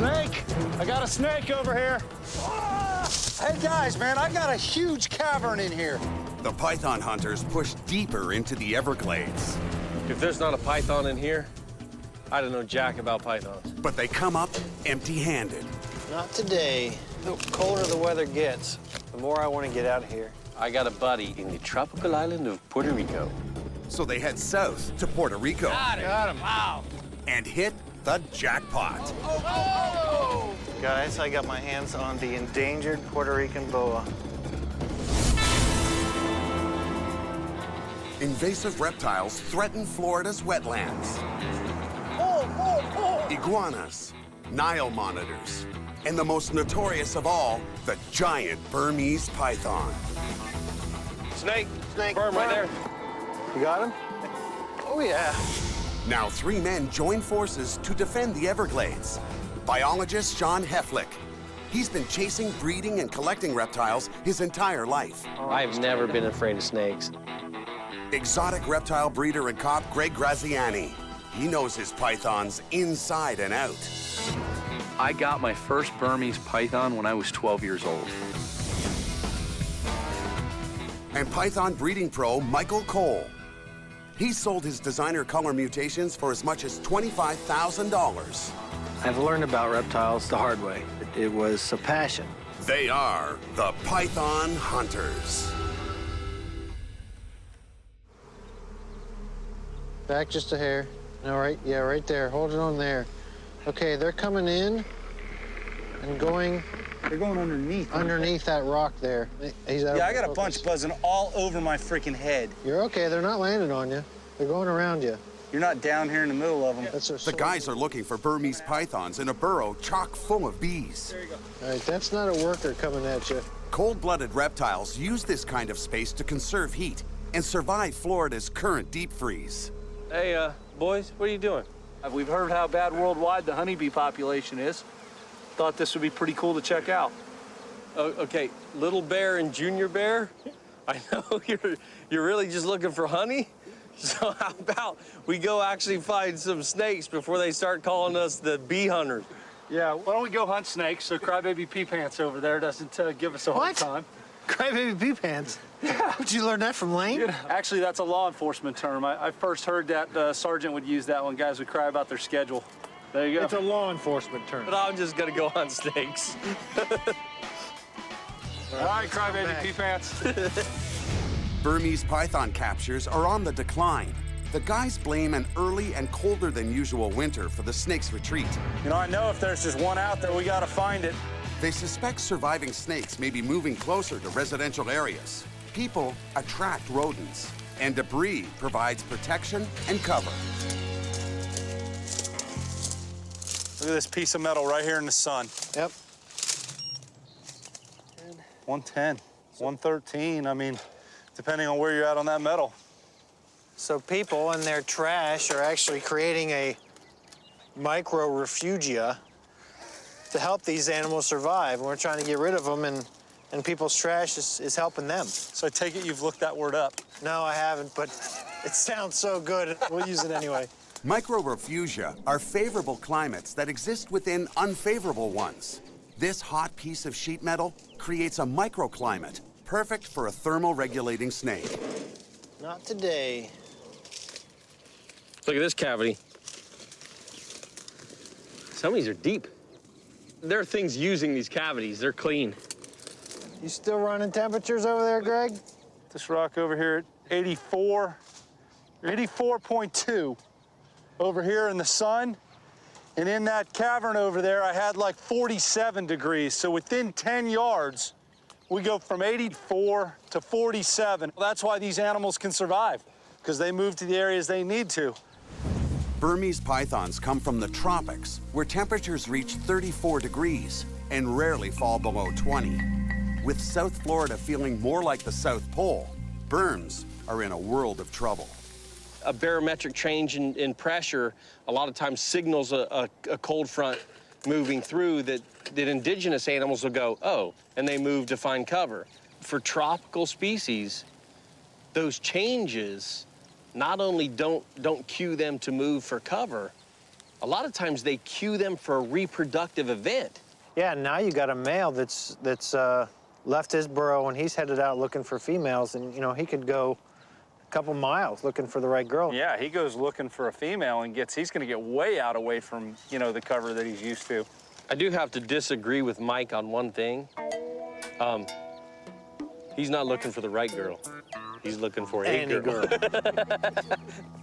Snake! I got a snake over here. Hey guys, man, I got a huge cavern in here. The python hunters push deeper into the Everglades. If there's not a python in here, I don't know jack about pythons. But they come up empty-handed. Not today. The colder the weather gets, the more I want to get out of here. I got a buddy in the tropical island of Puerto Rico. So they head south to Puerto Rico. Got him. Wow. And hit the jackpot. Guys, I got my hands on the endangered Puerto Rican boa. Invasive reptiles threaten Florida's wetlands. Iguanas, Nile monitors, and the most notorious of all, the giant Burmese python. Snake. Snake. Burm right there. You got him? Oh, yeah. Now 3 men join forces to defend the Everglades. Biologist Sean Heflick. He's been chasing, breeding, and collecting reptiles his entire life. I've never been afraid of snakes. Exotic reptile breeder and cop Greg Graziani. He knows his pythons inside and out. I got my first Burmese python when I was 12 years old. And python breeding pro Michael Cole. He sold his designer color mutations for as much as $25,000. I've learned about reptiles the hard way. It was a passion. They are the Python Hunters. Back just a hair. No, right, yeah, right there. Hold it on there. Okay, they're coming in and going. They're going underneath. That rock there. He's out of I got a focus. bunch buzzing all over my freaking head. You're okay. They're not landing on you. They're going around you. You're not down here in the middle of them. That's their The guys are looking for Burmese pythons in a burrow chock full of bees. There you go. All right, that's not a worker coming at you. Cold-blooded reptiles use this kind of space to conserve heat and survive Florida's current deep freeze. Hey, boys, what are you doing? We've heard how bad worldwide the honeybee population is. Thought this would be pretty cool to check out. Oh, okay, little bear and junior bear? I know you're really just looking for honey? So how about we go actually find some snakes before they start calling us the bee hunters? Yeah, why don't we go hunt snakes so Crybaby Pea Pants over there doesn't give us a hard time. Crybaby pea pants? Yeah. Did you learn that from Lane? Actually, that's a law enforcement term. I first heard that sergeant would use that when guys would cry about their schedule. There you go. It's a law enforcement term. But I'm just gonna go hunt snakes. All right, Crybaby Pea Pants. Burmese python captures are on the decline. The guys blame an early and colder than usual winter for the snake's retreat. You know, I know if there's just one out there, we gotta find it. They suspect surviving snakes may be moving closer to residential areas. People attract rodents, and debris provides protection and cover. Look at this piece of metal right here in the sun. Yep. 110, 113, I mean, depending on where you're at on that metal. So people and their trash are actually creating a micro-refugia to help these animals survive. And we're trying to get rid of them, and people's trash is helping them. So I take it you've looked that word up. No, I haven't, but it sounds so good. We'll use it anyway. Microrefugia are favorable climates that exist within unfavorable ones. This hot piece of sheet metal creates a microclimate, perfect for a thermal-regulating snake. Not today. Look at this cavity. Some of these are deep. There are things using these cavities. They're clean. You still running temperatures over there, Greg? This rock over here at 84, 84.2 over here in the sun. And in that cavern over there, I had like 47 degrees. So within 10 yards, we go from 84 to 47. That's why these animals can survive, because they move to the areas they need to. Burmese pythons come from the tropics, where temperatures reach 34 degrees and rarely fall below 20. With South Florida feeling more like the South Pole, Burms are in a world of trouble. A barometric change in pressure a lot of times signals a cold front moving through that indigenous animals will go, oh, and they move to find cover. For tropical species, those changes not only don't cue them to move for cover, A lot of times they cue them for a reproductive event. Yeah, now you got a male that's left his burrow and he's headed out looking for females, and you know he could go a couple miles looking for the right girl. Yeah, he goes looking for a female and he's gonna get way out away from, you know, the cover that he's used to. I do have to disagree with Mike on one thing. He's not looking for the right girl. He's looking for Any girl.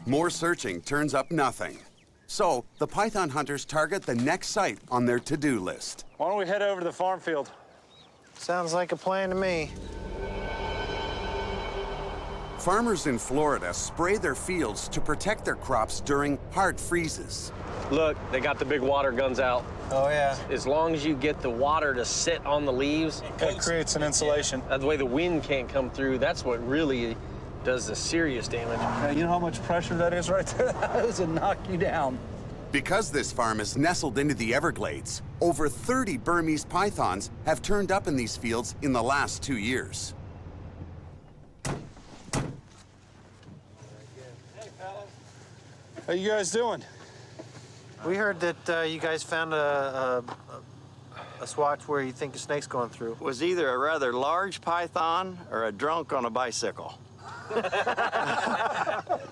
More searching turns up nothing. So the python hunters target the next site on their to-do list. Why don't we head over to the farm field? Sounds like a plan to me. Farmers in Florida spray their fields to protect their crops during hard freezes. Look, they got the big water guns out. Oh, yeah. As long as you get the water to sit on the leaves, It creates an insulation. that way the wind can't come through. That's what really does the serious damage. You know how much pressure that is right there? That doesn't knock you down. Because this farm is nestled into the Everglades, over 30 Burmese pythons have turned up in these fields in the last 2 years. How you guys doing? We heard that you guys found a swatch where you think the snake's going through. Was either a rather large python or a drunk on a bicycle.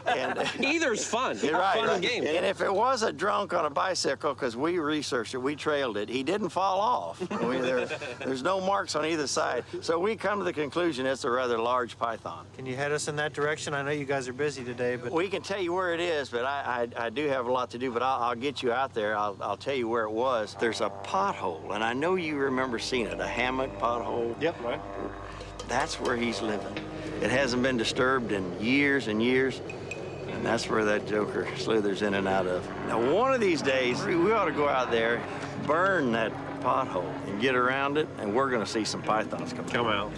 And Either's fun. you're right. Fun and game. And if it was a drunk on a bicycle, because we researched it, we trailed it, he didn't fall off. There's no marks on either side. So we come to the conclusion it's a rather large python. Can you head us in that direction? I know you guys are busy today, but... We can tell you where it is, but I do have a lot to do, but I'll get you out there. I'll tell you where it was. There's a pothole, and I know you remember seeing it, a hammock pothole. Yep, right. That's where he's living. It hasn't been disturbed in years and years, and that's where that joker slithers in and out of. Now, one of these days, we ought to go out there, burn that pothole, and get around it, and we're gonna see some pythons come out.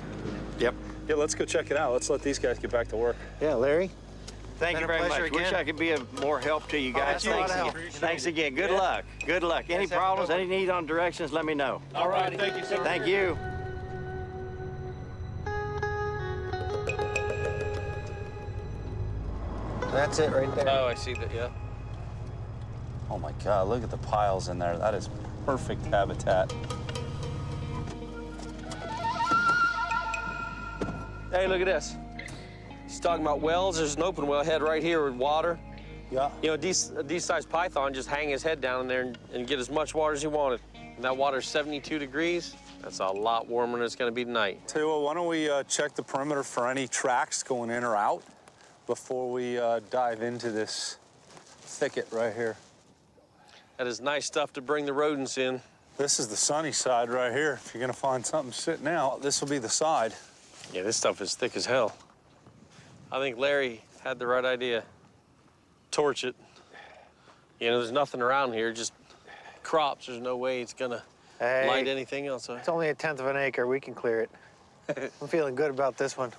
Yep. Yeah, let's go check it out. Let's let these guys get back to work. Yeah, Larry? Thank Been you a very much. pleasure Wish again. I could be of more help to you guys. that's a lot of Thanks help. again. Thanks again. Good luck. Good luck. Any Guys, have a problems, good one. any need on directions, let me know. All right, thank you, sir. Thank you. That's it right there. Oh, I see that, yeah. Oh my God, look at the piles in there. That is perfect habitat. Hey, look at this. He's talking about wells. There's an open wellhead right here with water. Yeah. You know, a decent-sized python just hang his head down in there and get as much water as he wanted. And that water's 72 degrees. That's a lot warmer than it's gonna be tonight. Tell you what, why don't we check the perimeter for any tracks going in or out before we dive into this thicket right here. That is nice stuff to bring the rodents in. This is the sunny side right here. If you're gonna find something sitting out, this will be the side. Yeah, this stuff is thick as hell. I think Larry had the right idea. Torch it. You know, there's nothing around here, just crops. There's no way it's gonna light anything else up. It's only 1/10 of an acre. We can clear it. I'm feeling good about this one.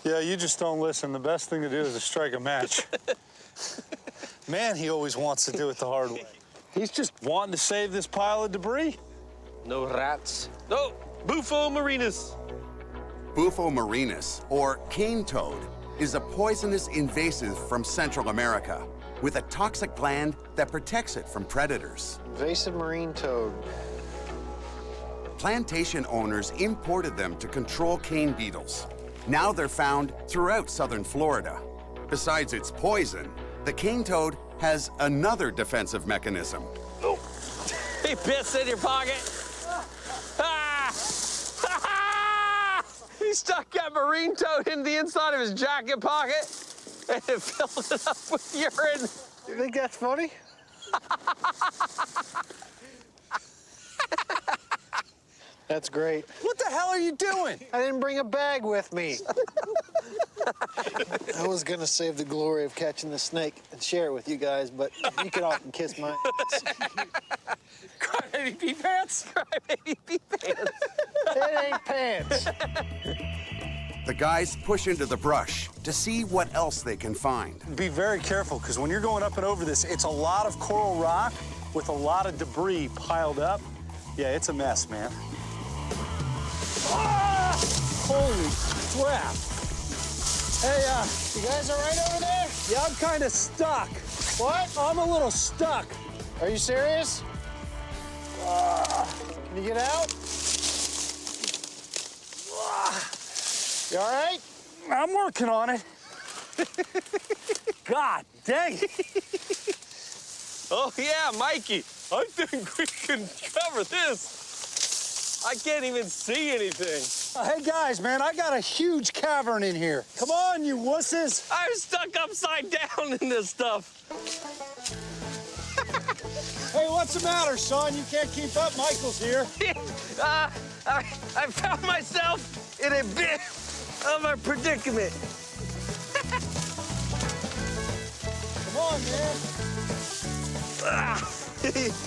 Yeah, you just don't listen. The best thing to do is to strike a match. Man, he always wants to do it the hard way. He's just wanting to save this pile of debris. No rats. No, Bufo marinus. Bufo marinus, or cane toad, is a poisonous invasive from Central America with a toxic gland that protects it from predators. Invasive marine toad. Plantation owners imported them to control cane beetles. Now they're found throughout southern Florida. Besides its poison, the cane toad has another defensive mechanism. He pissed in your pocket. Ah! He stuck that marine toad in the inside of his jacket pocket and it filled it up with urine. You think that's funny? That's great. What the hell are you doing? I didn't bring a bag with me. I was gonna save the glory of catching the snake and share it with you guys, but you can often kiss my ass. Crybaby pee pants. Crybaby pee pants. It ain't pants. The guys push into the brush to see what else they can find. Be very careful, because when you're going up and over this, it's a lot of coral rock with a lot of debris piled up. Yeah, it's a mess, man. Ah! Holy crap. Hey, you guys all right over there? Yeah, I'm kind of stuck. What? I'm a little stuck. Are you serious? Can you get out? You all right? I'm working on it. God dang it. Oh, yeah, Mikey. I think we can cover this. I can't even see anything. Hey, guys, man, I got a huge cavern in here. Come on, you wusses. I'm stuck upside down in this stuff. Hey, what's the matter, son? You can't keep up. Michael's here. I found myself in a bit of a predicament. Come on, man.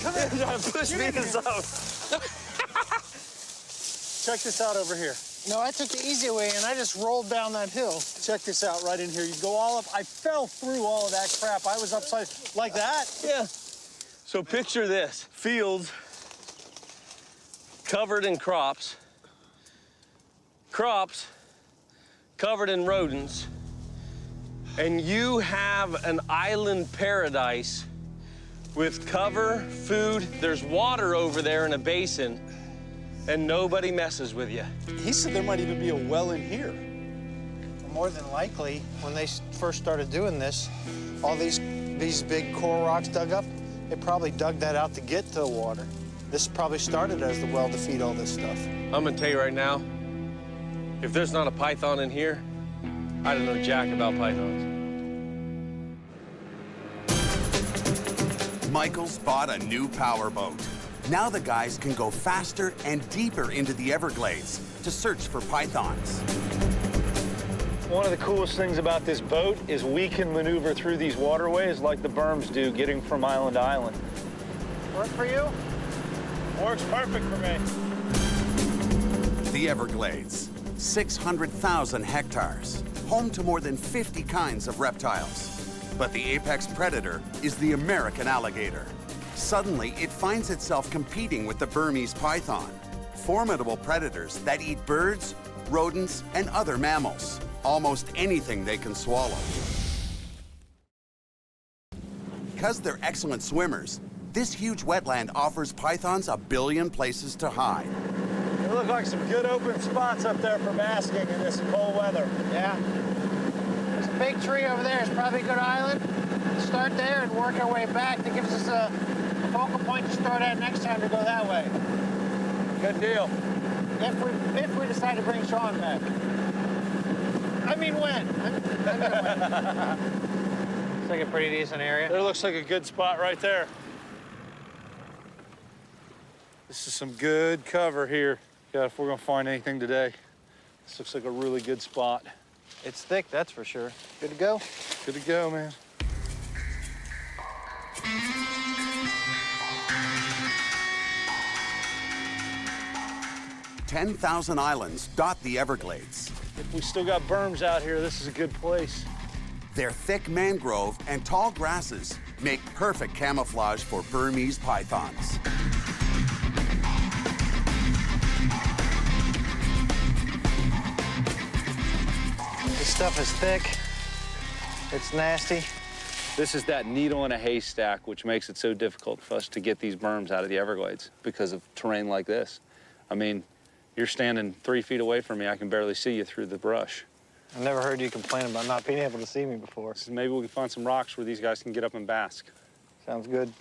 Come here. Push me this up. Check this out over here. No, I took the easy way, and I just rolled down that hill. Check this out right in here. You go all up. I fell through all of that crap. I was upside like that. Yeah. So picture this. Fields covered in crops. Crops covered in rodents. And you have an island paradise with cover, food. There's water over there in a basin, and nobody messes with you. He said there might even be a well in here. More than likely, when they first started doing this, all these big coral rocks dug up, they probably dug that out to get to the water. This probably started as the well to feed all this stuff. I'm gonna tell you right now, if there's not a python in here, I don't know jack about pythons. Michael's bought a new powerboat. Now the guys can go faster and deeper into the Everglades to search for pythons. One of the coolest things about this boat is we can maneuver through these waterways like the Burms do, getting from island to island. Work for you? Works perfect for me. The Everglades, 600,000 hectares, home to more than 50 kinds of reptiles. But the apex predator is the American alligator. Suddenly, it finds itself competing with the Burmese python, formidable predators that eat birds, rodents, and other mammals, almost anything they can swallow. Because they're excellent swimmers, this huge wetland offers pythons a billion places to hide. They look like some good open spots up there for basking in this cold weather. Yeah. There's a big tree over there. It's probably a good island. Start there and work our way back. That gives us a focal point to start at next time to go that way. Good deal. If we decide to bring Sean back. I mean when. I mean when. It's like a pretty decent area. There looks like a good spot right there. This is some good cover here. Yeah, if we're gonna find anything today. This looks like a really good spot. It's thick, that's for sure. Good to go? Good to go, man. "10,000 islands dot the Everglades. If we still got berms out here, this is a good place. Their thick mangrove and tall grasses make perfect camouflage for Burmese pythons. This stuff is thick. It's nasty. This is that needle in a haystack, which makes it so difficult for us to get these berms out of the Everglades because of terrain like this. I mean, you're standing 3 feet away from me, I can barely see you through the brush. I've never heard you complain about not being able to see me before. So maybe we can find some rocks where these guys can get up and bask. Sounds good.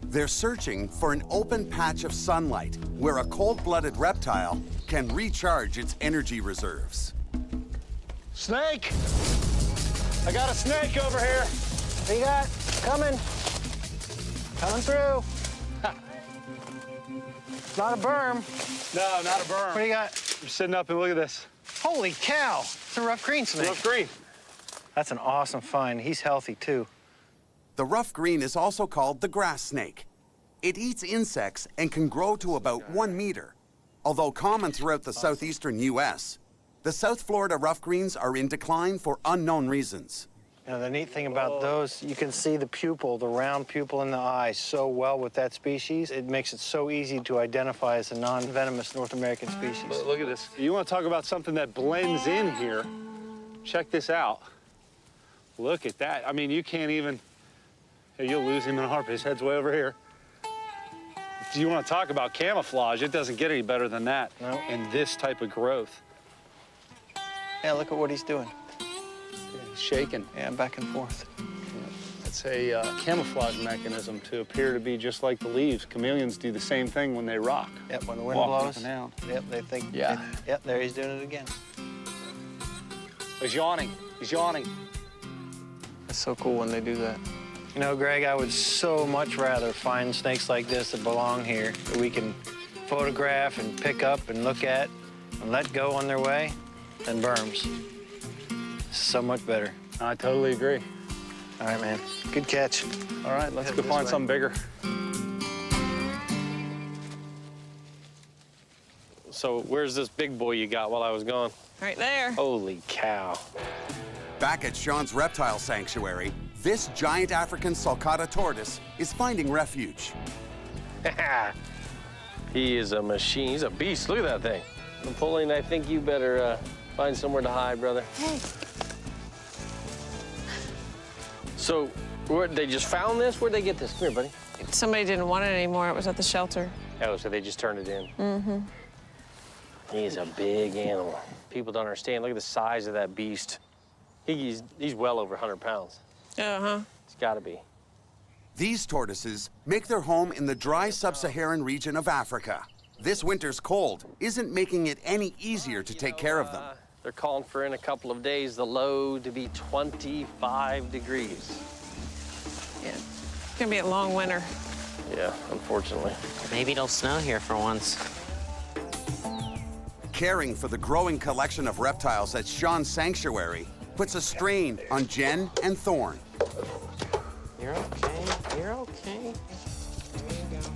They're searching for an open patch of sunlight where a cold-blooded reptile can recharge its energy reserves. Snake! I got a snake over here. What you got? Coming. Coming through. Not a berm. No, not a berm. What do you got? You're sitting up and look at this. Holy cow. It's a rough green snake. Rough green. That's an awesome find. He's healthy, too. The rough green is also called the grass snake. It eats insects and can grow to about 1 meter. Although common throughout the southeastern U.S., the South Florida rough greens are in decline for unknown reasons. You know, the neat thing about those, you can see the pupil, the round pupil in the eye so well with that species. It makes it so easy to identify as a non-venomous North American species. Look at this. You want to talk about something that blends in here? Check this out. Look at that. I mean, you can't even Hey, you'll lose him in a heartbeat. His head's way over here. If you want to talk about camouflage, it doesn't get any better than that. No. And this type of growth. Yeah, look at what he's doing. He's shaking. Yeah, back and forth. It's a camouflage mechanism to appear to be just like the leaves. Chameleons do the same thing when they rock. Yep, when the wind Walk blows. up and down. Yep, they think. Yeah. Yep, there he's doing it again. He's yawning. He's yawning. It's so cool when they do that. You know, Greg, I would so much rather find snakes like this that belong here, that we can photograph and pick up and look at and let go on their way than berms. So much better. I totally agree. All right, man. Good catch. All right, let's Head go this find way. something bigger. So where's this big boy you got while I was gone? Right there. Holy cow. Back at Sean's reptile sanctuary, this giant African sulcata tortoise is finding refuge. He is a machine. He's a beast. Look at that thing. Napoleon, I think you better find somewhere to hide, brother. Hey. So, they just found this? Where'd they get this? Come here, buddy. Somebody didn't want it anymore. It was at the shelter. Oh, so they just turned it in. Mm-hmm. He's a big animal. People don't understand. Look at the size of that beast. He's well over 100 pounds. Uh-huh. It's got to be. These tortoises make their home in the dry sub-Saharan region of Africa. This winter's cold isn't making it any easier to take care of them. They're calling for in a couple of days the low to be 25 degrees. Yeah. It's gonna be a long winter. Yeah, unfortunately. Maybe it'll snow here for once. Caring for the growing collection of reptiles at Sean's sanctuary puts a strain on Jen and Thorne. You're okay. You're okay. There you go.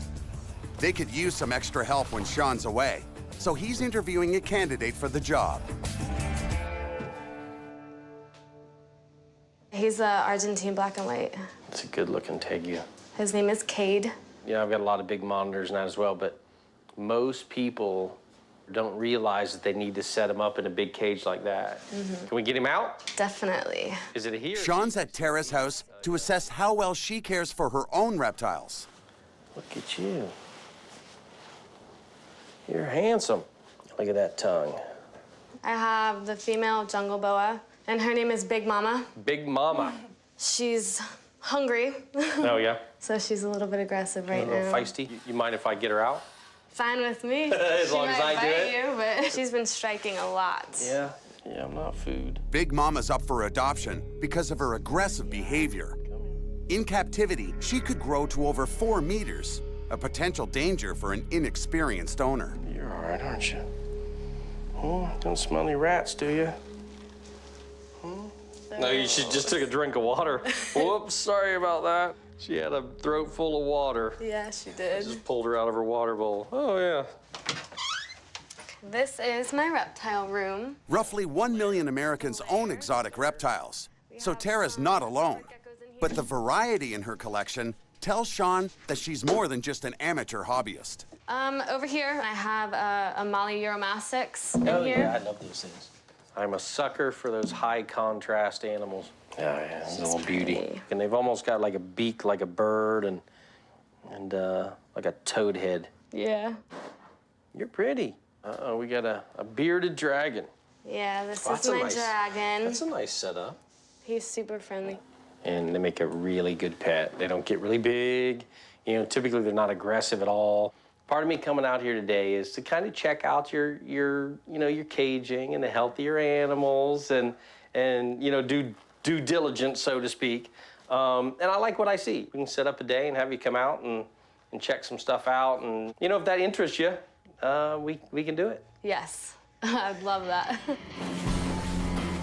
They could use some extra help when Sean's away, so he's interviewing a candidate for the job. He's Argentine black and white. It's a good-looking tegu. His name is Cade. Yeah, I've got a lot of big monitors now as well, but most people don't realize that they need to set him up in a big cage like that. Mm-hmm. Can we get him out? Definitely. Is it a he or Sean's at Tara's house to assess how well she cares for her own reptiles. Look at you. You're handsome. Look at that tongue. I have the female jungle boa, and her name is Big Mama. Big Mama. She's hungry. Oh, yeah? So she's a little bit aggressive right A little now. feisty. You mind if I get her out? Fine with me. As long as I do it. You, but she's been striking a lot. Yeah. Yeah, I'm not food. Big Mama's up for adoption because of her aggressive behavior. In captivity, she could grow to over 4 meters, a potential danger for an inexperienced owner. You're all right, aren't you? Oh, don't smell any rats, do you? No, you should just took a drink of water. Whoops, sorry about that. She had a throat full of water. Yeah, she did. Just pulled her out of her water bowl. Oh, yeah. This is my reptile room. Roughly 1 million Americans own exotic reptiles, so Tara's not alone. But the variety in her collection tells Sean that she's more than just an amateur hobbyist. Over here, I have a Mali Euromastics in Oh, here. yeah, I love these things. I'm a sucker for those high contrast animals. Oh, yeah, it's a little beauty. And they've almost got like a beak like a bird and like a toad head. Yeah. You're pretty. Uh-oh, we got a bearded dragon. Yeah, this Oh, is my dragon. That's a nice setup. He's super friendly. And they make a really good pet. They don't get really big. You know, typically they're not aggressive at all. Part of me coming out here today is to kind of check out your caging and the healthier animals and you know, do due diligence, so to speak. And I like what I see. We can set up a day and have you come out and check some stuff out. And, you know, if that interests you, we can do it. Yes, I'd love that.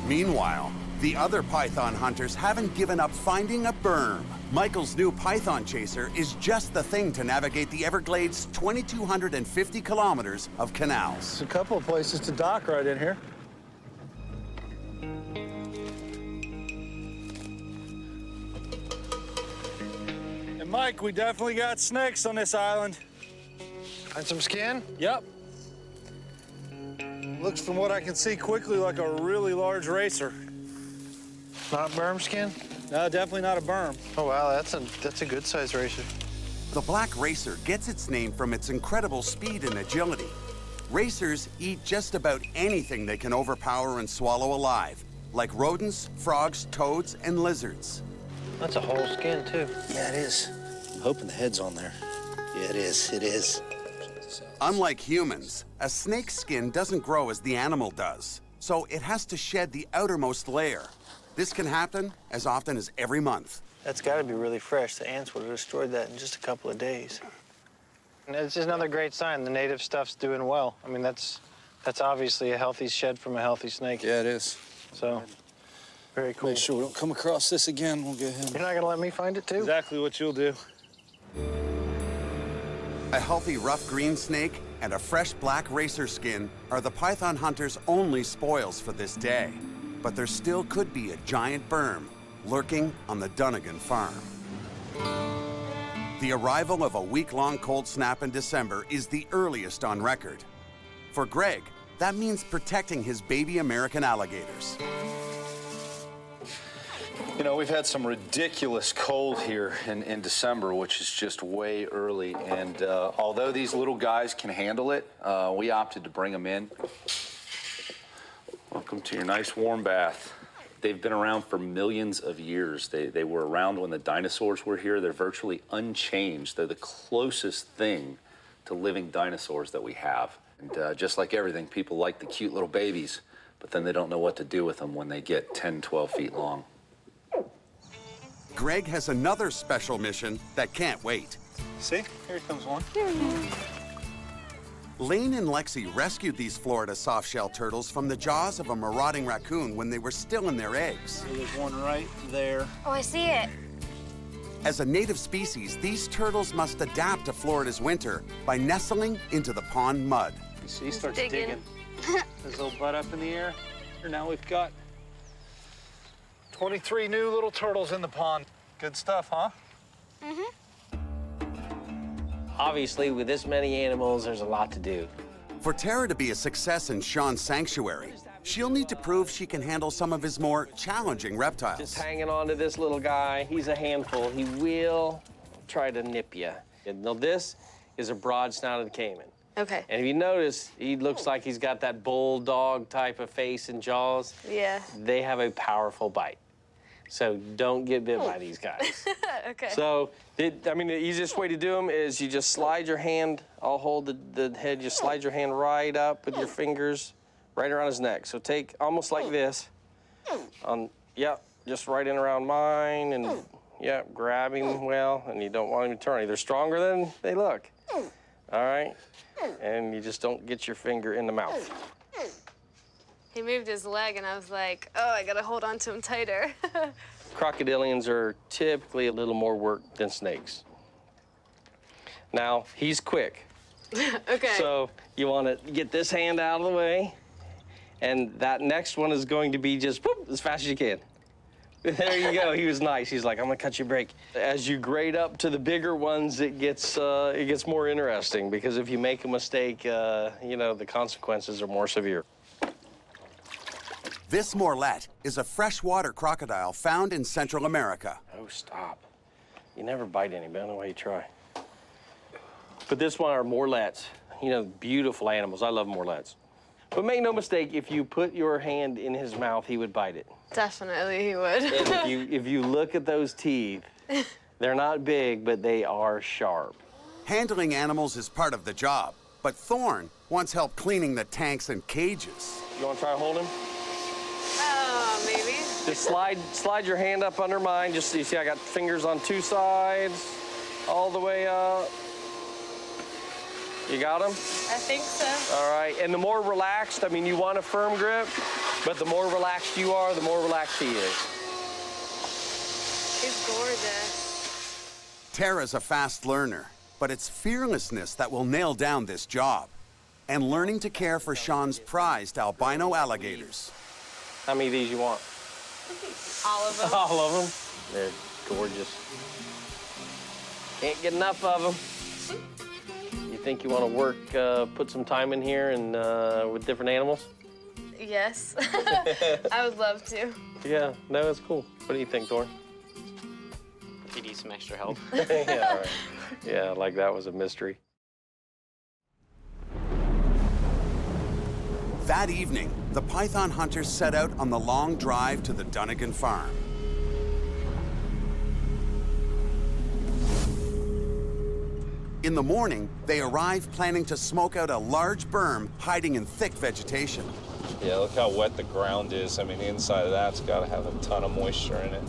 Meanwhile, the other python hunters haven't given up finding a berm. Michael's new python chaser is just the thing to navigate the Everglades' 2,250 kilometers of canals. There's a couple of places to dock right in here. And Mike, we definitely got snakes on this island. And some skin? Yep. Looks from what I can see quickly like a really large racer. Not berm skin? No, definitely not a berm. Oh, wow, that's a good size racer. The black racer gets its name from its incredible speed and agility. Racers eat just about anything they can overpower and swallow alive, like rodents, frogs, toads, and lizards. That's a whole skin, too. Yeah, it is. I'm hoping the head's on there. Yeah, it is. It is. Unlike humans, a snake's skin doesn't grow as the animal does, so it has to shed the outermost layer. This can happen as often as every month. That's got to be really fresh. The ants would have destroyed that in just a couple of days. And it's just another great sign. The native stuff's doing well. I mean, that's obviously a healthy shed from a healthy snake. Yeah, it is. So, very cool. Make sure we don't come across this again. We'll go ahead. You're not gonna let me find it too? Exactly what you'll do. A healthy rough green snake and a fresh black racer skin are the python hunter's only spoils for this day. But there still could be a giant berm lurking on the Dunnigan farm. The arrival of a week-long cold snap in December is the earliest on record. For Greg, that means protecting his baby American alligators. You know, we've had some ridiculous cold here in December, which is just way early. And although these little guys can handle it, we opted to bring them in. Welcome to your nice warm bath. They've been around for millions of years. They were around when the dinosaurs were here. They're virtually unchanged. They're the closest thing to living dinosaurs that we have. And just like everything, people like the cute little babies, but then they don't know what to do with them when they get 10, 12 feet long. Greg has another special mission that can't wait. See, here comes one. Lane and Lexi rescued these Florida softshell turtles from the jaws of a marauding raccoon when they were still in their eggs. There's one right there. Oh, I see it. As a native species, these turtles must adapt to Florida's winter by nestling into the pond mud. You see, he starts digging. His little butt up in the air. Here now we've got 23 new little turtles in the pond. Good stuff, huh? Mm-hmm. Obviously, with this many animals, there's a lot to do. For Tara to be a success in Sean's sanctuary, she'll need to prove she can handle some of his more challenging reptiles. Just hanging on to this little guy. He's a handful. He will try to nip you. Now, this is a broad-snouted caiman. Okay. And if you notice, he looks like he's got that bulldog type of face and jaws. Yeah. They have a powerful bite. So don't get bit by these guys. Okay. So, I mean, the easiest way to do them is you just slide your hand. I'll hold the head. You slide your hand right up with your fingers right around his neck. So take almost like this. Yep, just right in around mine. And, yep, grab him well. And you don't want him to turn. They're stronger than they look. All right? And you just don't get your finger in the mouth. He moved his leg, and I was like, oh, I gotta hold on to him tighter. Crocodilians are typically a little more work than snakes. Now, he's quick. Okay. So you want to get this hand out of the way, and that next one is going to be just whoop, as fast as you can. There you go. He was nice. He's like, I'm gonna cut your break. As you grade up to the bigger ones, it gets more interesting, because if you make a mistake, you know, the consequences are more severe. This morlet is a freshwater crocodile found in Central America. Oh, stop. You never bite anybody. I don't know why you try. But this one are morlets. You know, beautiful animals. I love morlets. But make no mistake, if you put your hand in his mouth, he would bite it. Definitely he would. And if you look at those teeth, they're not big, but they are sharp. Handling animals is part of the job, but Thorne wants help cleaning the tanks and cages. You want to try to hold him? Maybe. Just slide your hand up under mine. Just so you see I got fingers on two sides, all the way up. You got him? I think so. All right, and the more relaxed, I mean, you want a firm grip, but the more relaxed you are, the more relaxed he is. He's gorgeous. Tara's a fast learner, but it's fearlessness that will nail down this job, and learning to care for Sean's prized albino alligators. How many of these you want? All of them. All of them? They're gorgeous. Can't get enough of them. You think you want to work, put some time in here and with different animals? Yes. I would love to. Yeah, no, it's cool. What do you think, Thorne? if you need some extra help. Yeah, right. Yeah, like that was a mystery. That evening, the python hunters set out on the long drive to the Dunnigan farm. In the morning, they arrive planning to smoke out a large berm hiding in thick vegetation. Yeah, look how wet the ground is. I mean, the inside of that's got to have a ton of moisture in it.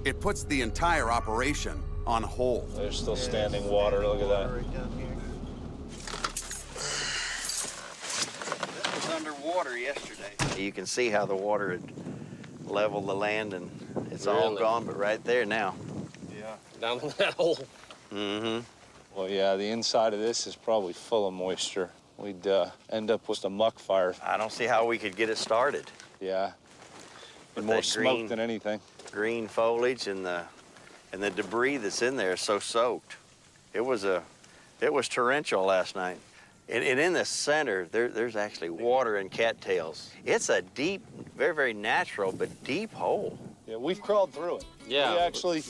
It puts the entire operation on hold. There's still standing water. Look at that. Right down here. That was underwater yesterday. You can see how the water had leveled the land, and it's all Really? gone, but right there now. Yeah. Down in that hole. Mm-hmm. Well, yeah, the inside of this is probably full of moisture. We'd end up with a muck fire. I don't see how we could get it started. Yeah. With More that smoke than anything. Green foliage and the debris that's in there is so soaked. It was torrential last night. And in the center, there's actually water and cattails. It's a deep, very, very natural, but deep hole. Yeah, we've crawled through it. Yeah,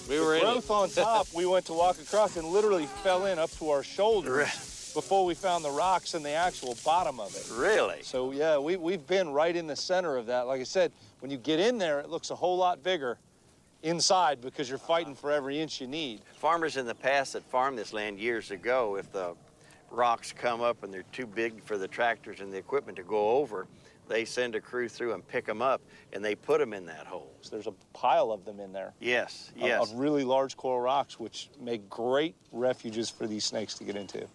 We were in growth on top, we went to walk across and literally fell in up to our shoulders before we found the rocks and the actual bottom of it. Really? So, yeah, we've been right in the center of that. Like I said, when you get in there, it looks a whole lot bigger inside because you're fighting for every inch you need. Farmers in the past that farmed this land years ago, if the rocks come up and they're too big for the tractors and the equipment to go over, they send a crew through and pick them up, and they put them in that hole. So there's a pile of them in there. Yes, yes. Of really large coral rocks, which make great refuges for these snakes to get into.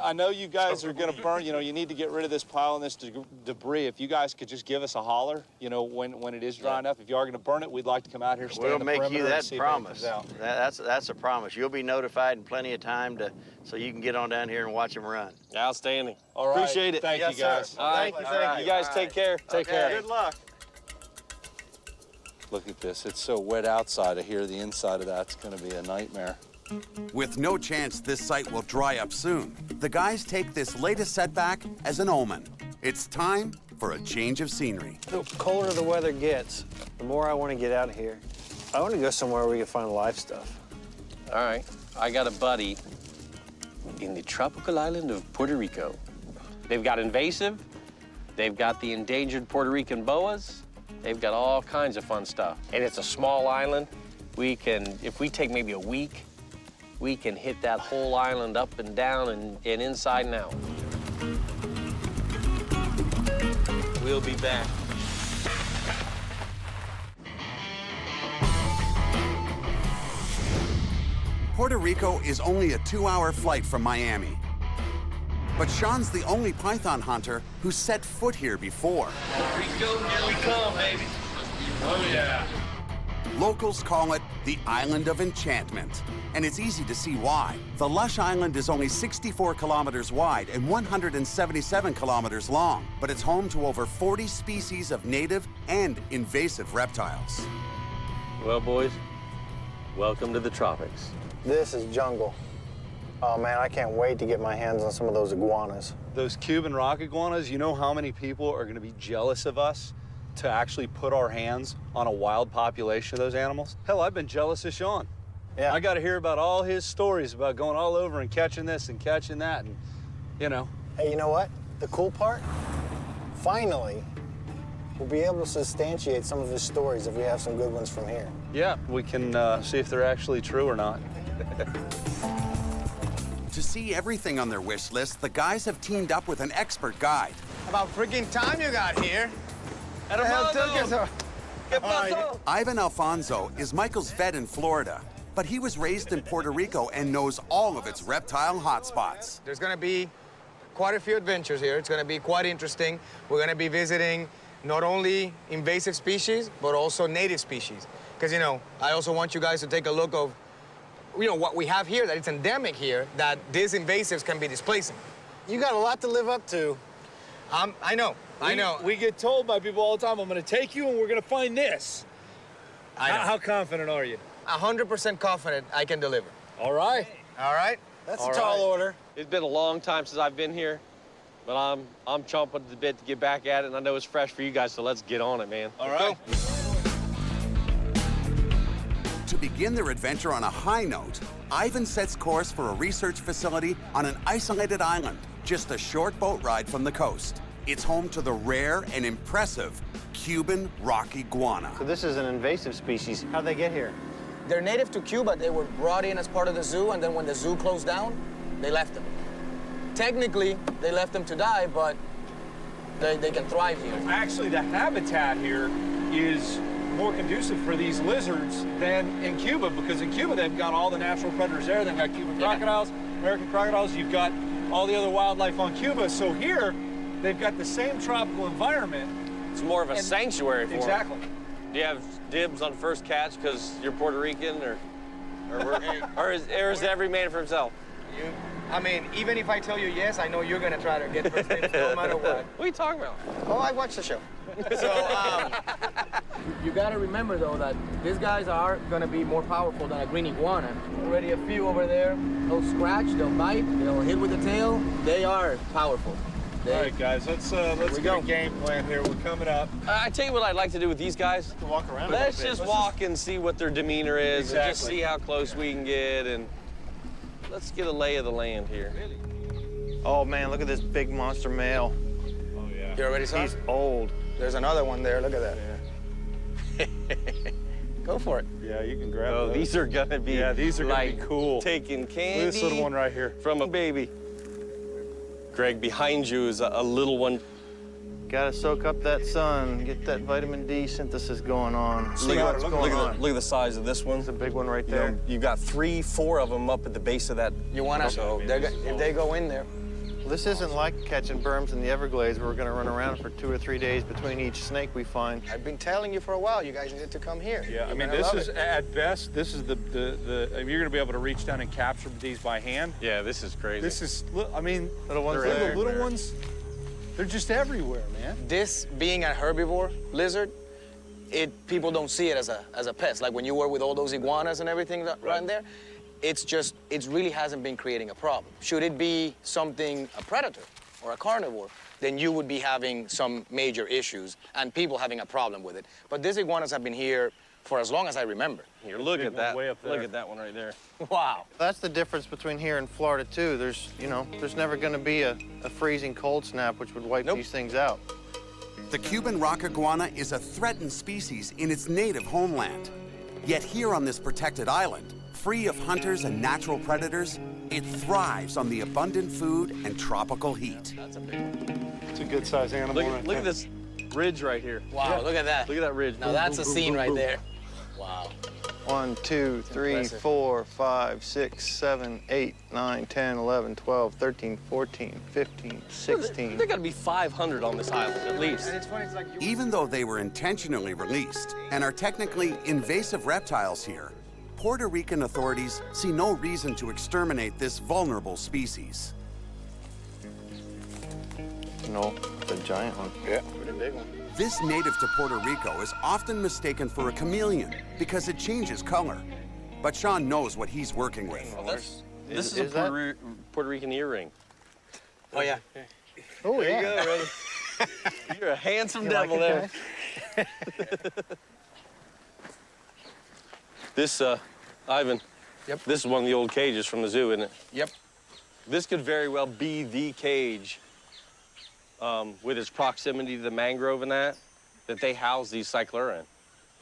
I know you guys are going to burn, you need to get rid of this pile and this debris. If you guys could just give us a holler, when it is dry enough. If you are going to burn it, we'd like to come out here, stand We'll on the make perimeter you that and see if promise. anything's out. That's a promise. You'll be notified in plenty of time so you can get on down here and watch them run. Outstanding. All right. Appreciate it. Thank you, guys. All right. Thank you. You guys take care. Take care. Good luck. Look at this. It's so wet outside. I hear the inside of that's going to be a nightmare. With no chance this site will dry up soon, the guys take this latest setback as an omen. It's time for a change of scenery. The colder the weather gets, the more I want to get out of here. I want to go somewhere where we can find live stuff. All right. I got a buddy in the tropical island of Puerto Rico. They've got invasive. They've got the endangered Puerto Rican boas. They've got all kinds of fun stuff. And it's a small island. We can, if we take maybe a week, we can hit that whole island up and down and inside and out. We'll be back. Puerto Rico is only a 2-hour flight from Miami. But Sean's the only python hunter who's set foot here before. Rico, here we come, baby. Oh, yeah. Locals call it the Island of Enchantment, and it's easy to see why. The lush island is only 64 kilometers wide and 177 kilometers long, but it's home to over 40 species of native and invasive reptiles. Well, boys, welcome to the tropics. This is jungle. Oh, man, I can't wait to get my hands on some of those iguanas. Those Cuban rock iguanas, you know how many people are going to be jealous of us to actually put our hands on a wild population of those animals? Hell, I've been jealous of Sean. Yeah. I got to hear about all his stories about going all over and catching this and catching that, and, Hey, you know what? The cool part? Finally, we'll be able to substantiate some of his stories if we have some good ones from here. Yeah, we can see if they're actually true or not. To see everything on their wish list, the guys have teamed up with an expert guide. About freaking time you got here. Ivan Alfonso is Michael's vet in Florida, but he was raised in Puerto Rico and knows all of its reptile hotspots. There's gonna be quite a few adventures here. It's gonna be quite interesting. We're gonna be visiting not only invasive species, but also native species. Because, I also want you guys to take a look of, what we have here, that it's endemic here, that these invasives can be displacing. You got a lot to live up to. I know. We get told by people all the time, I'm going to take you and we're going to find this. I know. How confident are you? 100% confident I can deliver. All right. All right? That's a tall order. It's been a long time since I've been here, but I'm chomping at the bit to get back at it, and I know it's fresh for you guys, so let's get on it, man. All right. To begin their adventure on a high note, Ivan sets course for a research facility on an isolated island, just a short boat ride from the coast. It's home to the rare and impressive Cuban rock iguana. So this is an invasive species. How'd they get here? They're native to Cuba. They were brought in as part of the zoo, and then when the zoo closed down, they left them. Technically, they left them to die, but they can thrive here. Actually, the habitat here is more conducive for these lizards than in Cuba, because in Cuba they've got all the natural predators there. They've got Cuban crocodiles, American crocodiles. You've got all the other wildlife on Cuba. So here, they've got the same tropical environment. It's more of a sanctuary for them. Exactly. Do you have dibs on first catch because you're Puerto Rican, or is every man for himself? I mean, even if I tell you yes, I know you're gonna try to get first dibs no matter what. What are you talking about? Oh, I watched the show. So, you gotta remember though that these guys are gonna be more powerful than a green iguana. Already a few over there. They'll scratch, they'll bite, they'll hit with the tail. They are powerful. All right, guys, let's get a game plan here. We're coming up. I tell you what I'd like to do with these guys. Walk around. Let's just walk and see what their demeanor is, and just see how close we can get, and let's get a lay of the land here. Oh man, look at this big monster male. Oh yeah. You already saw? He's old. There's another one there. Look at that. Yeah. Go for it. Yeah, you can grab Oh, those. these are gonna be these are like gonna be cool. taking candy. Look at this little one right here. From a baby. Greg, behind you is a little one. Gotta soak up that sun, get that vitamin D synthesis going on. Look at the size of this one. It's a big one right You know, there. you've got 3, 4 of them up at the base of that. You wanna? So If they go in there. This isn't like catching berms in the Everglades where we're gonna run around for 2 or 3 days between each snake we find. I've been telling you for a while. You guys need to come here. Yeah, I You're mean, gonna this love is, it. at best, this is the you're gonna be able to reach down and capture these by hand. yeah, this is crazy. This is, I mean, Little ones they're there. the little ones, they're just everywhere, man. This being a herbivore lizard, people don't see it as a pest. Like when you were with all those iguanas and everything right in there, it really hasn't been creating a problem. Should it be something, a predator or a carnivore, then you would be having some major issues and people having a problem with it. But these iguanas have been here for as long as I remember. Here, look big at one that. way up there. Look at that one right there. Wow. That's the difference between here and Florida too. There's never gonna be a freezing cold snap which would wipe these things out. The Cuban rock iguana is a threatened species in its native homeland. Yet here on this protected island, free of hunters and natural predators, it thrives on the abundant food and tropical heat. That's a big one. It's a good sized animal. Look at this ridge right here. Wow, look at that. Look at that ridge. Now that's a scene right there. Wow. 1, 2, 3, impressive. 4, 5, 6, 7, 8, 9, 10, 11, 12, 13, 14, 15, 16. There got to be 500 on this island at least. And it's funny, it's like you... Even though they were intentionally released and are technically invasive reptiles here, Puerto Rican authorities see no reason to exterminate this vulnerable species. No, the giant one. Yeah, pretty big one. This native to Puerto Rico is often mistaken for a chameleon because it changes color. But Sean knows what he's working with. This is a Puerto Rican earring. Oh, yeah. Oh, There you go, brother. You're a handsome devil there. This, Ivan. Yep. This is one of the old cages from the zoo, isn't it? Yep. This could very well be the cage, with its proximity to the mangrove and that they house these cyclura in.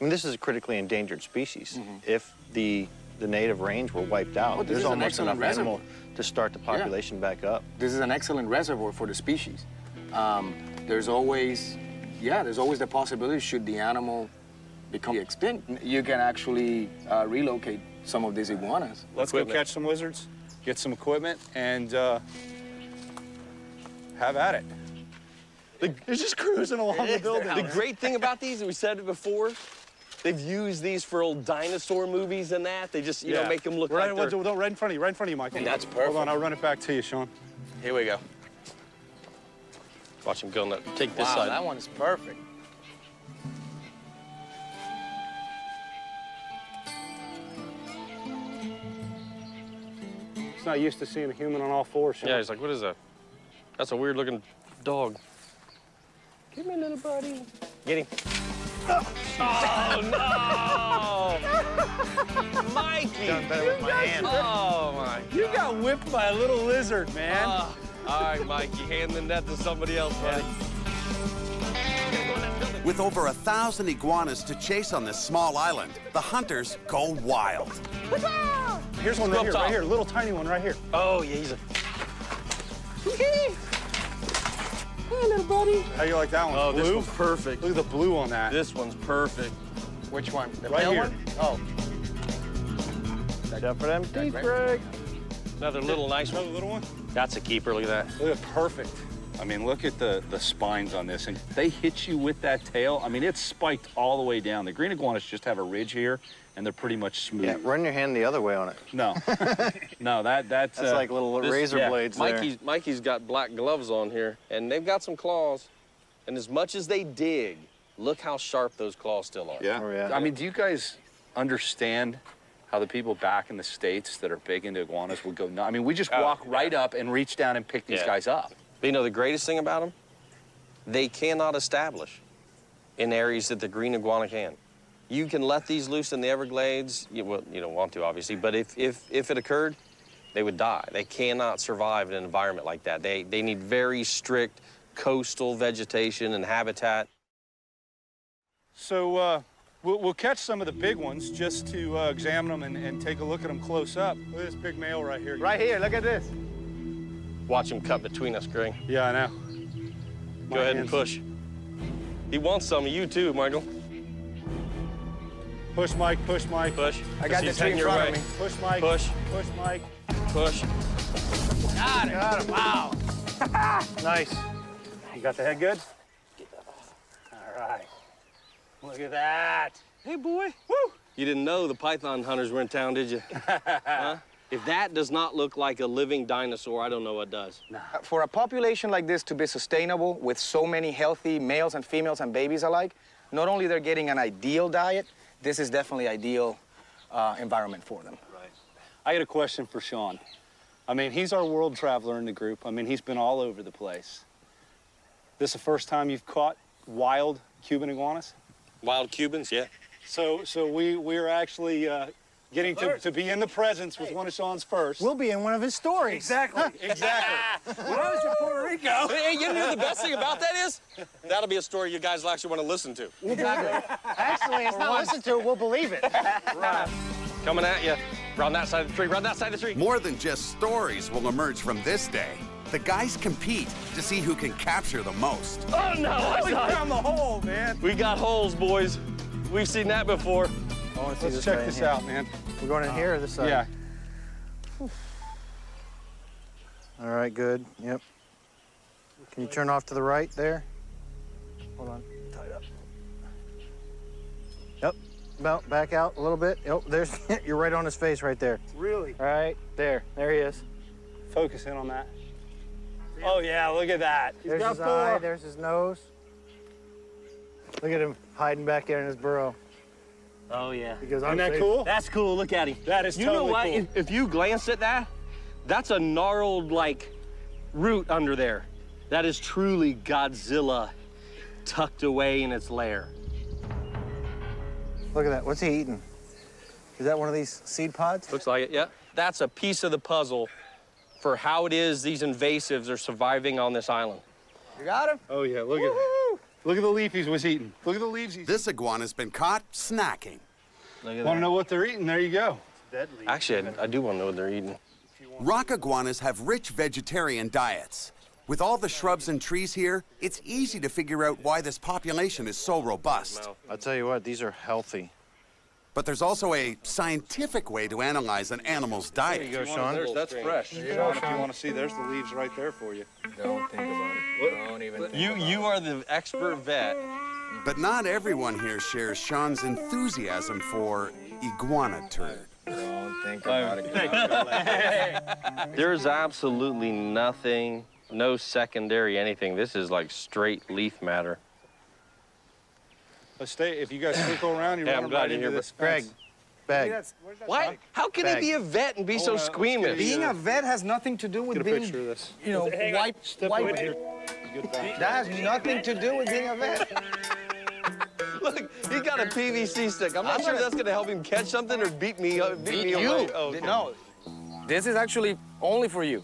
I mean, this is a critically endangered species. If the native range were wiped out, there's almost enough animal to start the population back up. This is an excellent reservoir for the species. There's always the possibility, should the animal become extinct, you can actually relocate some of these iguanas. Let's go catch some lizards, get some equipment, and have at it. They're just cruising along the building. The great thing about these, and we said it before, they've used these for old dinosaur movies and that. They just, you know, make them look like they're... Right in front of you, Michael. That's perfect. Hold on, I'll run it back to you, Sean. Here we go. Watch him go on that. Take this Wow, side. that one is perfect. He's not used to seeing a human on all fours, Sean. Yeah, he's like, what is that? That's a weird looking dog. Give me, little buddy. Get him. Oh, no! Mikey! Done better with my hand. Oh, my God. You got whipped by a little lizard, man. All right, Mikey, hand the net to somebody else, buddy. With over 1,000 iguanas to chase on this small island, the hunters go wild. Here's one right here, little tiny one right here. Oh, yeah, he's a... Hey, little buddy. How you like that one? Oh, blue? this one's perfect. Look at the blue on that. This one's perfect. Which one? The right pale here. one? Oh. Except for them teeth, Greg. Another little nice one. Another little one? That's a keeper, look at that. Look at perfect. I mean, look at the spines on this. And they hit you with that tail. I mean, it's spiked all the way down. The green iguanas just have a ridge here, and they're pretty much smooth. Yeah, run your hand the other way on it. No. No, that's like little razor blades there. Mikey's got black gloves on here, and they've got some claws. And as much as they dig, look how sharp those claws still are. Yeah. Oh, yeah. I mean, do you guys understand how the people back in the States that are big into iguanas would go nuts? I mean, we just walk right up and reach down and pick these guys up. But you know the greatest thing about them? They cannot establish in areas that the green iguana can. You can let these loose in the Everglades. Well, you don't want to, obviously, but if it occurred, they would die. They cannot survive in an environment like that. They need very strict coastal vegetation and habitat. So we'll catch some of the big ones just to examine them and take a look at them close up. Look at this big male right here. Right here, look at this. Watch him cut between us, Greg. Yeah, I know. Go ahead and push. He wants some of you too, Michael. Push, Mike, push, Mike. Push. I got the tree in front of me. Push, Mike. Push. Push, Mike. Push. Got it. Got him. Wow. Nice. You got the head good? All right. Look at that. Hey, boy. Woo! You didn't know the python hunters were in town, did you? Huh? If that does not look like a living dinosaur, I don't know what does. For a population like this to be sustainable with so many healthy males and females and babies alike, not only they're getting an ideal diet, this is definitely ideal environment for them. Right. I got a question for Sean. I mean, he's our world traveler in the group. I mean, he's been all over the place. This the first time you've caught wild Cuban iguanas? Wild Cubans, yeah. So we're actually getting to be in the presence with one of Sean's first. We'll be in one of his stories. Exactly, exactly. When I was in Puerto Rico. Hey, you know the best thing about that is? That'll be a story you guys will actually want to listen to. Exactly. Actually, it's not listened to, we'll believe it. Right. Coming at you. Round that side of the tree, round that side of the tree. More than just stories will emerge from this day. The guys compete to see who can capture the most. Oh, no, We found the hole, man. We got holes, boys. We've seen that before. Let's check this out, man. We're going in here or this side? Yeah. All right, good. Yep. Can you turn off to the right there? Hold on. Tied up. Yep. About back out a little bit. Yep. There's. You're right on his face right there. Really? All right. There. There he is. Focus in on that. Oh, yeah, look at that. He's There's got his four. eye. There's his nose. Look at him hiding back there in his burrow. Oh, yeah. Because Isn't that cool? That's cool. Look at him. That is totally You know what? cool. If you glance at that, that's a gnarled, like, root under there. That is truly Godzilla tucked away in its lair. Look at that. What's he eating? Is that one of these seed pods? Looks like it, yeah. That's a piece of the puzzle for how it is these invasives are surviving on this island. You got him? Oh, yeah, look at look at the leaf he was eating. Look at the leaves he's This iguana's been caught snacking. Look at Want to know what they're eating? There you go. Actually, I do want to know what they're eating. Rock iguanas have rich vegetarian diets. With all the shrubs and trees here, it's easy to figure out why this population is so robust. I'll tell you what, these are healthy. But there's also a scientific way to analyze an animal's diet. There you go, Sean. That's fresh. Sean, if you want to see, there's the leaves right there for you. Don't think about it. Don't even think about You are the expert vet. But not everyone here shares Sean's enthusiasm for iguana turd. it. Don't think about it. There's absolutely nothing, no secondary anything. This is like straight leaf matter. Let's stay. If you guys circle around, you Yeah, run I'm glad right you're into here, this Greg, fence. bag. What? How can he be a vet and be so let's squeamish? Being a vet has nothing to do with Get a being, picture of this. you know, white. Step over here. Good back. That has nothing to do with being a vet. Look, he got a PVC stick. I'm not sure that's gonna help him catch something or beat me away. Oh, okay. No, this is actually only for you.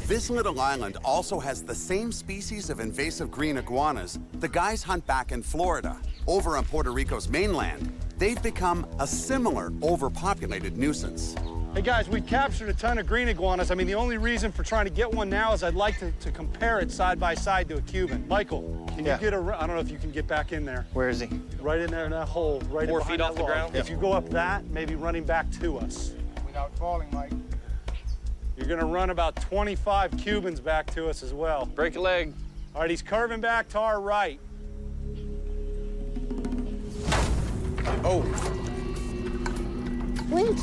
This little island also has the same species of invasive green iguanas the guys hunt back in Florida. Over on Puerto Rico's mainland, they've become a similar overpopulated nuisance. Hey guys, we captured a ton of green iguanas. I mean, the only reason for trying to get one now is I'd like to compare it side by side to a Cuban. Michael, can you get I don't know if you can get back in there. Where is he? Right in there in that hole, right 4 behind feet that off the log. ground? If you go up that, maybe running back to us. Without falling, Mike. You're gonna run about 25 Cubans back to us as well. Break a leg. All right, he's curving back to our right. Oh. Wait.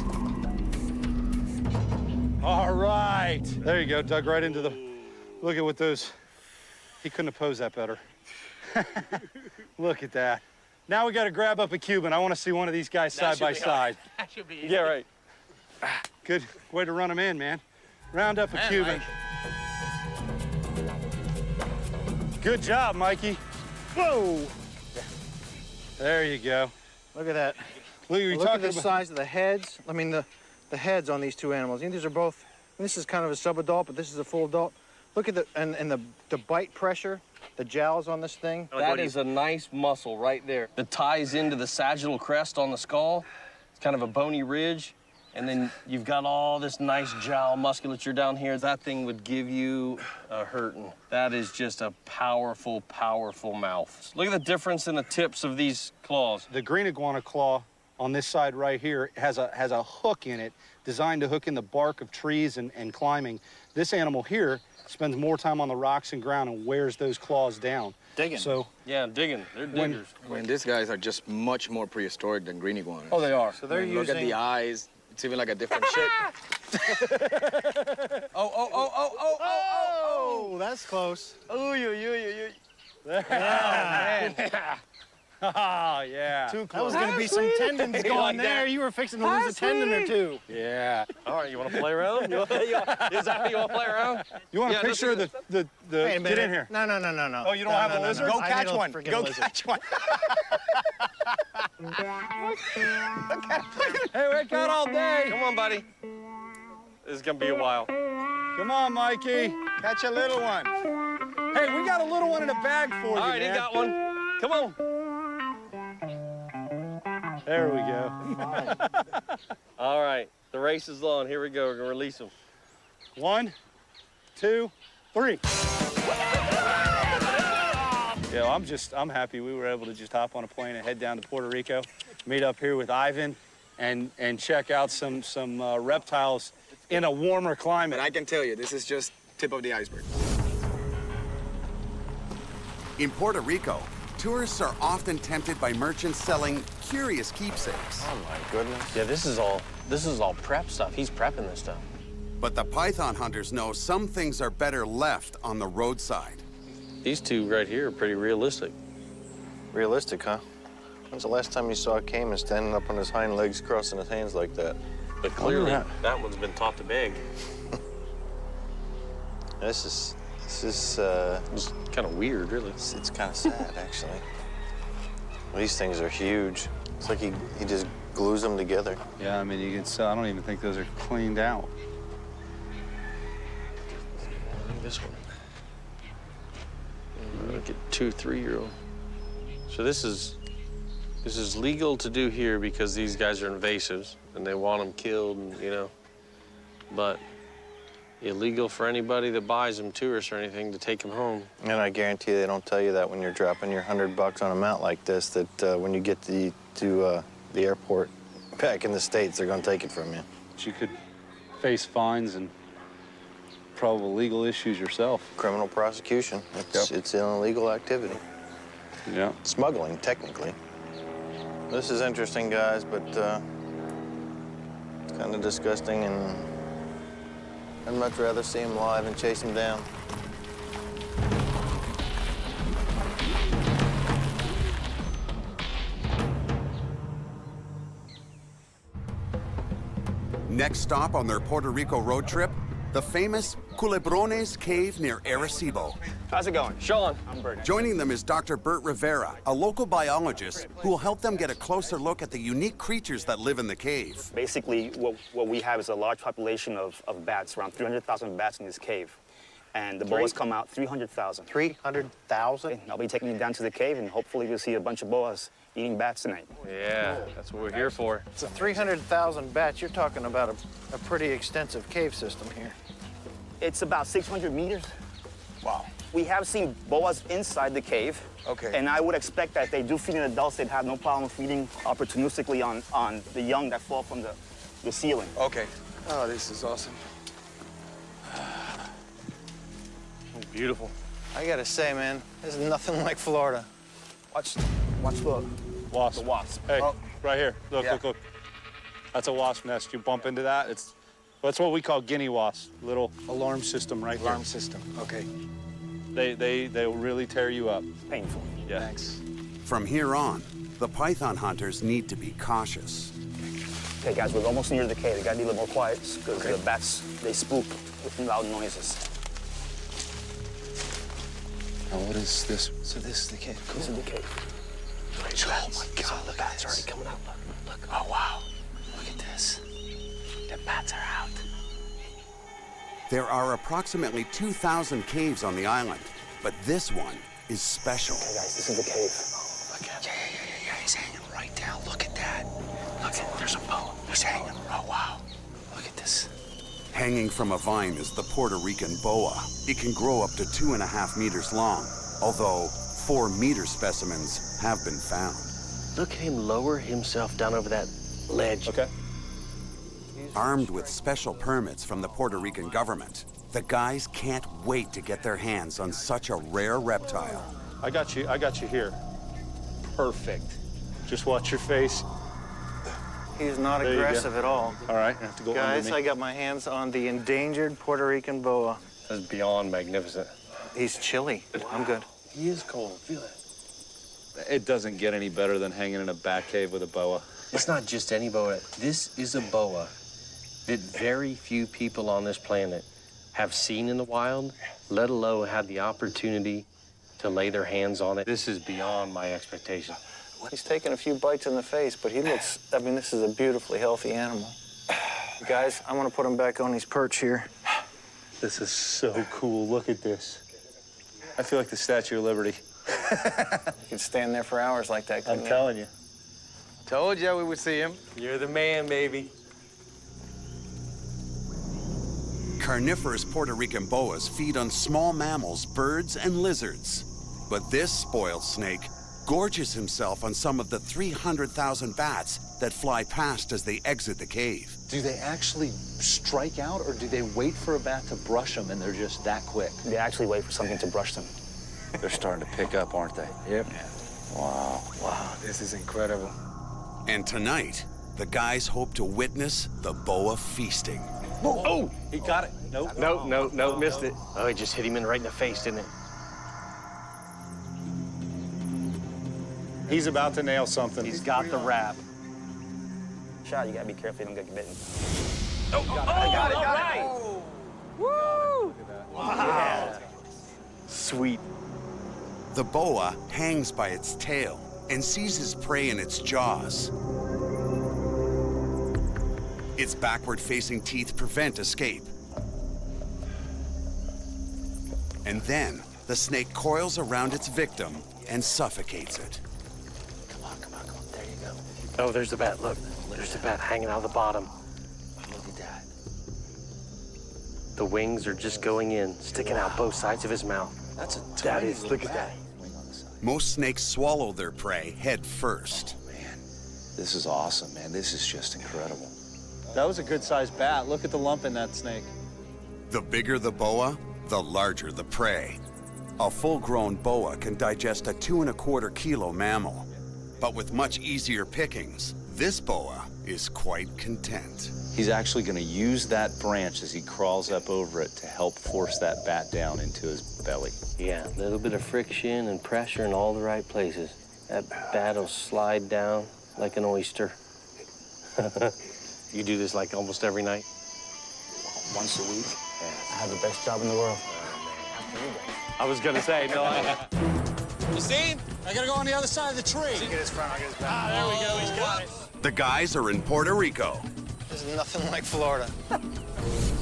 All right. There you go, dug right into the, look at what those, he couldn't have posed that better. Look at that. Now we gotta grab up a Cuban. I wanna see one of these guys side by side. That should be easy. Yeah, right. Good way to run them in, man. Round up a Cuban. Mike. Good job, Mikey. Whoa. There you go. Look at that. Look at the size of the heads. I mean, the heads on these two animals. You know, these are both, this is kind of a subadult, but this is a full adult. Look at the bite pressure, the jowls on this thing. That is a nice muscle right there that ties into the sagittal crest on the skull. It's kind of a bony ridge. And then you've got all this nice jowl musculature down here. That thing would give you a hurting. That is just a powerful, powerful mouth. Look at the difference in the tips of these claws. The green iguana claw on this side right here has a hook in it designed to hook in the bark of trees and climbing. This animal here spends more time on the rocks and ground and wears those claws down. Digging. So yeah, digging. They're diggers. When these guys are just much more prehistoric than green iguanas. Oh, they are. So they're using... Look at the eyes. It's even like a different shape. Oh, that's close. Yeah. Oh, yeah. Too close. That was going to be some tendons going there. You were fixing to lose a tendon or two. Yeah. All right, you want to play around? Is that how you want to play around? You want a picture of the Wait a minute. Get in here. No. Oh, you don't have a lizard? Go catch one. Go catch one. Hey, we got all day. Come on, buddy. This is going to be a while. Come on, Mikey. Catch a little one. Hey, we got a little one in a bag for you, All right, man. he got one. Come on. There we go. All right, the race is on. Here we go. We're going to release him. 1, 2, 3. Yeah, I'm happy we were able to just hop on a plane and head down to Puerto Rico, meet up here with Ivan, and check out some reptiles in a warmer climate. And I can tell you, this is just tip of the iceberg. In Puerto Rico, tourists are often tempted by merchants selling curious keepsakes. Oh my goodness. Yeah, this is all prep stuff. He's prepping this stuff. But the python hunters know some things are better left on the roadside. These two right here are pretty realistic. Realistic, huh? When's the last time you saw a caiman standing up on his hind legs, crossing his hands like that? But clearly, that one's been taught to beg. This is it's kind of weird, really. It's kind of sad, actually. These things are huge. It's like he just glues them together. Yeah, I mean, you can tell. I don't even think those are cleaned out. This one. Look at 2, 3-year-old. So this is legal to do here because these guys are invasives and they want them killed, and, you know. But illegal for anybody that buys them, tourists or anything, to take them home. And I guarantee they don't tell you that when you're dropping your $100 on a mount like this, that when you get to the airport back in the States, they're going to take it from you. You could face fines and probable legal issues yourself. Criminal prosecution. It's an illegal activity. Yeah. Smuggling, technically. This is interesting, guys, but it's kind of disgusting, and I'd much rather see him live and chase him down. Next stop on their Puerto Rico road trip, the famous Culebrones Cave near Arecibo. How's it going? Sean. I'm Bert. Joining them is Dr. Bert Rivera, a local biologist who will help them get a closer look at the unique creatures that live in the cave. Basically, what we have is a large population of bats, around 300,000 bats in this cave. And the boas come out 300,000. 300,000? I'll be taking you down to the cave, and hopefully we'll see a bunch of boas eating bats tonight. Yeah, that's what we're here for. So 300,000 bats, you're talking about a pretty extensive cave system here. It's about 600 meters. Wow. We have seen boas inside the cave. Okay. And I would expect that if they do feed in adults, they'd have no problem feeding opportunistically on the young that fall from the ceiling. Okay. Oh, this is awesome. Beautiful. I gotta say, man, this is nothing like Florida. Watch the Wasp. The wasp. Hey, Oh. right here. Look, Yeah. look. That's a wasp nest. You bump into that, that's what we call guinea wasps. Little alarm system right here. Alarm system. Okay. They'll really tear you up. Painful. Yeah. Thanks. From here on, the python hunters need to be cautious. Okay, guys, we're almost near the cave. We gotta be a little more quiet because the bats, they spook with loud noises. Now, what is this? So this is the cave. Cool. This is the cave. Oh my God, the bats are already coming out. Look. Oh, wow. Look at this. The bats are out. There are approximately 2,000 caves on the island, but this one is special. Okay, guys, this is the cave. Look at him. Yeah. He's hanging right down. Look at that. Look at, there's a boa. He's hanging. Oh, wow. Look at this. Hanging from a vine is the Puerto Rican boa. It can grow up to 2.5 meters long, although 4-meter specimens have been found. Look at him lower himself down over that ledge. Okay. Armed with special permits from the Puerto Rican government, the guys can't wait to get their hands on such a rare reptile. I got you here. Perfect. Just watch your face. He's not There you aggressive go. at all. All right, you have to go Guys, under I me. got my hands on the endangered Puerto Rican boa. That's beyond magnificent. He's chilly. I'm good. He is cold. Feel it. It doesn't get any better than hanging in a bat cave with a boa. It's not just any boa. This is a boa that very few people on this planet have seen in the wild, let alone had the opportunity to lay their hands on it. This is beyond my expectation. He's taken a few bites in the face, but he looks, I mean, this is a beautifully healthy animal. Guys, I'm gonna put him back on his perch here. This is so cool. Look at this. I feel like the Statue of Liberty. You could stand there for hours like that, couldn't I'm you? telling you. Told you we would see him. You're the man, baby. Carnivorous Puerto Rican boas feed on small mammals, birds, and lizards. But this spoiled snake gorges himself on some of the 300,000 bats that fly past as they exit the cave. Do they actually strike out, or do they wait for a bat to brush them and they're just that quick? They actually wait for something to brush them. They're starting to pick up, aren't they? Yep. Wow. Wow, this is incredible. And tonight, the guys hope to witness the boa feasting. Oh! He got it. Nope. No, missed it. Oh, it just hit him right in the face, didn't it? He's about to nail something. He's got the rap. Shot, you gotta be careful you don't get bitten. Got it. Woo! Yeah. Sweet. The boa hangs by its tail and seizes prey in its jaws. Its backward-facing teeth prevent escape. And then, the snake coils around its victim and suffocates it. Come on. There you go. Oh, there's the bat. Look, there's the bat hanging out of the bottom. Look at that. The wings are just going in, sticking out both sides of his mouth. That's a That tiny is, little look at bat. that. Most snakes swallow their prey head first. Man, this is awesome, man. This is just incredible. That was a good-sized bat. Look at the lump in that snake. The bigger the boa, the larger the prey. A full-grown boa can digest a 2¼ kilo mammal. But with much easier pickings, this boa is quite content. He's actually going to use that branch as he crawls up over it to help force that bat down into his belly. Yeah, a little bit of friction and pressure in all the right places. That bat will slide down like an oyster. You do this like almost every night? Once a week. Yeah. I have the best job in the world. I was gonna say, no. Justine, I gotta go on the other side of the tree. Get his front, I'll get his back. Ah, there we go, he's got it. The guys are in Puerto Rico There's nothing like Florida.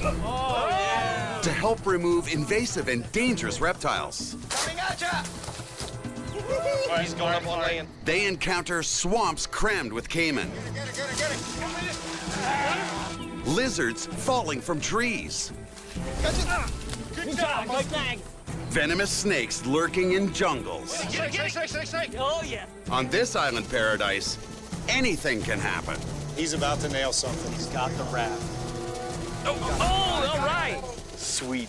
Oh, yeah. to help remove invasive and dangerous reptiles. Coming at ya! He's going up on land. They encounter swamps crammed with caiman, Get it! lizards falling from trees, Good job, Mike. venomous snakes lurking in jungles. Snake. Oh, yeah. On this island paradise, anything can happen. He's about to nail something. He's got the rap. Oh, all right. Sweet.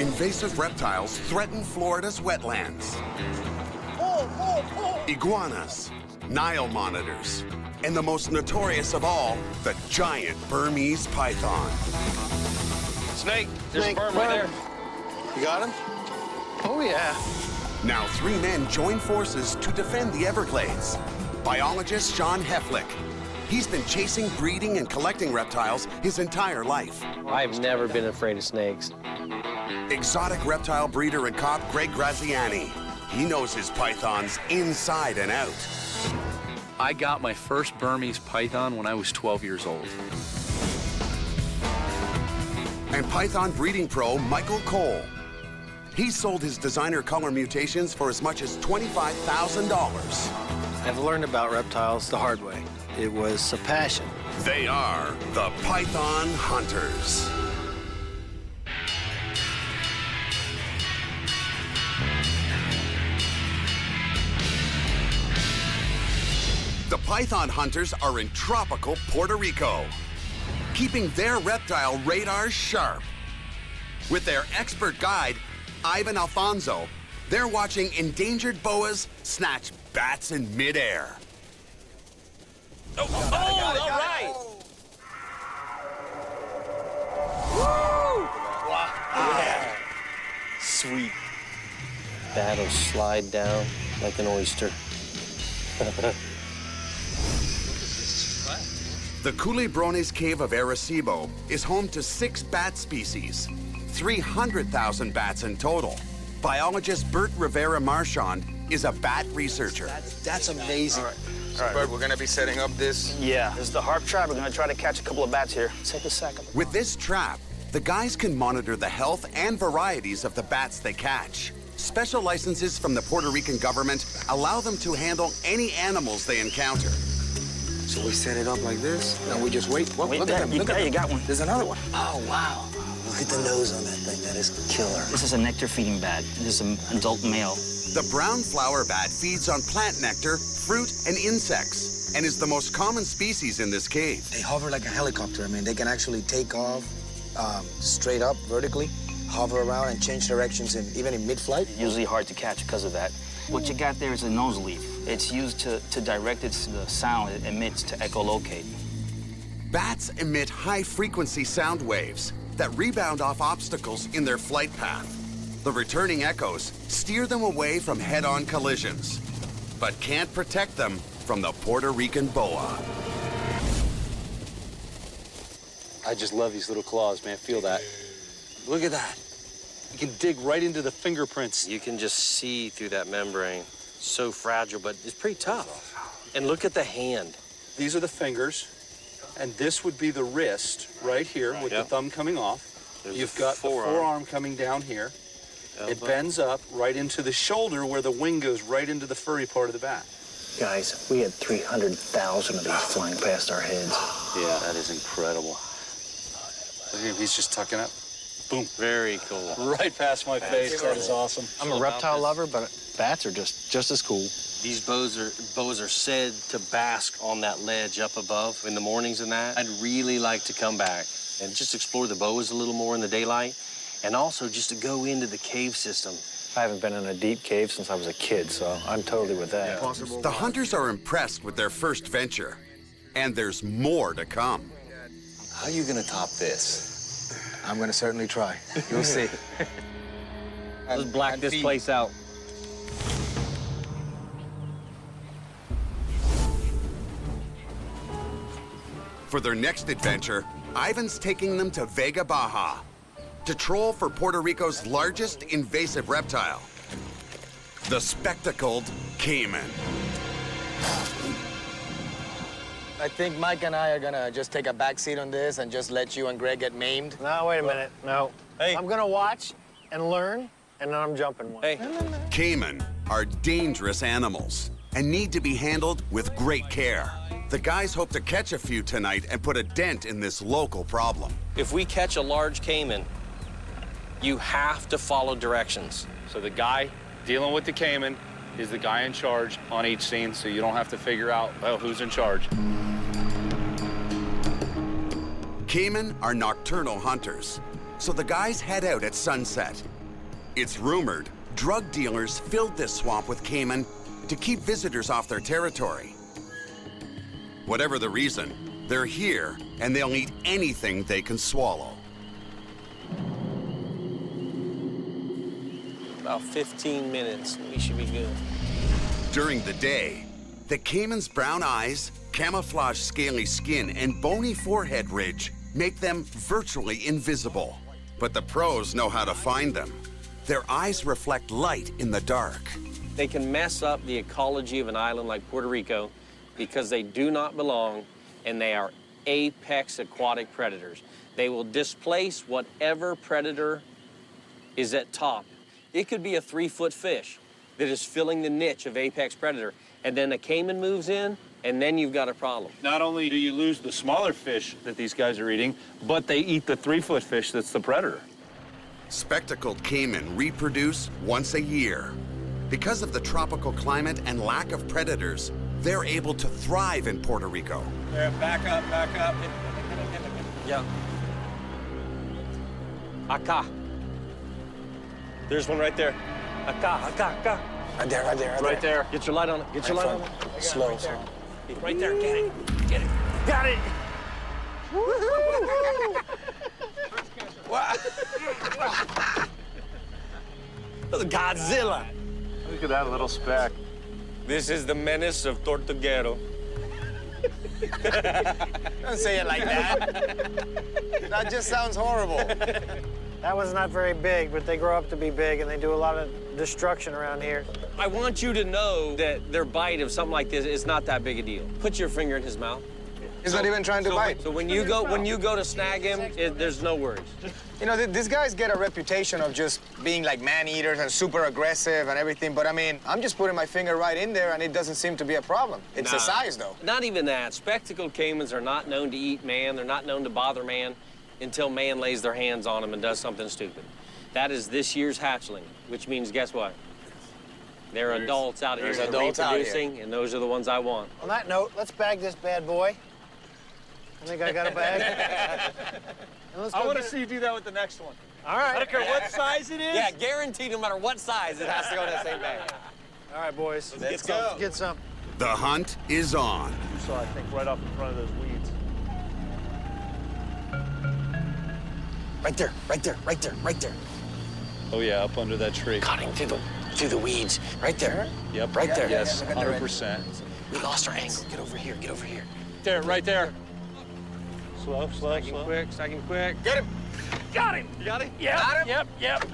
Invasive reptiles threaten Florida's wetlands. Iguanas, Nile monitors, and the most notorious of all, the giant Burmese python. Snake. There's a berm right there. You got him? Oh, yeah. Now 3 men join forces to defend the Everglades. Biologist Sean Heflick. He's been chasing, breeding, and collecting reptiles his entire life. I've never been afraid of snakes. Exotic reptile breeder and cop Greg Graziani. He knows his pythons inside and out. I got my first Burmese python when I was 12 years old. And python breeding pro Michael Cole. He sold his designer color mutations for as much as $25,000. I've learned about reptiles the hard way. It was a passion. They are the Python Hunters. The Python Hunters are in tropical Puerto Rico, keeping their reptile radars sharp. With their expert guide, Ivan Alfonso, they're watching endangered boas snatch bats in midair. All right. Yeah. Sweet. That'll slide down like an oyster. The Culebrones Cave of Arecibo is home to 6 bat species, 300,000 bats in total. Biologist Bert Rivera Marchand is a bat researcher. That's amazing. All right, Bert, we're gonna be setting up this. Yeah, this is the harp trap. We're gonna try to catch a couple of bats here. Take a second. With this trap, the guys can monitor the health and varieties of the bats they catch. Special licenses from the Puerto Rican government allow them to handle any animals they encounter. So we set it up like this, and we just wait. Well, Wait, look at them. Look at them. you got one. There's another one. Oh, wow. Look at the nose on that thing. That is killer. This is a nectar feeding bat. This is an adult male. The brown flower bat feeds on plant nectar, fruit, and insects, and is the most common species in this cave. They hover like a helicopter. I mean, they can actually take off straight up, vertically, hover around and change directions even in mid-flight. Usually hard to catch because of that. What you got there is a nose leaf. It's used to direct the sound it emits to echolocate. Bats emit high-frequency sound waves that rebound off obstacles in their flight path. The returning echoes steer them away from head-on collisions, but can't protect them from the Puerto Rican boa. I just love these little claws, man. Feel that. Look at that. You can dig right into the fingerprints. You can just see through that membrane. So fragile, but it's pretty tough. And look at the hand. These are the fingers, and this would be the wrist right here with the thumb coming off. There's You've the got forearm. the forearm coming down here. Elbow. It bends up right into the shoulder where the wing goes right into the furry part of the back. Guys, we had 300,000 of these flying past our heads. Yeah, that is incredible. Look at him, he's just tucking up. Boom. Very cool. Right past my face. That is awesome. I'm a reptile lover, but bats are just as cool. These boas are said to bask on that ledge up above in the mornings and that. I'd really like to come back and just explore the boas a little more in the daylight, and also just to go into the cave system. I haven't been in a deep cave since I was a kid, so I'm totally with that. The hunters are impressed with their first venture, and there's more to come. How are you gonna top this? I'm gonna certainly try. You'll see. Let's black this place out. For their next adventure, Ivan's taking them to Vega Baja to troll for Puerto Rico's largest invasive reptile, the spectacled caiman. I think Mike and I are gonna just take a back seat on this and just let you and Greg get maimed. No, wait a minute. No. Hey. I'm gonna watch and learn, and then I'm jumping one. Hey. Caiman are dangerous animals and need to be handled with great care. The guys hope to catch a few tonight and put a dent in this local problem. If we catch a large caiman, you have to follow directions. So the guy dealing with the caiman is the guy in charge on each scene, so you don't have to figure out, well, who's in charge. Caiman are nocturnal hunters, so the guys head out at sunset. It's rumored drug dealers filled this swamp with caiman to keep visitors off their territory. Whatever the reason, they're here and they'll eat anything they can swallow. About 15 minutes, we should be good. During the day, the caiman's brown eyes, camouflage scaly skin, and bony forehead ridge make them virtually invisible. But the pros know how to find them. Their eyes reflect light in the dark. They can mess up the ecology of an island like Puerto Rico because they do not belong and they are apex aquatic predators. They will displace whatever predator is at top. It could be a 3-foot fish that is filling the niche of apex predator, and then a caiman moves in, and then you've got a problem. Not only do you lose the smaller fish that these guys are eating, but they eat the 3-foot fish that's the predator. Spectacled caiman reproduce once a year. Because of the tropical climate and lack of predators, they're able to thrive in Puerto Rico. Yeah, back up, back up. Yeah. Acá. There's one right there. Acá, acá, acá. Right there, right there, Right there. Get your light on it. Get your light on it. Slow, slow. Right there. Get it. Get it. Got it. Godzilla. Look at that little speck. This is the menace of Tortuguero. Don't say it like that. That just sounds horrible. That one's not very big, but they grow up to be big, and they do a lot of destruction around here. I want you to know that their bite of something like this is not that big a deal. Put your finger in his mouth. He's not even trying to bite. So when you go to snag him, there's no worries. You know, these guys get a reputation of just being like man-eaters and super aggressive and everything, but I mean, I'm just putting my finger right in there and it doesn't seem to be a problem. It's the size, though. Not even that. Spectacled caimans are not known to eat man. They're not known to bother man until man lays their hands on them and does something stupid. That is this year's hatchling, which means, guess what? They're adults out here. They're reproducing, and those are the ones I want. On that note, let's bag this bad boy. I think I got a bag. I want to see you do that with the next one. All right. I don't care what size it is. Yeah, guaranteed no matter what size, it has to go in that same bag. All right, boys. Let's go. Let's get some. The hunt is on. You saw, I think, right up in front of those weeds. Right there, right there, right there, right there. Oh yeah, up under that tree. Cutting through the weeds. Right there. Yep. Right there. Yes, 100%. We lost our angle. Get over here, get over here. There, right there. Slow, slow, slow. Quick, second quick. Get him. Got him. You got it? Yep, Got him? yep.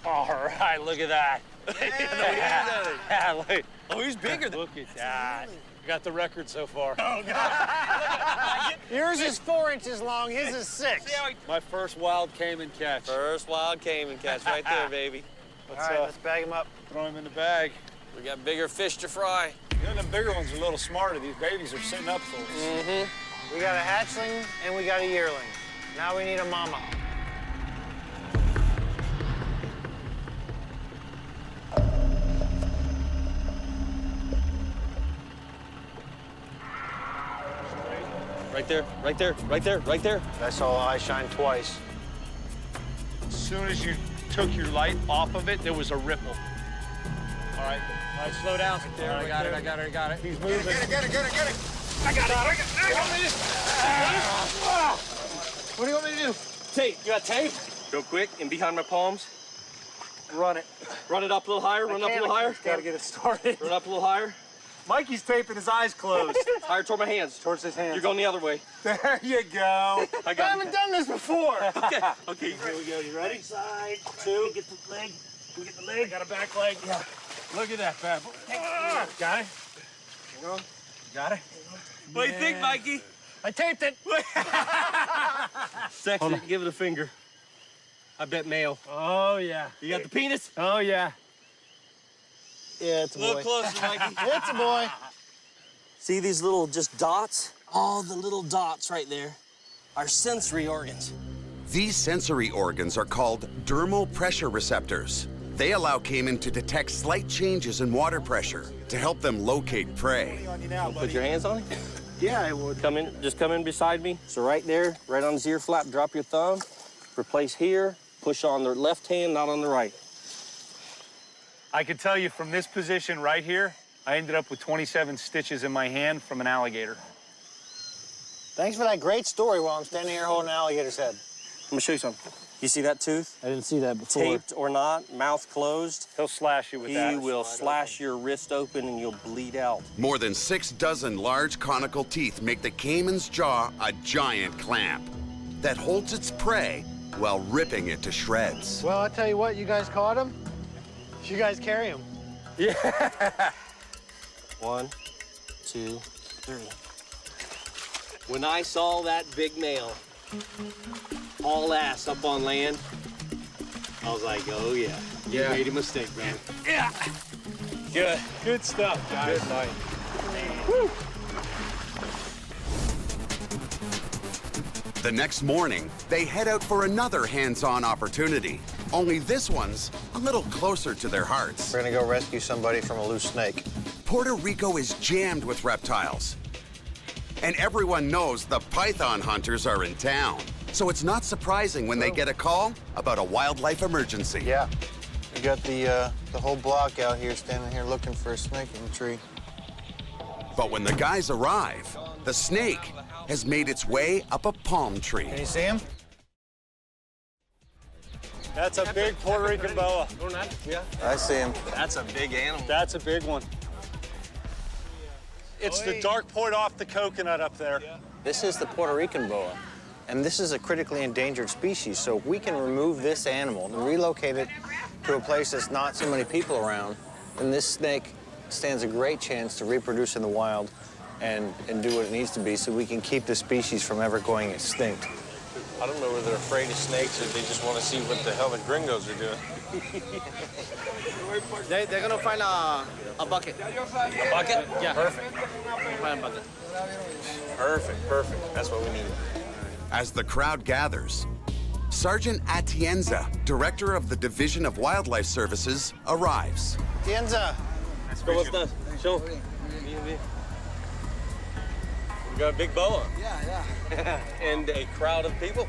All right, look at that. Yeah, look. Oh, he's bigger than... Look at that. Got the record so far. Oh, God. Yours is 4 inches long, his is 6. My first wild caiman catch. First wild caiman catch right there, baby. All right, let's bag him up. Throw him in the bag. We got bigger fish to fry. You know, them bigger ones are a little smarter. These babies are sitting up for us. Mm-hmm. We got a hatchling and we got a yearling. Now we need a mama. Right there, right there, right there, right there. I saw eye shine twice. As soon as you took your light off of it, there was a ripple. All right, slow down. Right there, I got it. He's moving. Get it. I got it. What do you want me to do? Tape, you got tape? Real quick, in behind my palms. Run it. Run it up a little higher, run up a little higher. Gotta get it started. Run up a little higher. Mikey's taping his eyes closed. Higher toward my hands. Towards his hands. You're going the other way. There you go. I haven't done this before. Okay. Okay, here we go. You ready? Side, two. Get the leg. We get the leg. I got a back leg. Yeah. Look at that bad boy. Got it? Got it? What do you think, Mikey? I taped it. Section, give it a finger. I bet male. Oh, yeah. You got the penis? Oh, yeah. Yeah, it's a boy. A little closer, Mikey. It's a boy. See these little just dots? All the little dots right there are sensory organs. These sensory organs are called dermal pressure receptors. They allow caiman to detect slight changes in water pressure to help them locate prey. Put your hands on it. Yeah, I would. Come in, just come in beside me. So right there, right on his ear flap, drop your thumb. Replace here, push on the left hand, not on the right. I can tell you from this position right here, I ended up with 27 stitches in my hand from an alligator. Thanks for that great story while I'm standing here holding an alligator's head. I'm gonna show you something. You see that tooth? I didn't see that before. Taped or not, mouth closed. He'll slash you with that. He will slash your wrist open and you'll bleed out. More than 6 dozen large conical teeth make the caiman's jaw a giant clamp that holds its prey while ripping it to shreds. Well, I'll tell you what, you guys caught him? You guys carry him. Yeah. 1, 2, 3. When I saw that big male, all ass up on land, I was like, oh yeah, you made a mistake, man. Yeah. Good. Good stuff, guys. Good night. Woo. The next morning, they head out for another hands-on opportunity. Only this one's a little closer to their hearts. We're gonna go rescue somebody from a loose snake. Puerto Rico is jammed with reptiles. And everyone knows the python hunters are in town. So it's not surprising when they get a call about a wildlife emergency. Yeah. We got the whole block out here standing here looking for a snake in the tree. But when the guys arrive, the snake has made its way up a palm tree. Can you see him? That's a big Puerto Rican boa. Yeah. I see him. That's a big animal. That's a big one. It's the dark point off the coconut up there. This is the Puerto Rican boa, and this is a critically endangered species, so if we can remove this animal and relocate it to a place that's not so many people around, then this snake stands a great chance to reproduce in the wild and do what it needs to be so we can keep the species from ever going extinct. I don't know whether they're afraid of snakes or they just want to see what the hell the gringos are doing. They're gonna find a bucket. A bucket? Yeah. Perfect. Find a bucket. Perfect, perfect. That's what we need. As the crowd gathers, Sergeant Atienza, director of the Division of Wildlife Services, arrives. Tienza. Go what's that? Show. We got a big boa. Yeah. And a crowd of people.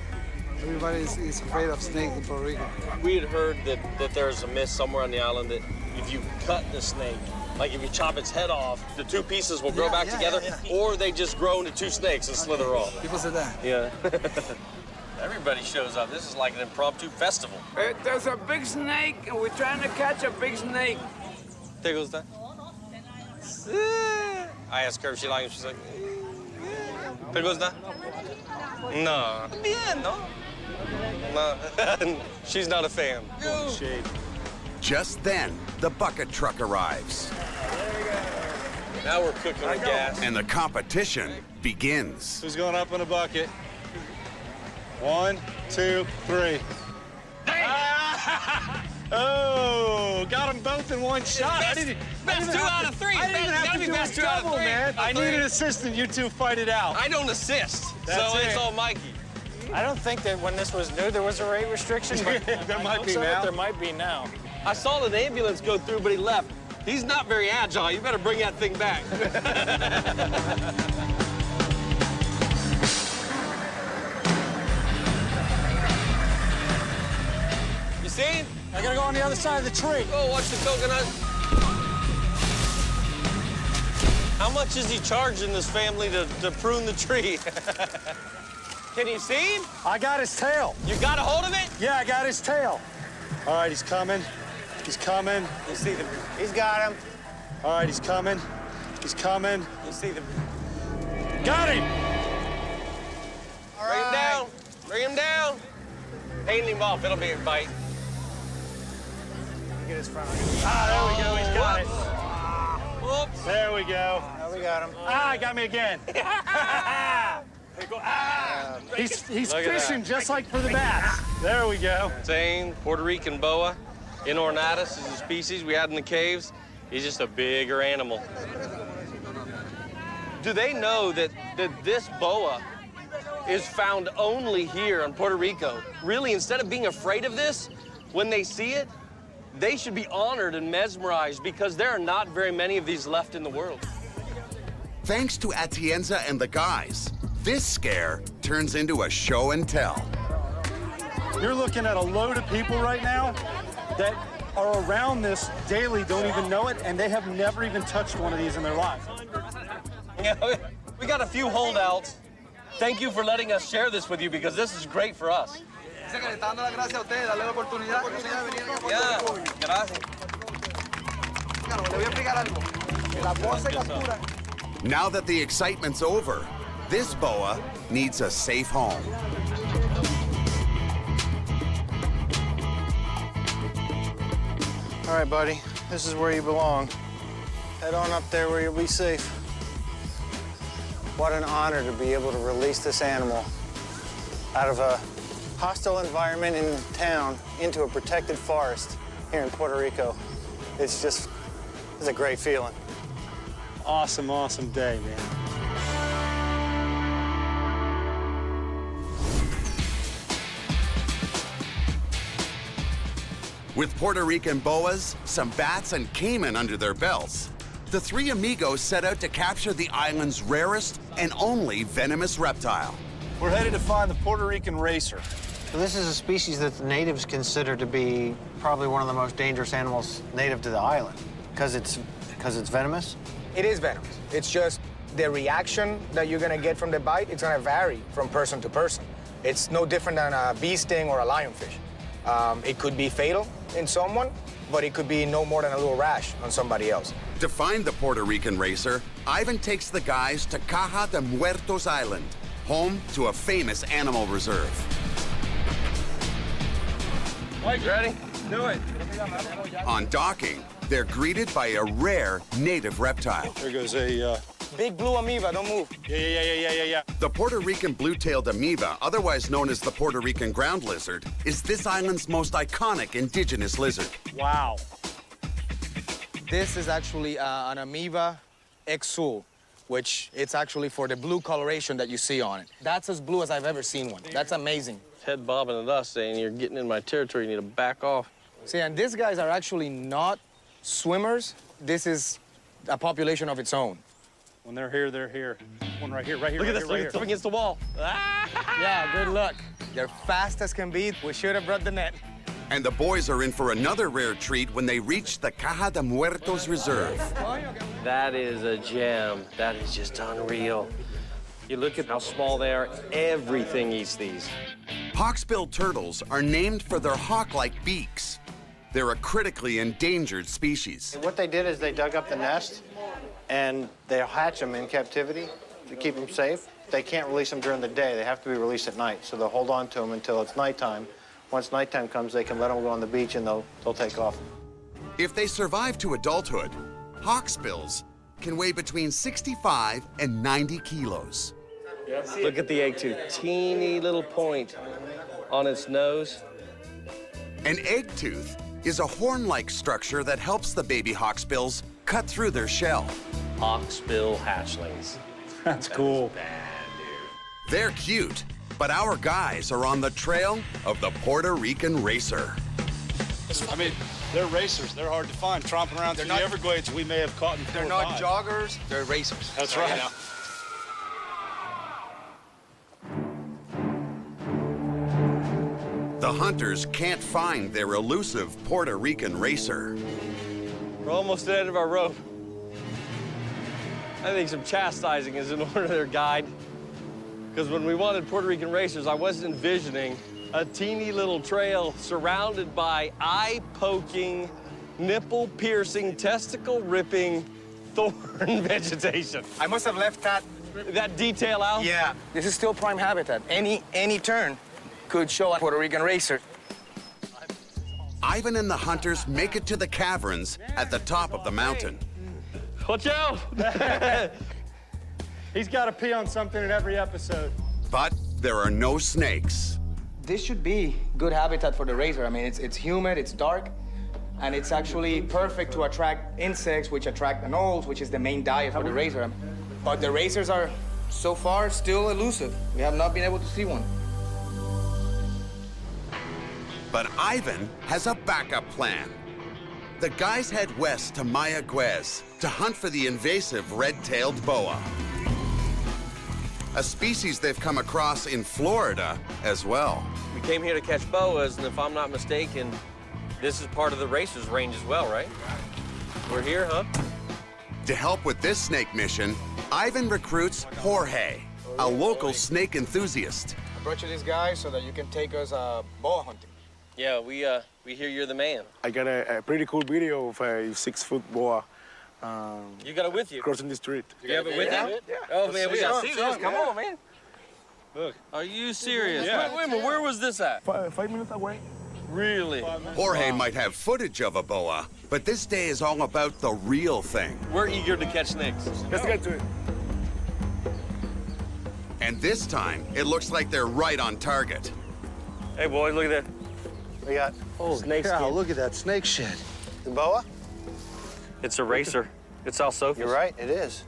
Everybody is afraid of snakes in Puerto Rico. We had heard that there's a myth somewhere on the island that if you cut the snake, like if you chop its head off, the two pieces will grow back together, or they just grow into two snakes and slither off. People say that. Yeah. Everybody shows up. This is like an impromptu festival. There's a big snake, and we're trying to catch a big snake. There goes that. I asked her if she liked it. She's like, ¿Te gusta? No. Bien, no? No. She's not a fan. No. Just then, the bucket truck arrives. Now we're cooking with gas. And the competition begins. Who's going up in a bucket? 1, 2, 3. Oh, got them both in one shot. Best 2 out of 3. I didn't even have to do best a 2 out of double, 3. man. I need an assistant. You two fight it out. I don't assist, so it's all Mikey. I don't think that when this was new there was a rate restriction, but there might be so now. there might be now. I saw an ambulance go through, but he left. He's not very agile. You better bring that thing back. You see? I gotta go on the other side of the tree. Oh, watch the coconut. How much is he charging this family to prune the tree? Can you see him? I got his tail. You got a hold of it? Yeah, I got his tail. All right, he's coming. He's coming. You see him? He's got him. All right, he's coming. He's coming. You see the... Got him! Bring him down. Bring him down. Hand him off. It'll be a bite. Get his front. Ah, there we go. He's got it. Whoops. There we go. Oh, we got him. Ah, got me again. He's fishing just like for the bats. There we go. Same Puerto Rican boa. Inornatus is a species we had in the caves. He's just a bigger animal. Do they know that this boa is found only here in Puerto Rico? Really, instead of being afraid of this, when they see it, they should be honored and mesmerized because there are not very many of these left in the world. Thanks to Atienza and the guys, this scare turns into a show and tell. You're looking at a load of people right now that are around this daily, don't even know it, and they have never even touched one of these in their life. Yeah, we got a few holdouts. Thank you for letting us share this with you because this is great for us. Yeah, gracias. Now that the excitement's over, this boa needs a safe home. All right, buddy, this is where you belong. Head on up there where you'll be safe. What an honor to be able to release this animal out of a hostile environment in town into a protected forest here in Puerto Rico. It's a great feeling. Awesome, awesome day, man. With Puerto Rican boas, some bats, and caiman under their belts, the three amigos set out to capture the island's rarest and only venomous reptile. We're headed to find the Puerto Rican racer. So this is a species that the natives consider to be probably one of the most dangerous animals native to the island because it's venomous. It is venomous. It's just the reaction that you're gonna get from the bite, it's gonna vary from person to person. It's no different than a bee sting or a lionfish. It could be fatal in someone, but it could be no more than a little rash on somebody else. To find the Puerto Rican racer, Ivan takes the guys to Caja de Muertos Island, home to a famous animal reserve. Mike, ready? Do it. On docking, they're greeted by a rare native reptile. There goes a... Big blue amoeba, don't move. Yeah. The Puerto Rican blue-tailed amoeba, otherwise known as the Puerto Rican ground lizard, is this island's most iconic indigenous lizard. Wow. This is actually an amoeba exul, which it's actually for the blue coloration that you see on it. That's as blue as I've ever seen one. That's amazing. Head bobbing at us saying you're getting in my territory, you need to back off. See, and these guys are actually not swimmers. This is a population of its own. When they're here, they're here. One right here, right here, Look right at this, here, look, it's up against the wall. Yeah, good luck. They're fast as can be. We should have brought the net. And the boys are in for another rare treat when they reach the Caja de Muertos Reserve. That is a gem. That is just unreal. You look at how small they are, everything eats these. Hawksbill turtles are named for their hawk-like beaks. They're a critically endangered species. What they did is they dug up the nest and they hatch them in captivity to keep them safe. They can't release them during the day. They have to be released at night. So they'll hold on to them until it's nighttime. Once nighttime comes, they can let them go on the beach and they'll take off. If they survive to adulthood, hawksbills can weigh between 65 and 90 kilos. Look at the egg tooth, teeny little point on its nose. An egg tooth is a horn-like structure that helps the baby hawksbills cut through their shell. Hawksbill hatchlings. That's cool. They're cute, but our guys are on the trail of the Puerto Rican racer. I mean, they're racers. They're hard to find. Tromping around through the Everglades, we may have caught in 4 They're or not 5. joggers, they're racers. That's So, right. you know. The hunters can't find their elusive Puerto Rican racer. We're almost at the end of our rope. I think some chastising is in order there, guide. Because when we wanted Puerto Rican racers, I wasn't envisioning a teeny little trail surrounded by eye-poking, nipple-piercing, testicle-ripping thorn vegetation. I must have left that detail out? Yeah. This is still prime habitat. Any turn could show a Puerto Rican racer. Ivan and the hunters make it to the caverns at the top of the mountain. Watch out! He's got to pee on something in every episode. But there are no snakes. This should be good habitat for the racer. I mean, it's humid, it's dark, and it's actually perfect to attract insects, which attract anoles, which is the main diet for the racer. But the racers are, so far, still elusive. We have not been able to see one. But Ivan has a backup plan. The guys head west to Mayagüez to hunt for the invasive red-tailed boa, a species they've come across in Florida as well. We came here to catch boas, and if I'm not mistaken, this is part of the racer's range as well, right? We're here, huh? To help with this snake mission, Ivan recruits Jorge, a local snake enthusiast. I brought you this guy so that you can take us boa hunting. Yeah, we hear you're the man. I got a pretty cool video of a 6-foot boa. You got it with you? Crossing the street. You have it with you? Yeah. Oh, man, we got to see this. Come yeah. on, man. Look. Are you serious? Yeah. Wait a minute, where was this at? 5 minutes away. Really? Jorge might have footage of a boa, but this day is all about the real thing. We're eager to catch snakes. Let's get to it. And this time, it looks like they're right on target. Hey, boys, look at that. We got Snake cow, skin. look at that snake shit. The boa? It's a racer. It's Alsophus. You're right, it is.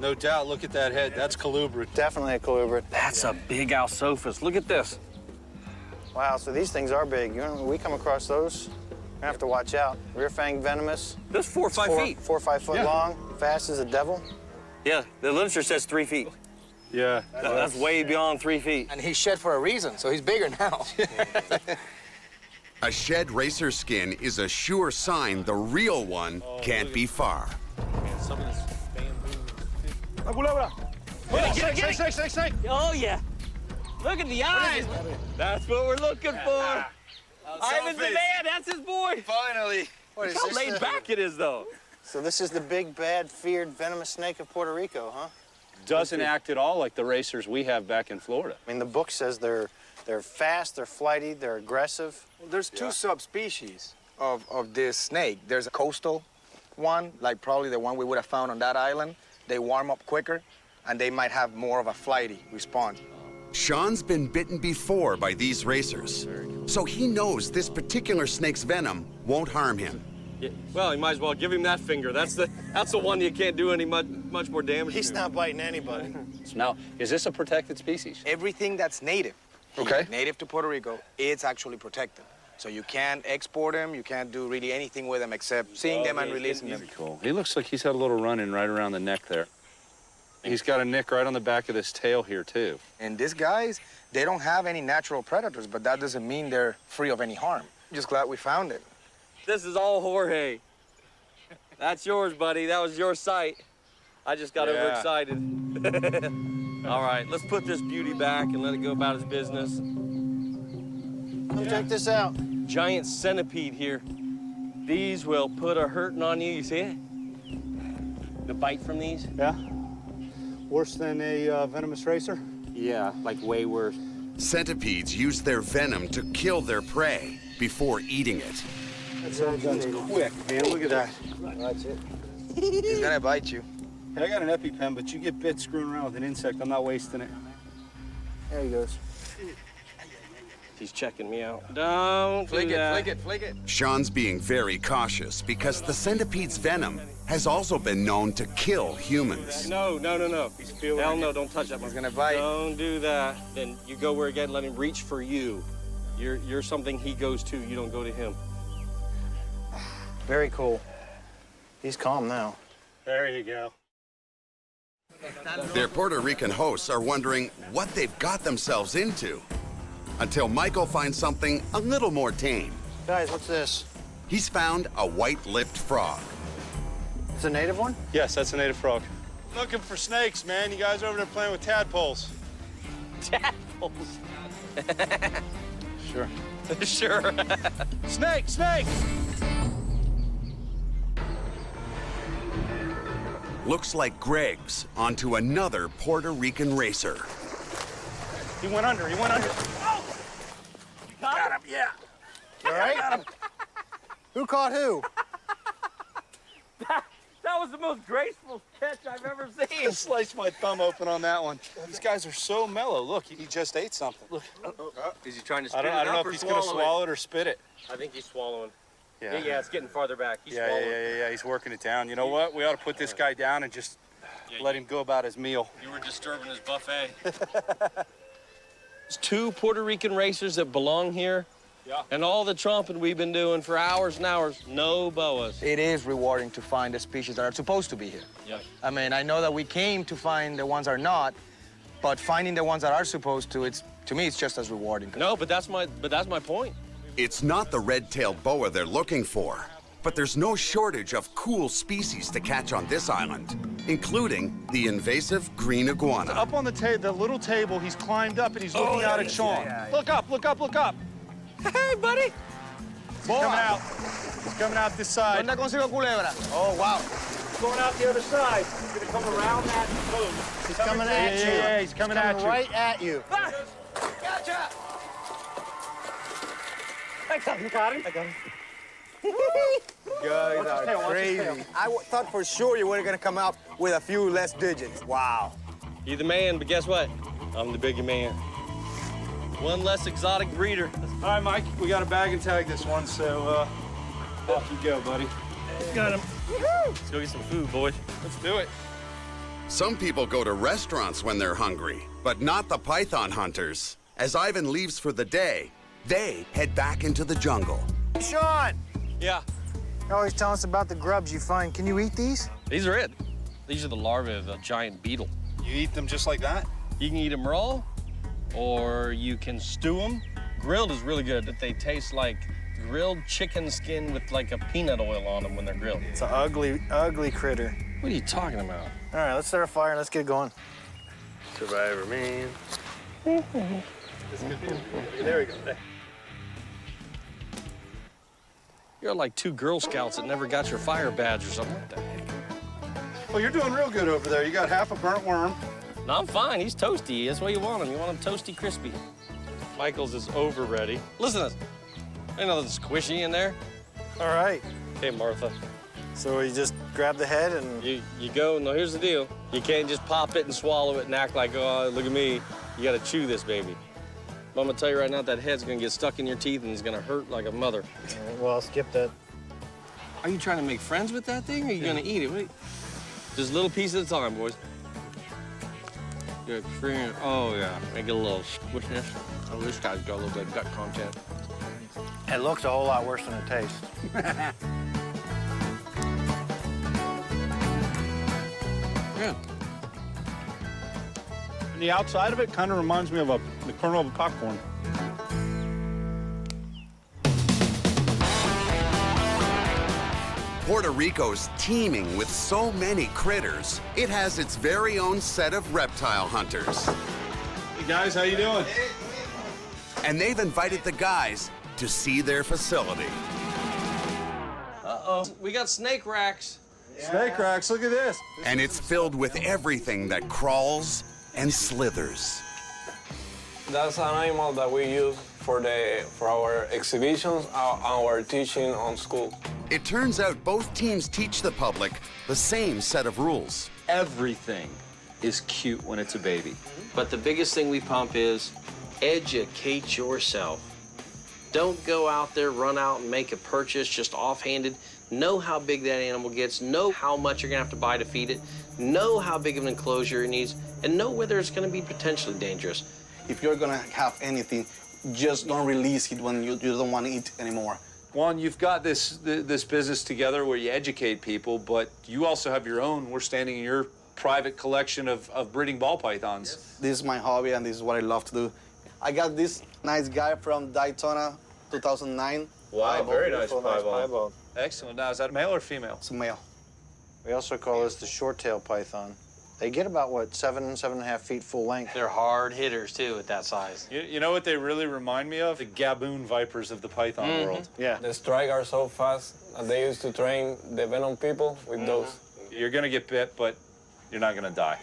No doubt, look at that head. That's colubrid. Definitely a colubrid. That's a big Alsophus. Look at this. Wow, so these things are big. You know, when we come across those, we're gonna have to watch out. Rear fang venomous. That's 4 or 5 feet. 4 or 5 foot long, fast as a devil. Yeah, the literature says 3 feet. Yeah. That's way beyond 3 feet. And he's shed for a reason, so he's bigger now. A shed racer skin is a sure sign the real one can't be far. Some of this La culebra. Snake. Oh, yeah. Look at the eyes. That's what we're looking for. Ivan's the man. That's his boy. Finally. What Look how laid back it is, though. So this is the big, bad, feared, venomous snake of Puerto Rico, huh? Doesn't act at all like the racers we have back in Florida. I mean, the book says they're fast, they're flighty, they're aggressive. Well, there's two subspecies of this snake. There's a coastal one, like probably the one we would have found on that island. They warm up quicker, and they might have more of a flighty response. Sean's been bitten before by these racers, so he knows this particular snake's venom won't harm him. Yeah, well, you might as well give him that finger. That's the one you can't do any much more damage He's to. not biting anybody. Now, is this a protected species? Everything that's native, Okay. native to Puerto Rico, it's actually protected. So you can't export them, you can't do really anything with them except seeing them and releasing them. Cool. He looks like he's had a little run-in right around the neck there. He's got a nick right on the back of this tail here, too. And these guys, they don't have any natural predators, but that doesn't mean they're free of any harm. Just glad we found it. This is all Jorge. That's yours, buddy. That was your sight. I just got overexcited. All right, let's put this beauty back and let it go about its business. Come check this out. Giant centipede here. These will put a hurting on you. You see it? The bite from these? Yeah. Worse than a venomous racer? Yeah, like way worse. Centipedes use their venom to kill their prey before eating it. That's quick, man. Look at that. That's it. He's gonna bite you. Hey, I got an EpiPen, but you get bit screwing around with an insect. I'm not wasting it. There he goes. He's checking me out. Don't Flick do it, that. flick it, flick it. Sean's being very cautious because the centipede's venom has also been known to kill humans. No. Hell no, don't touch that one. He's gonna bite. Don't do that. Then you go where again, let him reach for you. You're something he goes to, you don't go to him. Very cool. He's calm now. There you go. Their Puerto Rican hosts are wondering what they've got themselves into, until Michael finds something a little more tame. Guys, what's this? He's found a white-lipped frog. It's a native one? Yes, that's a native frog. Looking for snakes, man. You guys over there playing with tadpoles. Tadpoles. Sure. Sure. Snake! looks like Greg's onto another Puerto Rican racer. He went under, he went under. Oh! Got him, yeah. You all right? Got him. Who caught who? That was the most graceful catch I've ever seen. I sliced my thumb open on that one. These guys are so mellow. Look, he just ate something. Look. Is he trying to spit I don't know up if or he's going to swallow it or spit it. I think he's swallowing. Yeah. Yeah, it's getting farther back. He's Yeah, swallowing. yeah, he's working it down. You know what? We ought to put this guy down and just let him go about his meal. You were disturbing his buffet. There's 2 Puerto Rican racers that belong here. Yeah. And all the trumping we've been doing for hours and hours, no boas. It is rewarding to find the species that are supposed to be here. Yeah. I mean, I know that we came to find the ones that are not, but finding the ones that are supposed to, to me, it's just as rewarding. No, but that's my point. It's not the red-tailed boa they're looking for, but there's no shortage of cool species to catch on this island, including the invasive green iguana. Up on the little table, he's climbed up and he's looking out at Sean. Look up, look up, look up. Hey, buddy. He's coming out. He's coming out this side. ¿Dónde consigo culebra? Oh, wow. He's going out the other side. He's going to come around that boat. He's coming at you. Yeah, he's coming at you. Right at you. Gotcha. I got him. I got him. You guys are crazy. I thought for sure you were going to come out with a few less digits. Wow. You're the man, but guess what? I'm the bigger man. One less exotic breeder. All right, Mike, we got to bag and tag this one, so off you go, buddy. Got him. Let's go get some food, boys. Let's do it. Some people go to restaurants when they're hungry, but not the python hunters. As Ivan leaves for the day, they head back into the jungle. Sean! Yeah. You're always telling us about the grubs you find. Can you eat these? These are it. These are the larvae of a giant beetle. You eat them just like that? You can eat them raw, or you can stew them. Grilled is really good. They taste like grilled chicken skin with like a peanut oil on them when they're grilled. It's an ugly, ugly critter. What are you talking about? All right, let's start a fire and let's get it going. Survivor, man. There we go. You're like 2 Girl Scouts that never got your fire badge or something like that. Well, you're doing real good over there. You got half a burnt worm. No, I'm fine. He's toasty. That's what you want him. You want him toasty, crispy. Michael's is over ready. Listen to this. Ain't nothing squishy in there. All right. Hey, Martha. So you just grab the head and... You go. No, here's the deal. You can't just pop it and swallow it and act like, oh, look at me. You got to chew this baby. But I'm going to tell you right now, that head's going to get stuck in your teeth and it's going to hurt like a mother. All right, well, I'll skip that. Are you trying to make friends with that thing, or are you going to eat it? Just a little piece at a time, boys. Good. Oh, yeah. Make it a little squishiness. Oh, this guy's got a little bit of gut content. It looks a whole lot worse than it tastes. Good. And the outside of it kind of reminds me of the kernel of a popcorn. Puerto Rico's teeming with so many critters, it has its very own set of reptile hunters. Hey guys, how you doing? And they've invited the guys to see their facility. Uh-oh. We got snake racks. Snake racks, look at this. And it's filled with everything that crawls and slithers. That's an animal that we use for our exhibitions, our teaching on school. It turns out both teams teach the public the same set of rules. Everything is cute when it's a baby. But the biggest thing we pump is educate yourself. Don't go out there, run out and make a purchase just offhanded. Know how big that animal gets, know how much you're gonna have to buy to feed it, know how big of an enclosure it needs, and know whether it's gonna be potentially dangerous. If you're gonna have anything, just don't release it when you don't want to eat anymore. One, you've got this business together where you educate people, but you also have your own. We're standing in your private collection of breeding ball pythons. Yes. This is my hobby, and this is what I love to do. I got this nice guy from Daytona, 2009. Wow, very nice piebald. piebald. Excellent. Now, is that a male or female? It's a male. We also call this the short-tailed python. They get about, what, 7.5 feet full length. They're hard hitters, too, at that size. You know what they really remind me of? The gaboon vipers of the python world. Yeah. The strike are so fast, and they used to train the venom people with those. You're gonna get bit, but you're not gonna die.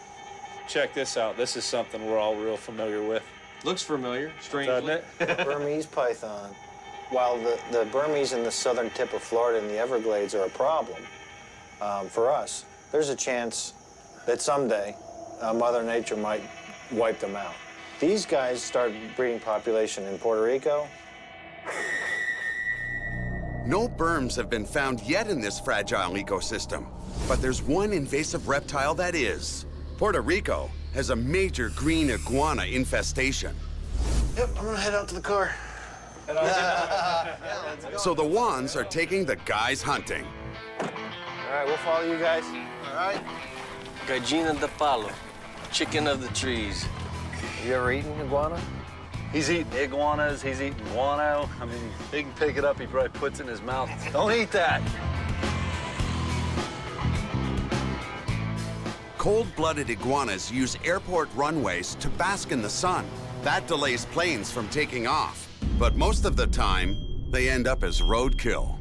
Check this out. This is something we're all real familiar with. Looks familiar, strangely. Doesn't it? Burmese python. While the Burmese in the southern tip of Florida and the Everglades are a problem for us, there's a chance that someday Mother Nature might wipe them out. These guys started breeding population in Puerto Rico. No berms have been found yet in this fragile ecosystem, but there's one invasive reptile that is. Puerto Rico has a major green iguana infestation. Yep, I'm gonna head out to the car. So the Wands are taking the guys hunting. All right, we'll follow you guys. All right. Gallina de palo, chicken of the trees. You ever eaten iguana? He's eating iguanas, he's eating guano. I mean, he can pick it up, he probably puts it in his mouth. Don't eat that. Cold-blooded iguanas use airport runways to bask in the sun. That delays planes from taking off. But most of the time, they end up as roadkill.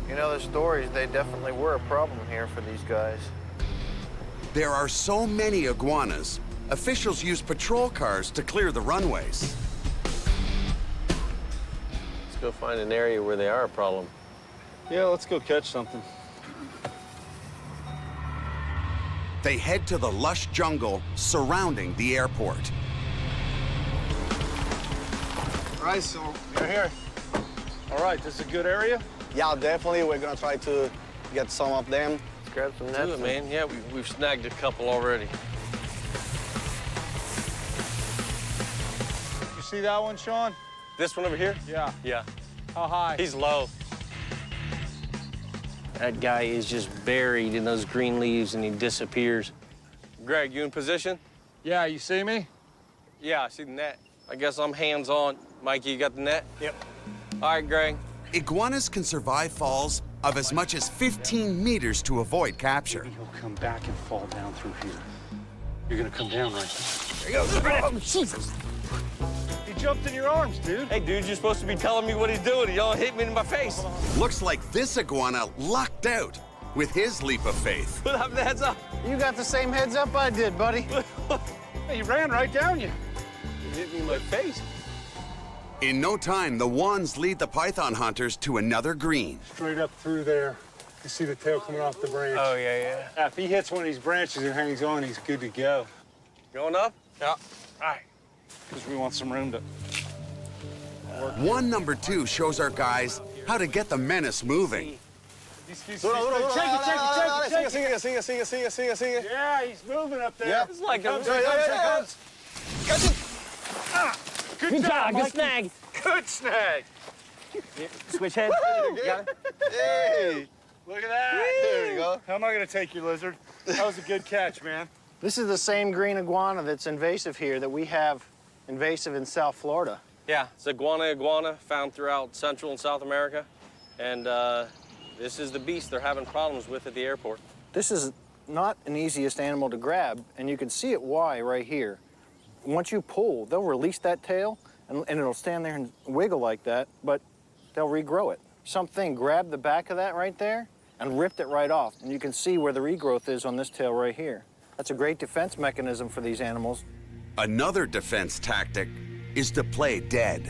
You know, the stories, they definitely were a problem here for these guys. There are so many iguanas, officials use patrol cars to clear the runways. Let's go find an area where they are a problem. Yeah, let's go catch something. They head to the lush jungle surrounding the airport. All right, so we're here. All right, this is a good area? Yeah, definitely. We're gonna try to get some of them. Let's grab some Do nets. it, man. Yeah, we've snagged a couple already. You see that one, Sean? This one over here? Yeah. Yeah. How high? He's low. That guy is just buried in those green leaves and he disappears. Greg, you in position? Yeah, you see me? Yeah, I see the net. I guess I'm hands-on. Mikey, you got the net? Yep. All right, Greg. Iguanas can survive falls of as much as 15 meters to avoid capture. He'll come back and fall down through here. You're gonna come down right There he goes. Oh, Jesus. He jumped in your arms, dude. Hey, dude, you're supposed to be telling me what he's doing. He all hit me in my face. Looks like this iguana lucked out with his leap of faith. Put up the heads up. You got the same heads up I did, buddy. He ran right down you. He hit me in my face. In no time, the Wands lead the python hunters to another green. Straight up through there. You see the tail coming off the branch. Oh, yeah. If he hits one of these branches and hangs on, he's good to go. Going up? Yeah. All right. Because we want some room to... One number 2 shows our guys how to get the menace moving. Shake it. Yeah, he's moving up there. Yeah. It's like a... Catch it. Good job, good snag. Good snag. Switch head. You got it? Hey, Look at that. there you go. How am I going to take you, lizard? That was a good catch, man. This is the same green iguana that's invasive here that we have invasive in South Florida. Yeah, it's iguana found throughout Central and South America. And this is the beast they're having problems with at the airport. This is not an easiest animal to grab, and you can see it why right here. Once you pull, they'll release that tail, and it'll stand there and wiggle like that, but they'll regrow it. Something grabbed the back of that right there and ripped it right off, and you can see where the regrowth is on this tail right here. That's a great defense mechanism for these animals. Another defense tactic is to play dead.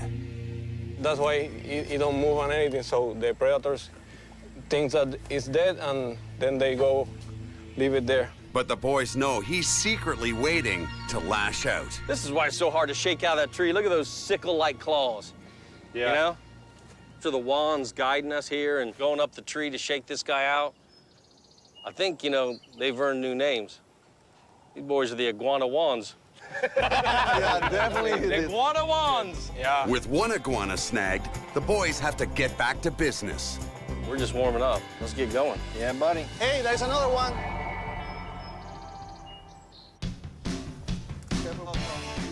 That's why you don't move on anything, so the predators think that it's dead, and then they go leave it there. But the boys know he's secretly waiting to lash out. This is why it's so hard to shake out that tree. Look at those sickle-like claws. Yeah. You know? So the Wands guiding us here and going up the tree to shake this guy out. I think, you know, they've earned new names. These boys are the Iguana Wands. Yeah, definitely. The Iguana Wands. Yeah. With one iguana snagged, the boys have to get back to business. We're just warming up. Let's get going. Yeah, buddy. Hey, there's another one.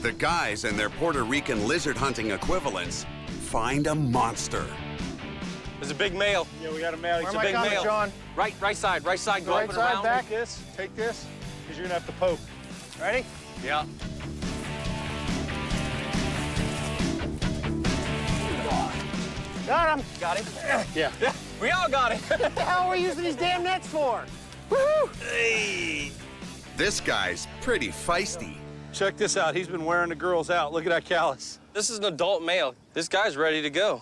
The guys and their Puerto Rican lizard hunting equivalents find a monster. There's a big male. Yeah, we got a male. It's a big male. John? Right side, go Right up and side, around. back. Take this, because you're going to have to poke. Ready? Yeah. Got him. Got him. Yeah. We all got it. What the hell are we using these damn nets for? Woo! Hey! This guy's pretty feisty. Check this out. He's been wearing the girls out. Look at that callus. This is an adult male. This guy's ready to go.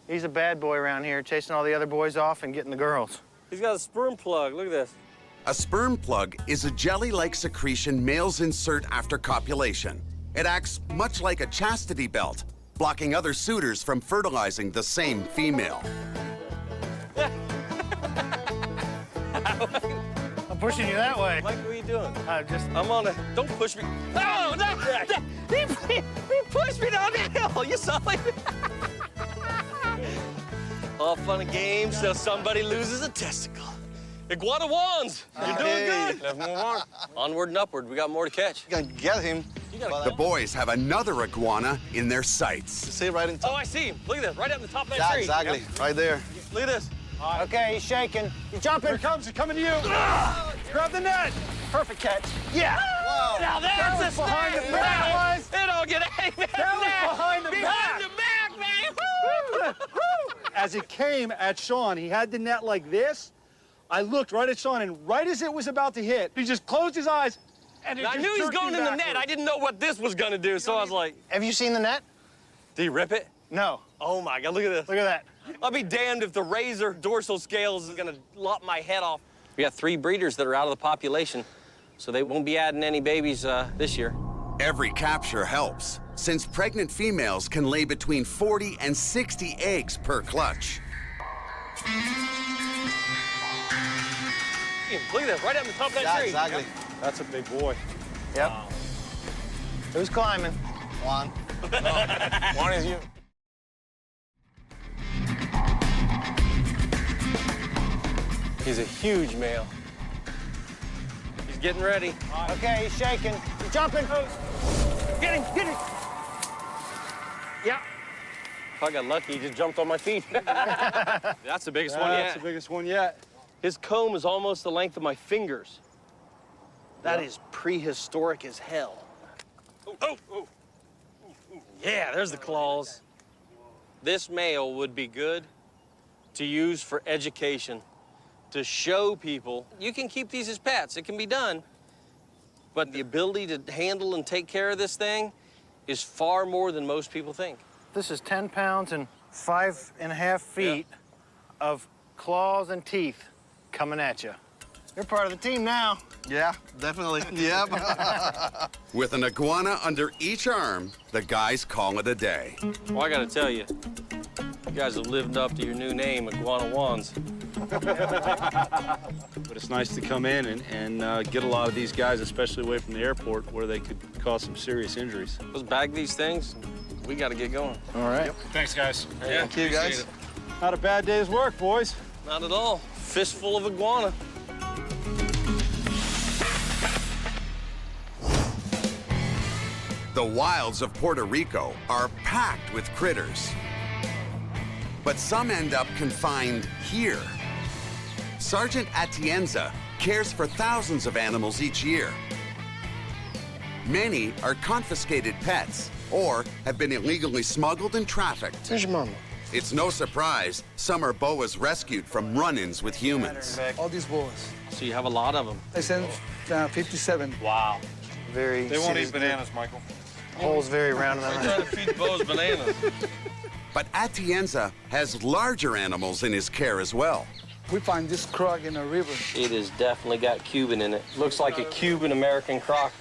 He's a bad boy around here, chasing all the other boys off and getting the girls. He's got a sperm plug. Look at this. A sperm plug is a jelly-like secretion males insert after copulation. It acts much like a chastity belt, blocking other suitors from fertilizing the same female. I'm pushing you that way. Mike, what are you doing? I'm on a... Don't push me. Oh, he pushed me down the hill. You saw it? All fun and games till somebody loses a testicle. Iguana wands. You're doing good. Let's move on. Onward and upward. We got more to catch. You can get him. The boys have another iguana in their sights. You see right in top. Oh, I see him. Look at this. Right up in the top of that Yeah, tree. exactly. Yep. Right there. Look at this. Okay, he's shaking. He's jumping. Here he comes. He's coming to you. Grab the net. Perfect catch. Yeah. Wow. Now that's a behind the snake. back. It don't get anything. That was behind the back. Behind the back, man. Woo! As it came at Sean, he had the net like this. I looked right at Sean, and right as it was about to hit, he just closed his eyes, and it I just knew he was jerked going him in the backwards. net. I didn't know what this was going to do, so I was like... Have you seen the net? Did he rip it? No. Oh, my God. Look at this. Look at that. I'll be damned if the razor dorsal scales is going to lop my head off. We got 3 breeders that are out of the population, so they won't be adding any babies this year. Every capture helps, since pregnant females can lay between 40 and 60 eggs per clutch. Look at this, right up on the top of that Yeah, tree. exactly. Yep. That's a big boy. Yep. Wow. Who's climbing? One. One is you. He's a huge male. He's getting ready. Okay, he's shaking. He's jumping. Get him, get him. Yeah. If I got lucky, he just jumped on my feet. That's the biggest one yet. That's the biggest one yet. His comb is almost the length of my fingers. That is prehistoric as hell. Oh, oh, oh. Yeah, there's the claws. This male would be good to use for education, to show people you can keep these as pets. It can be done. But the ability to handle and take care of this thing is far more than most people think. This is 10 pounds and 5.5 feet of claws and teeth coming at you. You're part of the team now. Yeah, definitely. Yep. With an iguana under each arm, the guys call it a day. Well, I gotta tell you, you guys have lived up to your new name, Iguana Wands. But it's nice to come in and get a lot of these guys, especially away from the airport, where they could cause some serious injuries. Let's bag these things. We gotta get going. All right. Yep. Thanks, guys. Yeah, Thank you, guys. it. Not a bad day's work, boys. Not at all. Fistful of iguana. The wilds of Puerto Rico are packed with critters. But some end up confined here. Sergeant Atienza cares for thousands of animals each year. Many are confiscated pets or have been illegally smuggled and trafficked. Where's your mama? It's no surprise some are boas rescued from run-ins with humans. All these boas. So you have a lot of them. I sent 57. Wow. Very. They won't eat bananas, Michael. Hole's very round in I'm that. trying to feed the boas bananas. But Atienza has larger animals in his care as well. We find this croc in a river. It has definitely got Cuban in it. Looks like a Cuban American croc.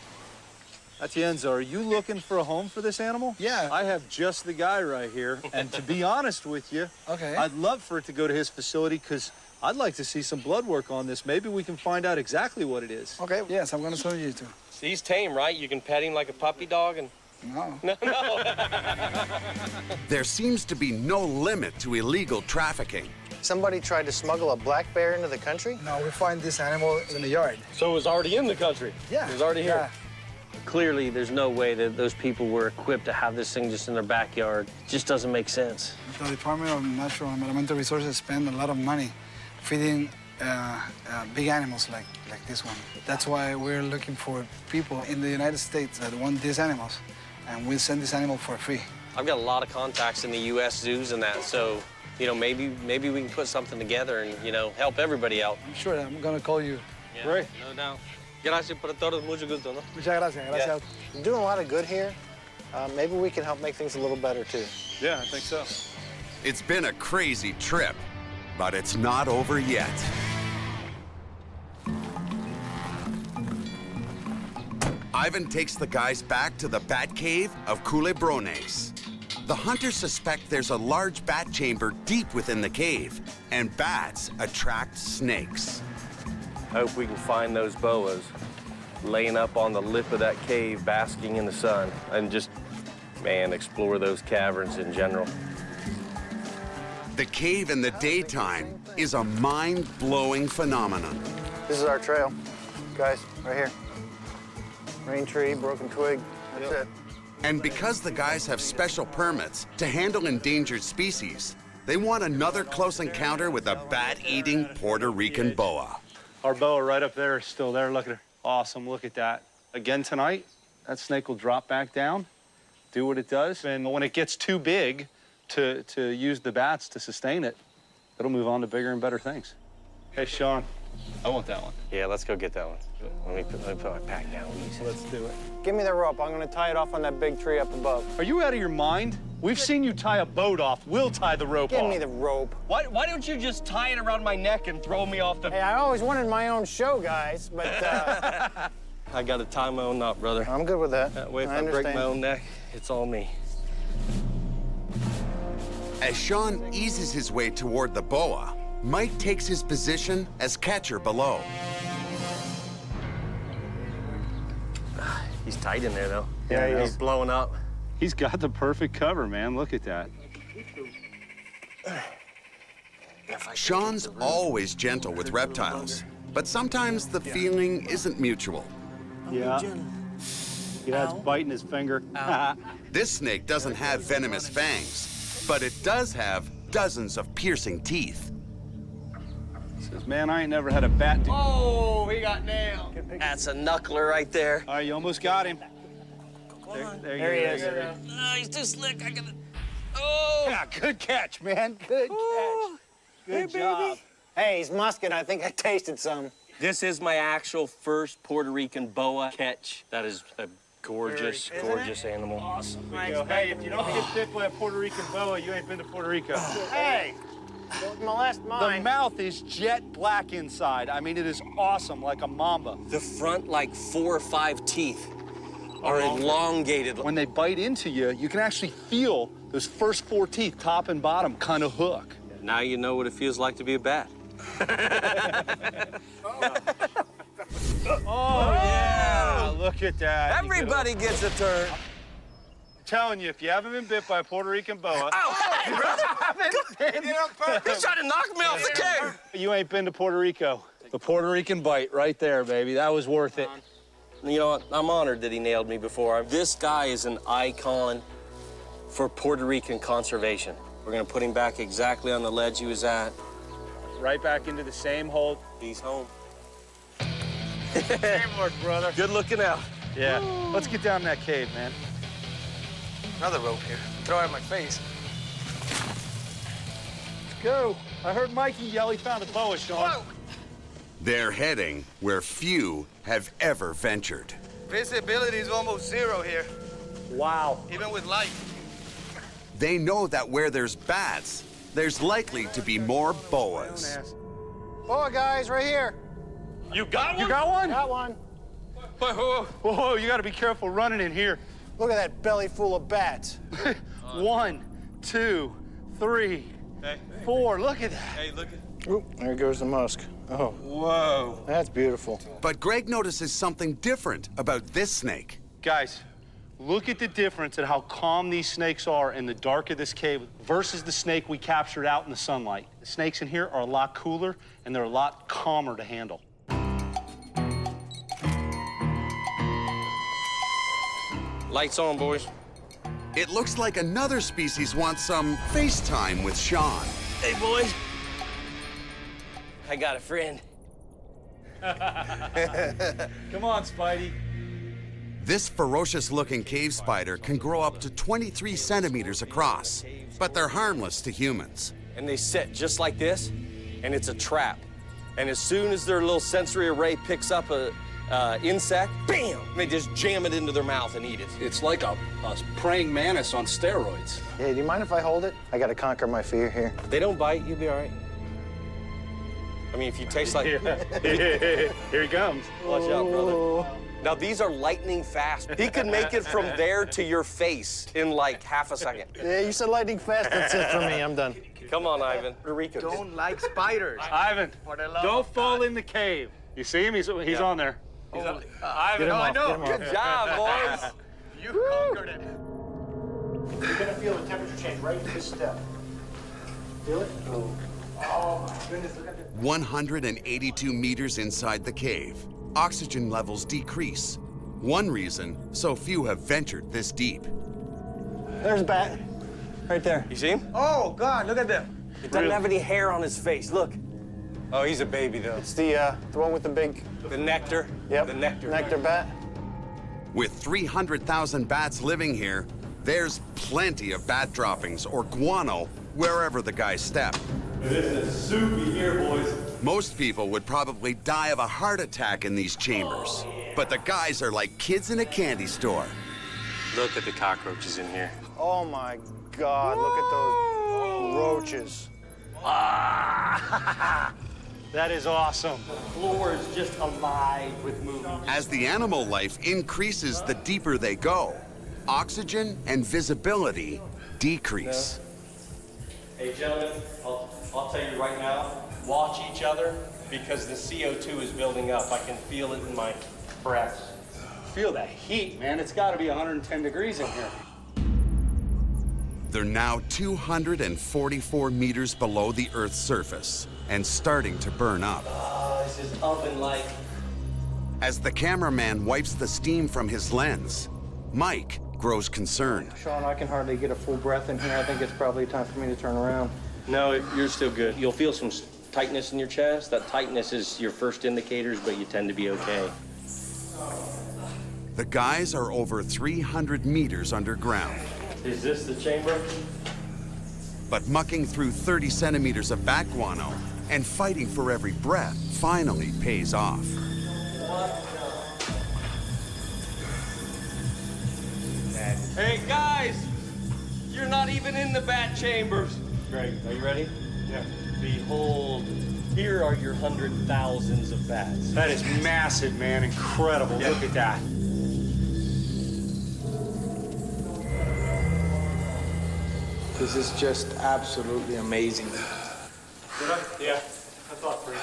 Atienza, are you looking for a home for this animal? Yeah. I have just the guy right here. And to be honest with you, Okay. I'd love for it to go to his facility because I'd like to see some blood work on this. Maybe we can find out exactly what it is. Okay, yes, I'm gonna show you too. He's tame, right? You can pet him like a puppy dog and... No. No. There seems to be no limit to illegal trafficking. Somebody tried to smuggle a black bear into the country? No, we find this animal in the yard. So it was already in the country? Yeah. It was already here? Yeah. Clearly, there's no way that those people were equipped to have this thing just in their backyard. It just doesn't make sense. The Department of Natural and Environmental Resources spend a lot of money feeding big animals like this one. That's why we're looking for people in the United States that want these animals, and we'll send this animal for free. I've got a lot of contacts in the U.S. zoos and that, so you know, maybe we can put something together and, you know, help everybody out. I'm sure I'm gonna call you. Yeah, Great. no doubt. Gracias por todo, mucho gusto, ¿no? Muchas gracias. Gracias. You're doing a lot of good here. Maybe we can help make things a little better, too. Yeah, I think so. It's been a crazy trip, but it's not over yet. Ivan takes the guys back to the bat cave of Culebrones. The hunters suspect there's a large bat chamber deep within the cave, and bats attract snakes. I hope we can find those boas laying up on the lip of that cave, basking in the sun, and just, man, explore those caverns in general. The cave in the daytime is a mind-blowing phenomenon. This is our trail, guys, right here. Rain tree, broken twig, that's it. And because the guys have special permits to handle endangered species, they want another close encounter with a bat-eating Puerto Rican boa. Our boa right up there is still there. Look at her. Awesome. Look at that. Again tonight, that snake will drop back down, do what it does. And when it gets too big to use the bats to sustain it, it'll move on to bigger and better things. Hey, Sean, I want that one. Yeah, let's go get that one. Let me put my pack down. Let's do it. Give me the rope. I'm going to tie it off on that big tree up above. Are you out of your mind? We've seen you tie a boat off. We'll tie the rope off. Give me the rope. Why don't you just tie it around my neck and throw me off the... Hey, I always wanted my own show, guys, but... I got to tie my own knot, brother. I'm good with that. That way, if I break my own neck, it's all me. As Sean eases his way toward the boa, Mike takes his position as catcher below. He's tight in there, though. Yeah, he's blowing up. He's got the perfect cover, man. Look at that. Sean's always gentle with reptiles, but sometimes the feeling isn't mutual. Yeah. Yeah, it's biting his finger. This snake doesn't have venomous fangs, but it does have dozens of piercing teeth. Says, man, I ain't never had a bat. Oh, he got nailed. That's a knuckler right there. All right, you almost got him. There he is. Oh, he's too slick. I gotta... Oh! Yeah, good catch, man. Good catch. Good job. Hey, he's musket. I think I tasted some. This is my actual first Puerto Rican boa catch. That is a gorgeous, gorgeous animal. Awesome. Hey, if you don't get bit by a Puerto Rican boa, you ain't been to Puerto Rico. Hey, don't molest mine. The mouth is jet black inside. I mean, it is awesome, like a mamba. The front, like 4 or 5 teeth are elongated. When they bite into you, you can actually feel those first 4 teeth, top and bottom, kind of hook. Now you know what it feels like to be a bat. Oh, yeah! Look at that. Everybody gets a turn. I'm telling you, if you haven't been bit by a Puerto Rican boa... Oh, hey, brother! He's trying to knock me off the cave. You ain't been to Puerto Rico. The Puerto Rican bite right there, baby. That was worth it. You know what? I'm honored that he nailed me before. This guy is an icon for Puerto Rican conservation. We're gonna put him back exactly on the ledge he was at. Right back into the same hole. He's home. Teamwork, brother. Good looking out. Yeah. Let's get down in that cave, man. Another rope here. Throw it in my face. Let's go. I heard Mikey yell he found a boa, Sean. Whoa. They're heading where few have ever ventured. Visibility is almost 0 here. Wow. Even with light. They know that where there's bats, there's likely to be more boas. Boa, guys, right here. You got one? You got one? Got one. Whoa, you gotta be careful running in here. Look at that belly full of bats. 1, 2, 3, 4. Look at that. Hey, look at... Oop, there goes the musk. Oh. Whoa. That's beautiful. But Greg notices something different about this snake. Guys, look at the difference in how calm these snakes are in the dark of this cave versus the snake we captured out in the sunlight. The snakes in here are a lot cooler, and they're a lot calmer to handle. Lights on, boys. It looks like another species wants some FaceTime with Sean. Hey, boys. I got a friend. Come on, Spidey. This ferocious-looking cave spider can grow up to 23 centimeters across, but they're harmless to humans. and they sit just like this, and it's a trap. And as soon as their little sensory array picks up a insect, bam, they just jam it into their mouth and eat it. It's like a praying mantis on steroids. Hey, do you mind if I hold it? I gotta conquer my fear here. They don't bite, you'll be all right. I mean, if you taste like... Here he comes. Watch out, brother. Now, these are lightning fast. He could make it from there to your face in like half a second. Yeah, you said lightning fast. That's it for me. I'm done. Come on, Ivan. Puerto Rico. Don't like spiders. Ivan, don't fall in the cave. You see him? He's on there. Ivan, I know. Good job, boys. You conquered it. You're gonna feel the temperature change right at this step. Feel it? Oh my goodness, look at this. 182 meters inside the cave, oxygen levels decrease. One reason so few have ventured this deep. There's a bat. Right there. You see him? Oh, God, look at them. He doesn't have any hair on his face. Look. Oh, he's a baby, though. It's the one with the big... The nectar. Yep. The nectar. Nectar bat. With 300,000 bats living here, there's plenty of bat droppings or guano wherever the guys step. This is soupy here, boys. Most people would probably die of a heart attack in these chambers, but the guys are like kids in a candy store. Look at the cockroaches in here. Oh my God, look at those roaches. That is awesome. The floor is just alive with moving. As the animal life increases the deeper they go, oxygen and visibility decrease. Hey, gentlemen, I'll tell you right now, watch each other because the CO2 is building up. I can feel it in my breath. Feel that heat, man. It's got to be 110 degrees in here. They're now 244 meters below the Earth's surface and starting to burn up. Oh, this is oven-like. As the cameraman wipes the steam from his lens, Mike grows concerned. Sean, I can hardly get a full breath in here. I think it's probably time for me to turn around. No, you're still good. You'll feel some tightness in your chest. That tightness is your first indicators, but you tend to be okay. The guys are over 300 meters underground. Is this the chamber? But mucking through 30 centimeters of bat guano and fighting for every breath finally pays off. Hey, guys! You're not even in the bat chambers. Great. Are you ready? Yeah. Behold, here are your 100,000s of bats. That is massive, man. Incredible. Yeah. Look at that. This is just absolutely amazing. Did I? Yeah. I thought for you.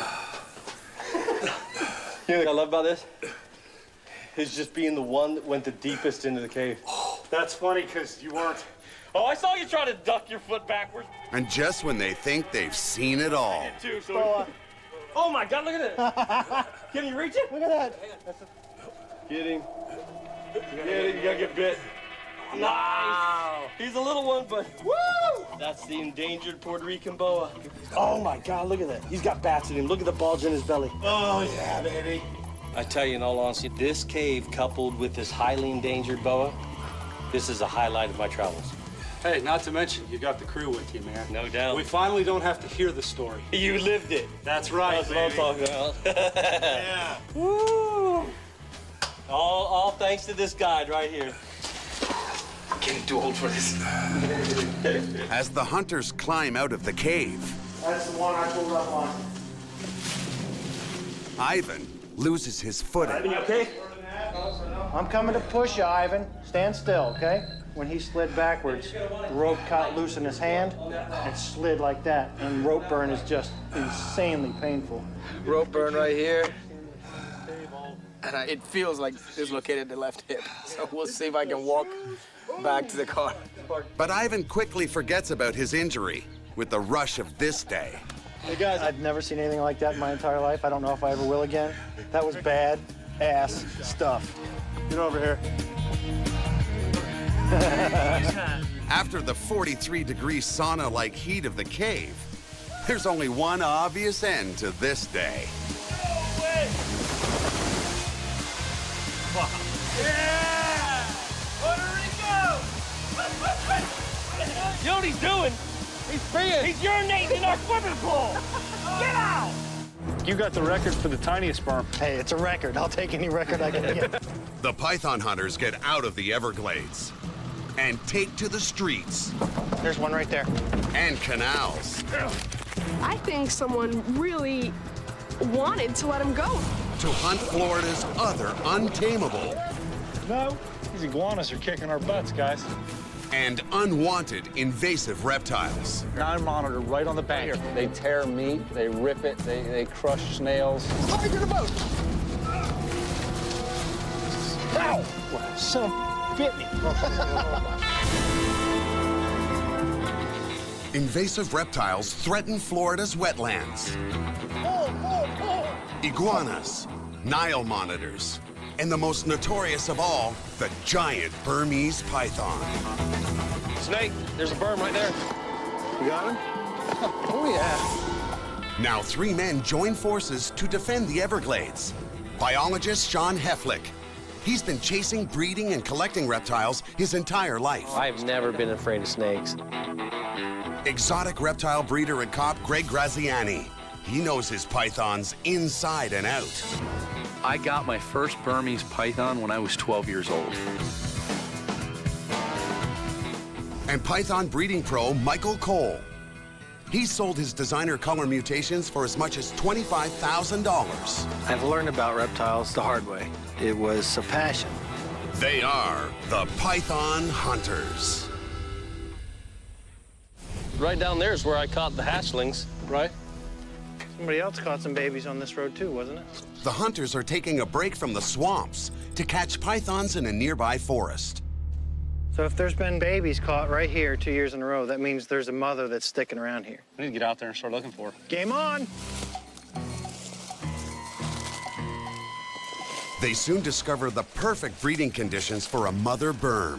You know what I love about this? Is just being the one that went the deepest into the cave. That's funny because you weren't. Oh, I saw you try to duck your foot backwards. And just when they think they've seen it all. Too, so oh my God, look at it. Can you reach it? Look at that. Get him. Get him. You gotta get bit. Nice. He's a little one, but woo! That's the endangered Puerto Rican boa. Oh my God, look at that. He's got bats in him. Look at the bulge in his belly. Oh yeah, baby. I tell you, in all honesty, this cave coupled with this highly endangered boa, this is a highlight of my travels. Hey, not to mention, you got the crew with you, man. No doubt. We finally don't have to hear the story. You lived it. That's right, That's what I'm talking about. Yeah. Woo! All thanks to this guide right here. I'm getting too old for this. As the hunters climb out of the cave, That's the one I pulled up on. Ivan loses his footing. You okay? I'm coming to push you, Ivan. Stand still, okay? When he slid backwards, the rope caught loose in his hand and slid like that. And rope burn is just insanely painful. Rope burn right here. And it feels like dislocated the left hip. So we'll see if I can walk back to the car. But Ivan quickly forgets about his injury with the rush of this day. Hey guys, I've never seen anything like that in my entire life. I don't know if I ever will again. That was bad ass stuff. Get over here. After the 43-degree sauna-like heat of the cave, there's only one obvious end to this day. Yeah! Puerto Rico! You know what he's doing? He's peeing. He's urinating in our swimming pool. Get out! You got the record for the tiniest sperm. Hey, it's a record. I'll take any record I can get. The python hunters get out of the Everglades and take to the streets. There's one right there. And canals. I think someone really wanted to let him go. To hunt Florida's other untamable. No, these iguanas are kicking our butts, guys. And unwanted invasive reptiles. Nile monitor right on the bank. They tear meat, they rip it, they crush snails. Hurry to the boat. Ow! Son of bit me. Invasive reptiles threaten Florida's wetlands. Iguanas, Nile monitors, and the most notorious of all, the giant Burmese python. Snake, there's a berm right there. You got him? Oh, yeah. Now 3 men join forces to defend the Everglades. Biologist Sean Heflick. He's been chasing, breeding, and collecting reptiles his entire life. I've never been afraid of snakes. Exotic reptile breeder and cop Greg Graziani. He knows his pythons inside and out. I got my first Burmese python when I was 12 years old. And python breeding pro Michael Cole. He sold his designer color mutations for as much as $25,000. I've learned about reptiles the hard way. It was a passion. They are the Python Hunters. Right down there is where I caught the hatchlings. Right? Somebody else caught some babies on this road too, wasn't it? The hunters are taking a break from the swamps to catch pythons in a nearby forest. So if there's been babies caught right here 2 years in a row, that means there's a mother that's sticking around here. We need to get out there and start looking for her. Game on! They soon discover the perfect breeding conditions for a mother berm.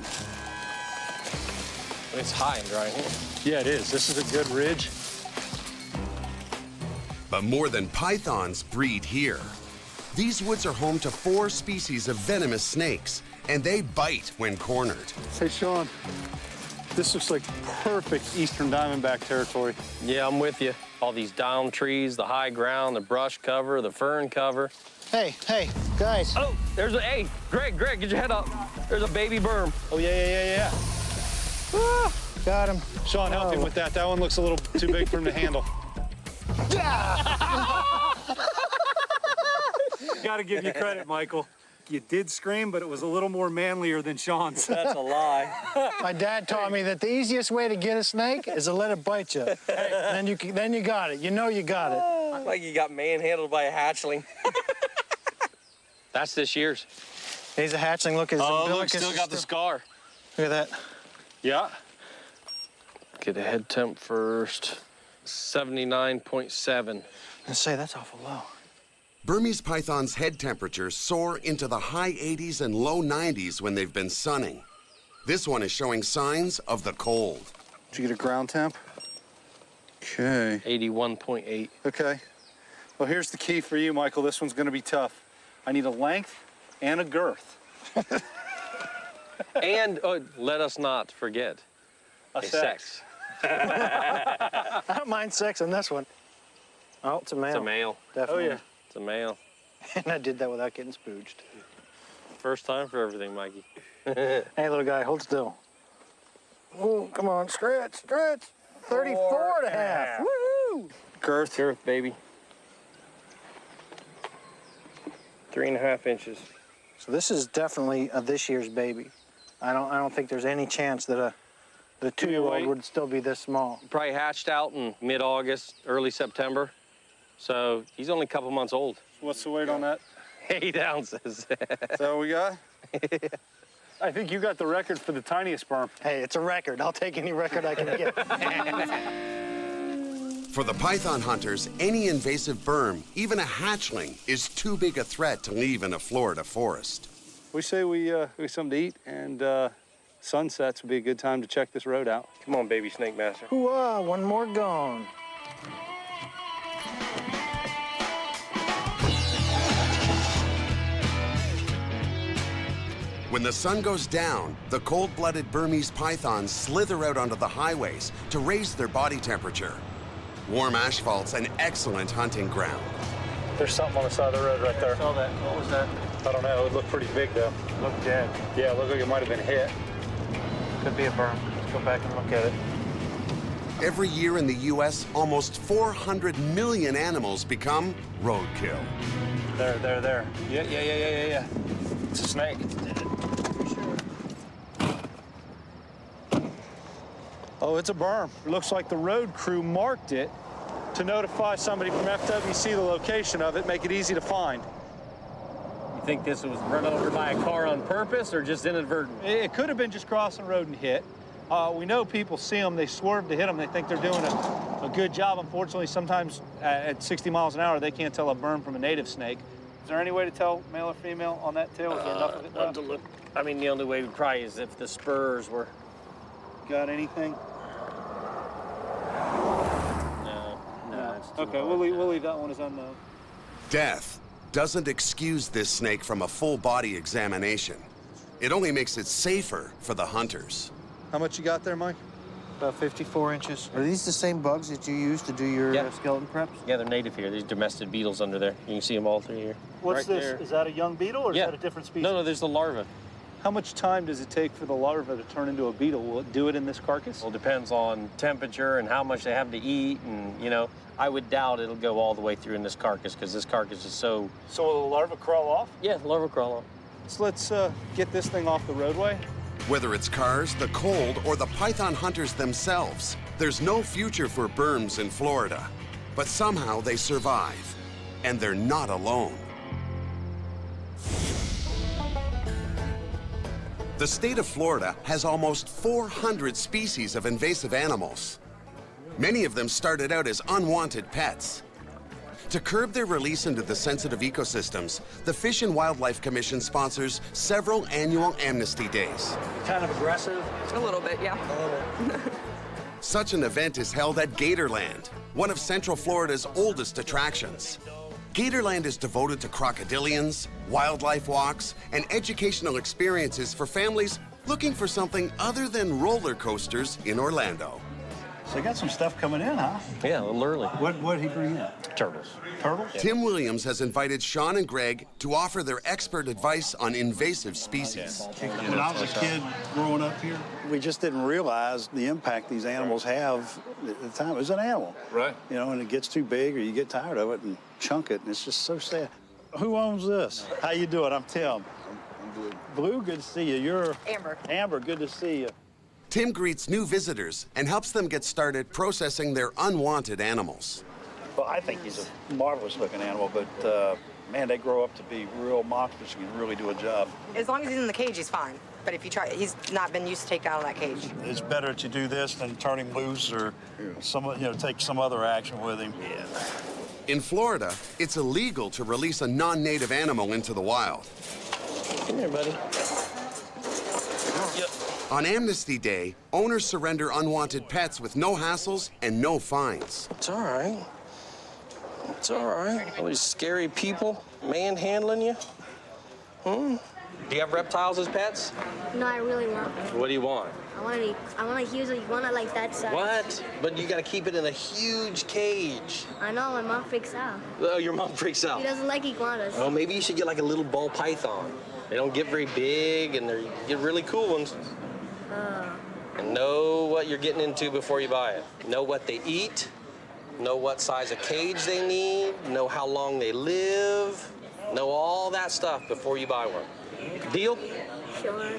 It's high and dry here. Yeah, it is. This is a good ridge. But more than pythons breed here. These woods are home to 4 species of venomous snakes, and they bite when cornered. Hey, Sean, this looks like perfect eastern diamondback territory. Yeah, I'm with you. All these down trees, the high ground, the brush cover, the fern cover. Hey, guys. Oh, hey, Greg, get your head up. There's a baby berm. Oh, yeah. Ah, got him. Sean, help him with that. That one looks a little too big for him to handle. Gotta give you credit, Michael. You did scream, but it was a little more manlier than Sean's. That's a lie. My dad taught me that the easiest way to get a snake is to let it bite you. Then you got it. You know you got it. Like you got manhandled by a hatchling. That's this year's. He's a hatchling. Look at his umbilicus. Look, still got the scar. Look at that. Yeah. Get a head temp first. 79.7. I say that's awful low. Burmese pythons' head temperatures soar into the high 80s and low 90s when they've been sunning. This one is showing signs of the cold. Did you get a ground temp? Okay. 81.8. Okay. Well, here's the key for you, Michael. This one's going to be tough. I need a length and a girth. And let us not forget a sex. I don't mind sex on this one. Oh, it's a male. It's a male. Definitely. Oh, yeah. It's a male. And I did that without getting spooged. First time for everything, Mikey. Hey, little guy, hold still. Oh, come on, stretch. 34 and a half. Woo! Girth, baby. 3.5 inches. So this is definitely this year's baby. I don't think there's any chance that the 2-year-old would still be this small. Probably hatched out in mid-August, early September. So he's only a couple months old. What's the weight on that? 8 ounces. Is that what we got? I think you got the record for the tiniest sperm. Hey, it's a record. I'll take any record I can get. For the python hunters, any invasive berm, even a hatchling, is too big a threat to leave in a Florida forest. We say we get something to eat, and sunsets would be a good time to check this road out. Come on, baby snake master. Hoo-ah, one more gone. When the sun goes down, the cold-blooded Burmese pythons slither out onto the highways to raise their body temperature. Warm asphalt's an excellent hunting ground. There's something on the side of the road right there. I saw that. What was that? I don't know. It looked pretty big, though. Looked dead. Yeah, it looked like it might have been hit. Could be a berm. Let's go back and look at it. Every year in the U.S., almost 400 million animals become roadkill. There. Yeah. It's a snake. Oh, it's a berm. It looks like the road crew marked it to notify somebody from FWC the location of it, make it easy to find. You think this was run over by a car on purpose or just inadvertent? It could have been just crossing the road and hit. We know people see them, they swerve to hit them, they think they're doing a good job. Unfortunately, sometimes at 60 miles an hour, they can't tell a berm from a native snake. Is there any way to tell male or female on that tail? Is there enough of it left? To look. I mean, the only way would probably is if the spurs were... Got anything? No, it's too okay, hard. we'll leave that one as unknown. Death doesn't excuse this snake from a full body examination. It only makes it safer for the hunters. How much you got there, Mike? About 54 inches. Are these the same bugs that you use to do your skeleton preps? Yeah, they're native here. These domestic beetles under there. You can see them all through here. What's right this? there. Is that a young beetle or is that a different species? No, there's the larva. How much time does it take for the larva to turn into a beetle? Will it do it in this carcass? Well, it depends on temperature and how much they have to eat, and, you know, I would doubt it'll go all the way through in this carcass because this carcass is so... So will the larva crawl off? Yeah, the larva crawl off. So let's get this thing off the roadway. Whether it's cars, the cold, or the python hunters themselves, there's no future for berms in Florida. But somehow they survive, and they're not alone. The state of Florida has almost 400 species of invasive animals. Many of them started out as unwanted pets. To curb their release into the sensitive ecosystems, the Fish and Wildlife Commission sponsors several annual amnesty days. Kind of aggressive? A little bit, yeah. Such an event is held at Gatorland, one of Central Florida's oldest attractions. Gatorland is devoted to crocodilians, wildlife walks, and educational experiences for families looking for something other than roller coasters in Orlando. So you got some stuff coming in, huh? Yeah, a little early. What did he bring in? Turtles. Turtles? Yeah. Tim Williams has invited Sean and Greg to offer their expert advice on invasive species. When I was a kid growing up here, we just didn't realize the impact these animals have at the time. It was an animal. Right. You know, and it gets too big or you get tired of it and chunk it, and it's just so sad. Who owns this? How you doing? I'm Tim. I'm Blue. Blue, good to see you. You're... Amber. Amber, good to see you. Tim greets new visitors and helps them get started processing their unwanted animals. Well, I think he's a marvelous-looking animal, but, man, they grow up to be real monsters and can really do a job. As long as he's in the cage, he's fine. But if you try, he's not been used to take out of that cage. It's better to do this than turn him loose or take some other action with him. Yeah. In Florida, it's illegal to release a non-native animal into the wild. Come here, buddy. Yep. On Amnesty Day, owners surrender unwanted pets with no hassles and no fines. It's all right. It's all right. All these scary people manhandling you. Do you have reptiles as pets? No, I really want. What do you want? I want a huge one like that size. What? But you gotta keep it in a huge cage. I know, my mom freaks out. Oh, your mom freaks out. She doesn't like iguanas. Oh, maybe you should get like a little ball python. They don't get very big, and you get really cool ones. And know what you're getting into before you buy it. Know what they eat, know what size of cage they need, know how long they live, know all that stuff before you buy one. Deal? Sure.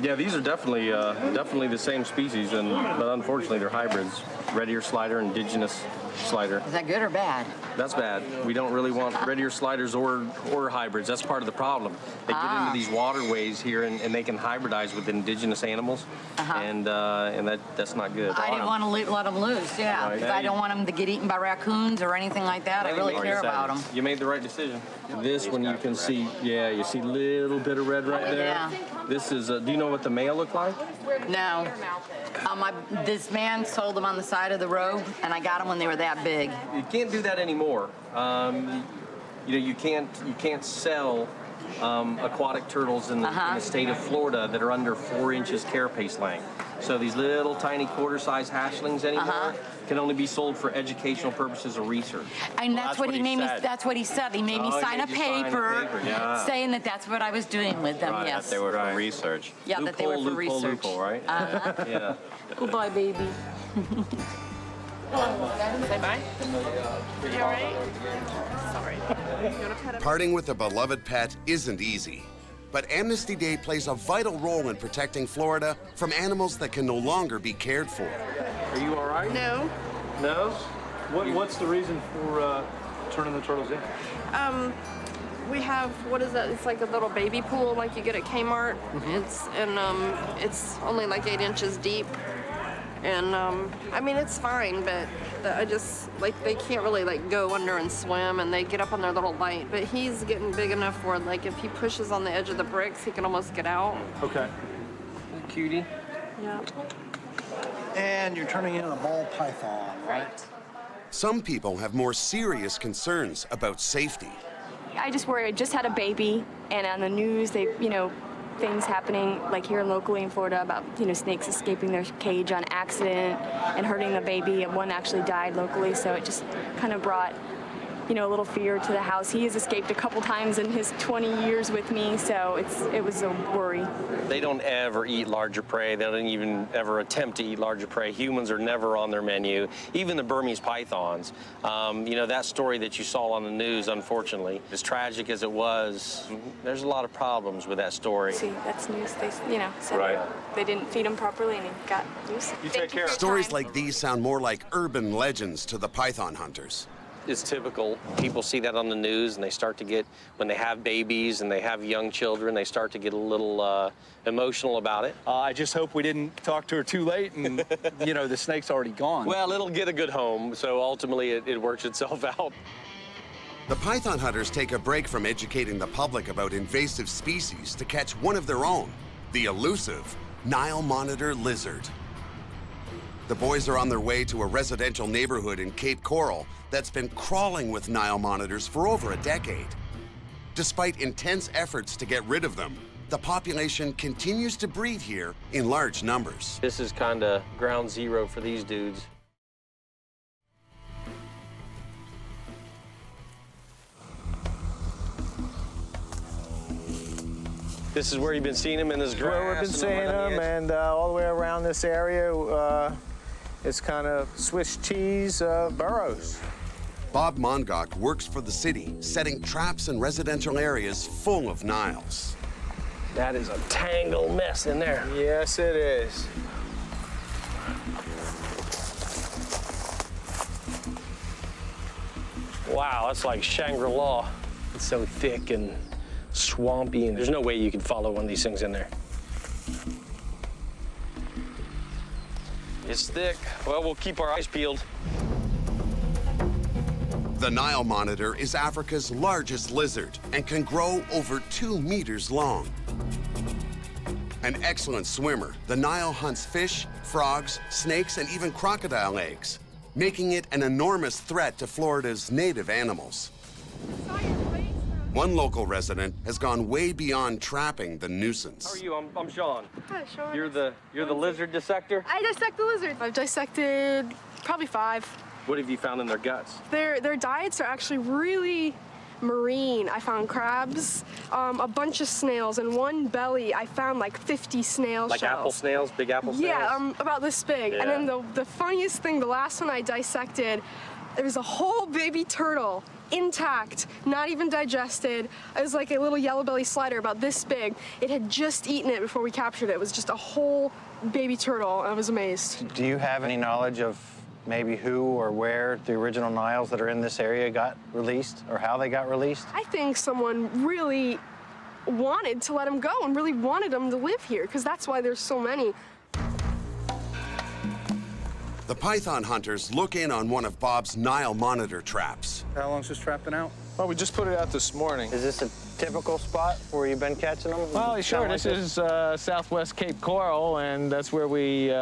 Yeah, these are definitely the same species, but unfortunately they're hybrids. Red ear slider, indigenous slider. Is that good or bad? That's bad. We don't really want red ear sliders or hybrids. That's part of the problem. They get into these waterways here and they can hybridize with indigenous animals, and that's not good. I didn't want to let them loose, yeah, because I don't want them to get eaten by raccoons or anything like that. I really care about them. You made the right decision. This one you can see, you see a little bit of red right there. Yeah. This is, do you know what the male look like? No. This man sold them on the side of the road, and I got them when they were that big. You can't do that anymore. You can't sell aquatic turtles in the state of Florida that are under 4 inches carapace length. So these little tiny quarter-size hatchlings anymore can only be sold for educational purposes or research. And that's what he made me. That's what he said. He made me sign a paper saying that that's what I was doing with them. Right, yes. that they were for research. Yeah, that they were for research. Loophole, right? Yeah. Goodbye, baby. Say bye. You all right? Sorry. You wanna pet him? Parting with a beloved pet isn't easy. But Amnesty Day plays a vital role in protecting Florida from animals that can no longer be cared for. Are you all right? No. No? What's the reason for turning the turtles in? We have, what is that? It's like a little baby pool like you get at Kmart. It's only like 8 inches deep. And I mean, it's fine, but I just, like, they can't really like go under and swim, and they get up on their little light. But he's getting big enough where, like, if he pushes on the edge of the bricks, he can almost get out. Okay. Cutie. Yeah. And you're turning in a ball python, right? Some people have more serious concerns about safety. I just worry. I just had a baby, and on the news, things happening like here locally in Florida about snakes escaping their cage on accident and hurting the baby, and one actually died locally, so it just kind of brought a little fear to the house. He has escaped a couple times in his 20 years with me, so it was a worry. They don't ever eat larger prey. They don't even ever attempt to eat larger prey. Humans are never on their menu. Even the Burmese pythons. That story that you saw on the news, unfortunately, as tragic as it was, there's a lot of problems with that story. See, that's news. They, said they didn't feed him properly and he got loose. You take care. Stories like these sound more like urban legends to the python hunters. It's typical. People see that on the news, and they start to get, when they have babies and they have young children, they start to get a little emotional about it. I just hope we didn't talk to her too late and, the snake's already gone. Well, it'll get a good home, so ultimately it works itself out. The python hunters take a break from educating the public about invasive species to catch one of their own, the elusive Nile monitor lizard. The boys are on their way to a residential neighborhood in Cape Coral that's been crawling with Nile monitors for over a decade. Despite intense efforts to get rid of them, the population continues to breed here in large numbers. This is kind of ground zero for these dudes. This is where you've been seeing them in this grass? Where we've been seeing them, and all the way around this area, it's kind of Swiss cheese burrows. Bob Mongok works for the city, setting traps in residential areas full of Niles. That is a tangled mess in there. Yes, it is. Wow, that's like Shangri-La. It's so thick and swampy, and there's no way you can follow one of these things in there. It's thick. Well, we'll keep our eyes peeled. The Nile monitor is Africa's largest lizard and can grow over 2 meters long. An excellent swimmer, the Nile hunts fish, frogs, snakes, and even crocodile eggs, making it an enormous threat to Florida's native animals. One local resident has gone way beyond trapping the nuisance. How are you? I'm Sean. Hi, Sean. You're the lizard dissector? I dissect the lizards. I've dissected probably 5. What have you found in their guts? Their diets are actually really marine. I found crabs, a bunch of snails, and one belly I found like 50 snail like shells. Apple snails, big apple snails? Yeah, about this big. Yeah. And then the funniest thing, the last one I dissected, there was a whole baby turtle, intact, not even digested. It was like a little yellow belly slider about this big. It had just eaten it before we captured it. It was just a whole baby turtle. I was amazed. Do you have any knowledge of maybe who or where the original Niles that are in this area got released, or how they got released? I think someone really wanted to let them go and really wanted them to live here, because that's why there's so many. The python hunters look in on one of Bob's Nile monitor traps. How long's this trap been out? Well, we just put it out this morning. Is this a typical spot where you've been catching them? Well, sure. This is southwest Cape Coral, and that's where we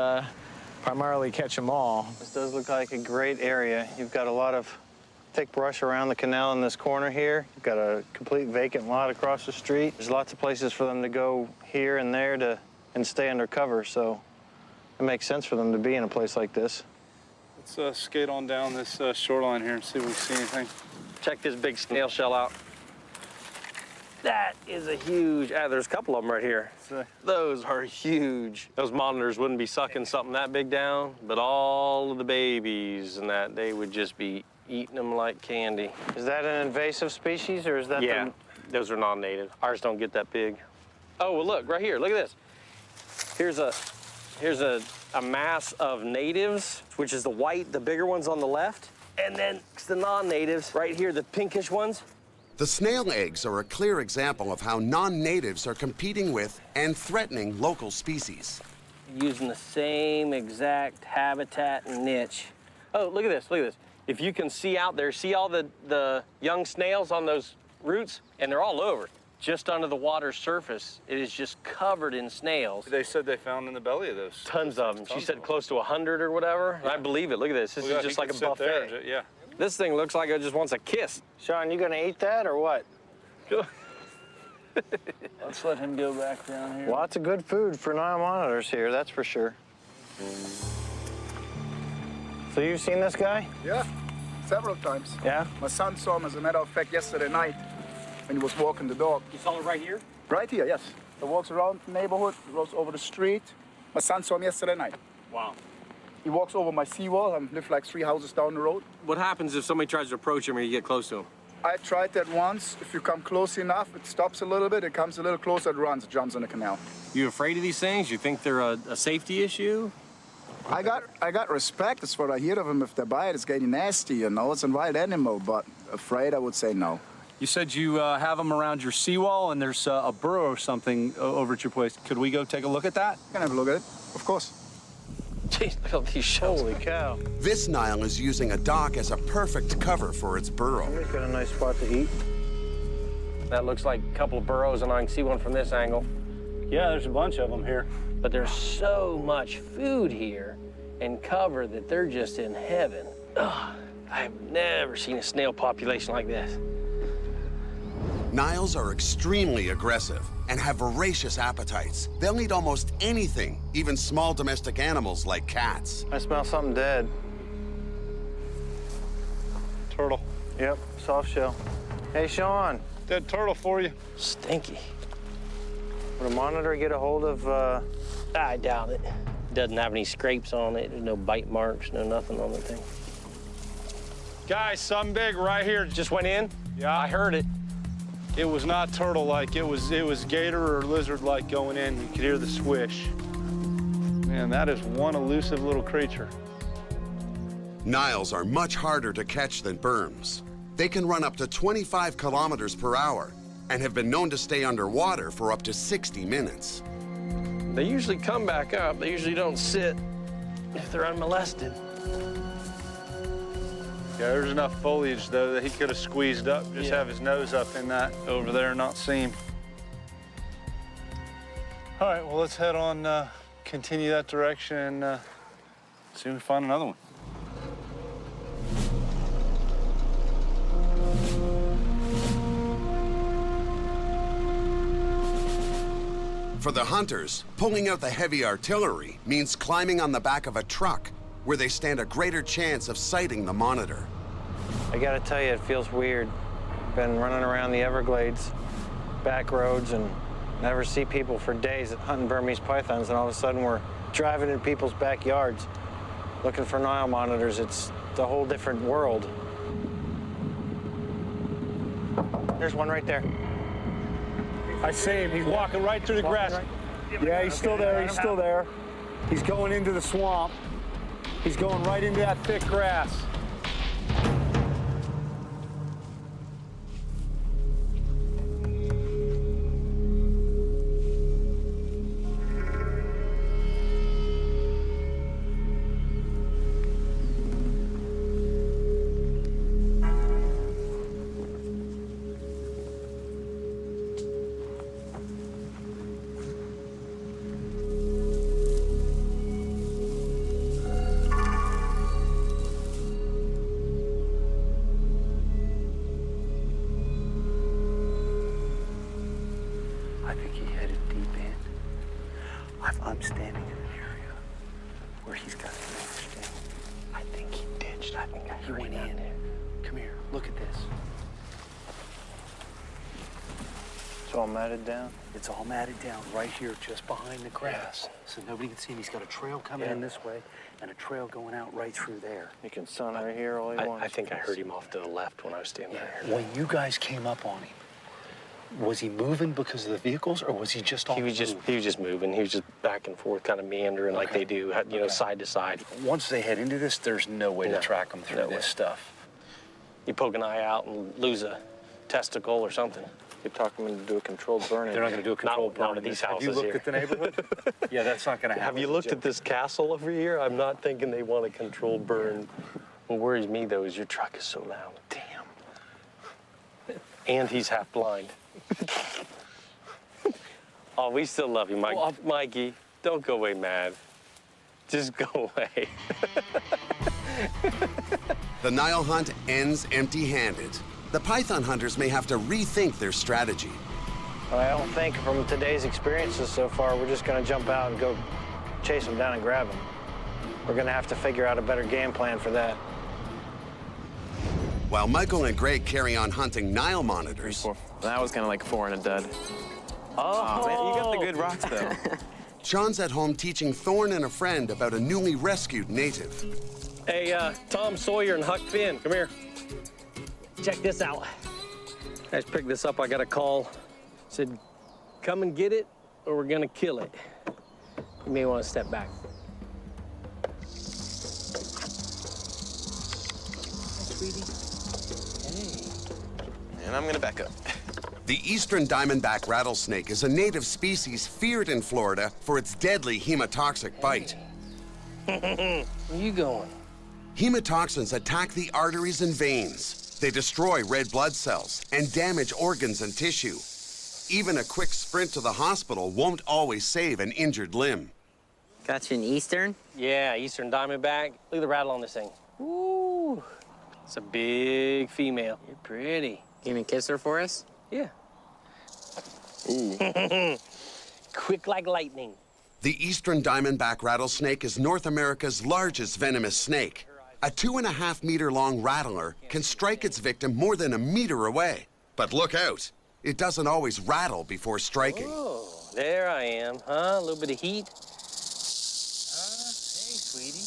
primarily catch them all. This does look like a great area. You've got a lot of thick brush around the canal in this corner here. You've got a complete vacant lot across the street. There's lots of places for them to go here and there and stay under cover, so it makes sense for them to be in a place like this. Let's skate on down this shoreline here and see if we see anything. Check this big snail shell out. That is a huge, there's a couple of them right here. Those are huge. Those monitors wouldn't be sucking something that big down, but all of the babies and that, they would just be eating them like candy. Is that an invasive species, or is that Yeah, those are non-native. Ours don't get that big. Oh, well, look, right here, look at this. Here's a mass of natives, which is the white, the bigger ones on the left, and then it's the non-natives right here, the pinkish ones. The snail eggs are a clear example of how non-natives are competing with and threatening local species. Using the same exact habitat and niche. Oh, look at this, look at this. If you can see out there, see all the young snails on those roots? And they're all over. Just under the water's surface, it is just covered in snails. They said they found in the belly of those. Tons of them. She said close to 100 or whatever. Yeah. I believe it. Look at this. This is just like a buffet. There, yeah. This thing looks like it just wants a kiss. Sean, you gonna eat that or what? Let's let him go back down here. Lots of good food for Nile monitors here, that's for sure. So you've seen this guy? Yeah, several times. Yeah? My son saw him, as a matter of fact, yesterday night when he was walking the dog. You saw it right here? Right here, yes. He walks around the neighborhood, goes over the street. My son saw him yesterday night. Wow. He walks over my seawall. I live like 3 houses down the road. What happens if somebody tries to approach him or you get close to him? I tried that once. If you come close enough, it stops a little bit. It comes a little closer, it runs, it jumps in the canal. You afraid of these things? You think they're a safety issue? I got respect. That's what I hear of them. If they bite, it's getting nasty, you know. It's a wild animal, but afraid, I would say no. You said you have them around your seawall, and there's a burrow or something over at your place. Could we go take a look at that? You can have a look at it, of course. Jeez, look at these shells. Holy cow. This Nile is using a dock as a perfect cover for its burrow. He's got a nice spot to eat. That looks like a couple of burrows, and I can see one from this angle. Yeah, there's a bunch of them here. But there's so much food here and cover that they're just in heaven. Ugh, I've never seen a snail population like this. Niles are extremely aggressive and have voracious appetites. They'll eat almost anything, even small domestic animals like cats. I smell something dead. Turtle. Yep, soft shell. Hey, Sean. Dead turtle for you. Stinky. Would a monitor get a hold of... I doubt it. Doesn't have any scrapes on it. There's no bite marks, no nothing on the thing. Guys, something big right here. Just went in? Yeah. I heard it. It was not turtle-like. It was gator or lizard-like going in. You could hear the swish. Man, that is one elusive little creature. Niles are much harder to catch than berms. They can run up to 25 kilometers per hour and have been known to stay underwater for up to 60 minutes. They usually come back up. They usually don't sit if they're unmolested. Yeah, there's enough foliage, though, that he could have squeezed up, just have his nose up in that over there and not see him. All right, well, let's head on, continue that direction, and see if we find another one. For the hunters, pulling out the heavy artillery means climbing on the back of a truck, where they stand a greater chance of sighting the monitor. I gotta tell you, it feels weird. Been running around the Everglades, back roads, and never see people for days hunting Burmese pythons, and all of a sudden we're driving in people's backyards looking for Nile monitors. It's a whole different world. There's one right there. I see him. He's walking right through the grass. Yeah, he's still there. He's still there. He's going into the swamp. He's going right into that thick grass. where he's got it mashed in. I think he ditched. I think he went in. Come here, look at this. It's all matted down? It's all matted down right here, just behind the grass. So nobody can see him. He's got a trail coming in this way and a trail going out right through there. You can sun right here all you want. I think I heard him off to the left when I was standing there. When you guys came up on him, was he moving because of the vehicles, or was he just on He was just moving. He was just back and forth, kind of meandering like they do, you know, side to side. Once they head into this, there's no way to track them through this stuff. You poke an eye out and lose a testicle or something. You talk them into do a controlled burning. They're not going to do a controlled burn in these houses. Have you looked here. at the neighborhood? Yeah, that's not going to happen. Have you looked at this castle over here? I'm not thinking they want a controlled burn. What worries me, though, is your truck is so loud. Damn. And he's half blind. Oh, we still love you, Mike. Well, Mikey, don't go away mad. Just go away. The Nile hunt ends empty-handed. The python hunters may have to rethink their strategy. Well, I don't think from today's experiences so far, we're just going to jump out and go chase them down and grab them. We're going to have to figure out a better game plan for that. While Michael and Greg carry on hunting Nile monitors. That was kind of like 4 and a dud. Oh, man, you got the good rocks, though. Sean's at home teaching Thorne and a friend about a newly rescued native. Hey, Tom Sawyer and Huck Finn, come here. Check this out. Guys, pick this up. I got a call. Said, come and get it, or we're gonna kill it. You may want to step back. And I'm gonna back up. The eastern diamondback rattlesnake is a native species feared in Florida for its deadly hemotoxic bite. Where you going? Hemotoxins attack the arteries and veins. They destroy red blood cells and damage organs and tissue. Even a quick sprint to the hospital won't always save an injured limb. Got you an eastern? Yeah, eastern diamondback. Look at the rattle on this thing. Ooh, it's a big female. You're pretty. You gonna kiss her for us? Yeah. Ooh. Quick like lightning. The eastern diamondback rattlesnake is North America's largest venomous snake. A 2.5-meter-long rattler can strike its victim more than a meter away. But look out, it doesn't always rattle before striking. Oh, there I am, huh? A little bit of heat. Hey, sweetie.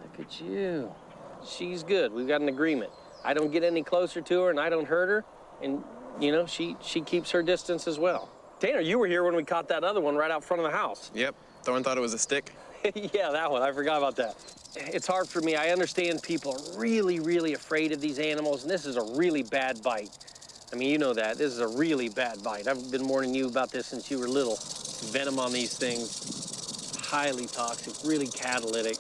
Look at you. She's good. We've got an agreement. I don't get any closer to her, and I don't hurt her. And, you know, she keeps her distance as well. Tanner, you were here when we caught that other one right out front of the house. Yep. Thorne thought it was a stick. Yeah, that one. I forgot about that. It's hard for me. I understand people are really, really afraid of these animals, and this is a really bad bite. I mean, you know that. This is a really bad bite. I've been warning you about this since you were little. Venom on these things, highly toxic, really catalytic,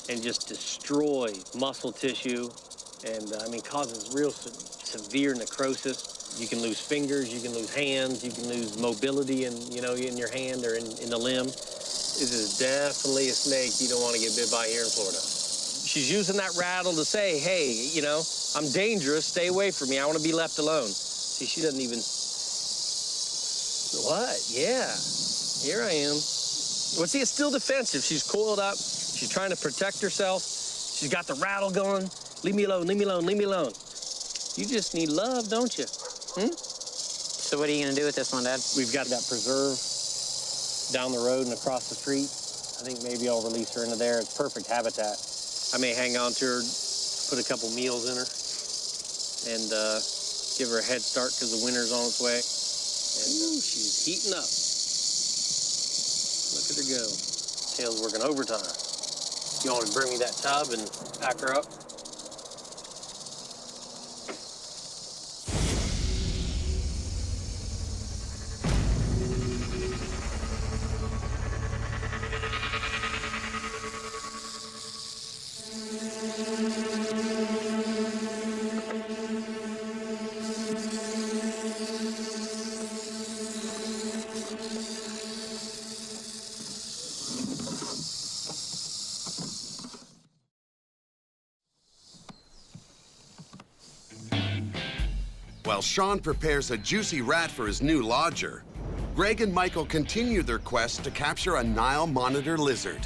and just destroy muscle tissue, and, I mean, causes real severe necrosis. You can lose fingers, you can lose hands, you can lose mobility in, you know, in your hand or in the limb. This is definitely a snake you don't want to get bit by here in Florida. She's using that rattle to say, hey, you know, I'm dangerous, stay away from me, I want to be left alone. See, she doesn't even... What? Yeah, here I am. Well, see, it's still defensive. She's coiled up, she's trying to protect herself. She's got the rattle going. Leave me alone, leave me alone, leave me alone. You just need love, don't you? So what are you gonna do with this one, Dad? We've got that preserve down the road and across the street. I think maybe I'll release her into there. It's perfect habitat. I may hang on to her, put a couple meals in her, and give her a head start because the winter's on its way. And she's heating up. Look at her go. Tail's working overtime. You want to bring me that tub and pack her up? While Sean prepares a juicy rat for his new lodger, Greg and Michael continue their quest to capture a Nile monitor lizard.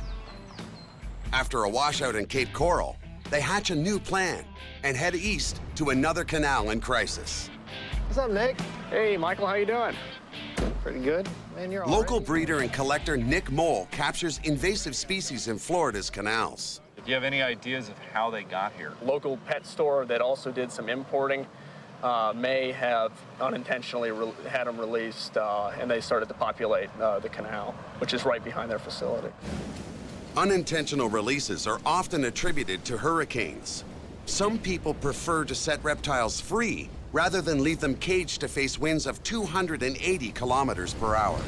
After a washout in Cape Coral, they hatch a new plan and head east to another canal in crisis. What's up, Nick? Hey, Michael, how you doing? Pretty good. Man, you're all Local right. breeder and collector Nick Mole captures invasive species in Florida's canals. Do you have any ideas of how they got here? Local pet store that also did some importing may have unintentionally had them released, and they started to populate the canal, which is right behind their facility. Unintentional releases are often attributed to hurricanes. Some people prefer to set reptiles free rather than leave them caged to face winds of 280 kilometers per hour.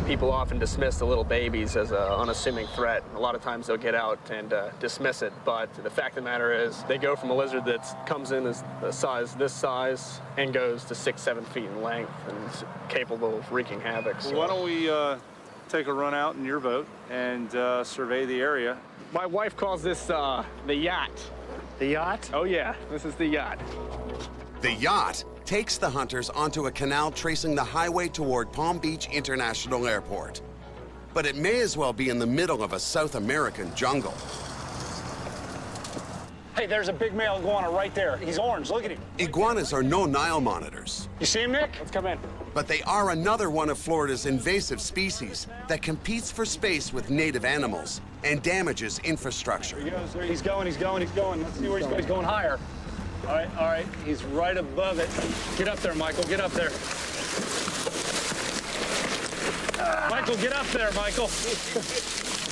People often dismiss the little babies as an unassuming threat. A lot of times they'll get out and dismiss it, but the fact of the matter is they go from a lizard that comes in as this size and goes to 6-7 feet in length and is capable of wreaking havoc. Well, why don't we take a run out in your boat and survey the area? My wife calls this the yacht. The yacht? Oh yeah, this is the yacht. The yacht takes the hunters onto a canal tracing the highway toward Palm Beach International Airport. But it may as well be in the middle of a South American jungle. Hey, there's a big male iguana right there. He's orange, look at him. Iguanas are no Nile monitors. You see him, Nick? Let's come in. But they are another one of Florida's invasive species that competes for space with native animals and damages infrastructure. There he goes, there he's going. Let's see where he's going. He's going higher. All right, he's right above it. Get up there, Michael, get up there. Michael, get up there, Michael.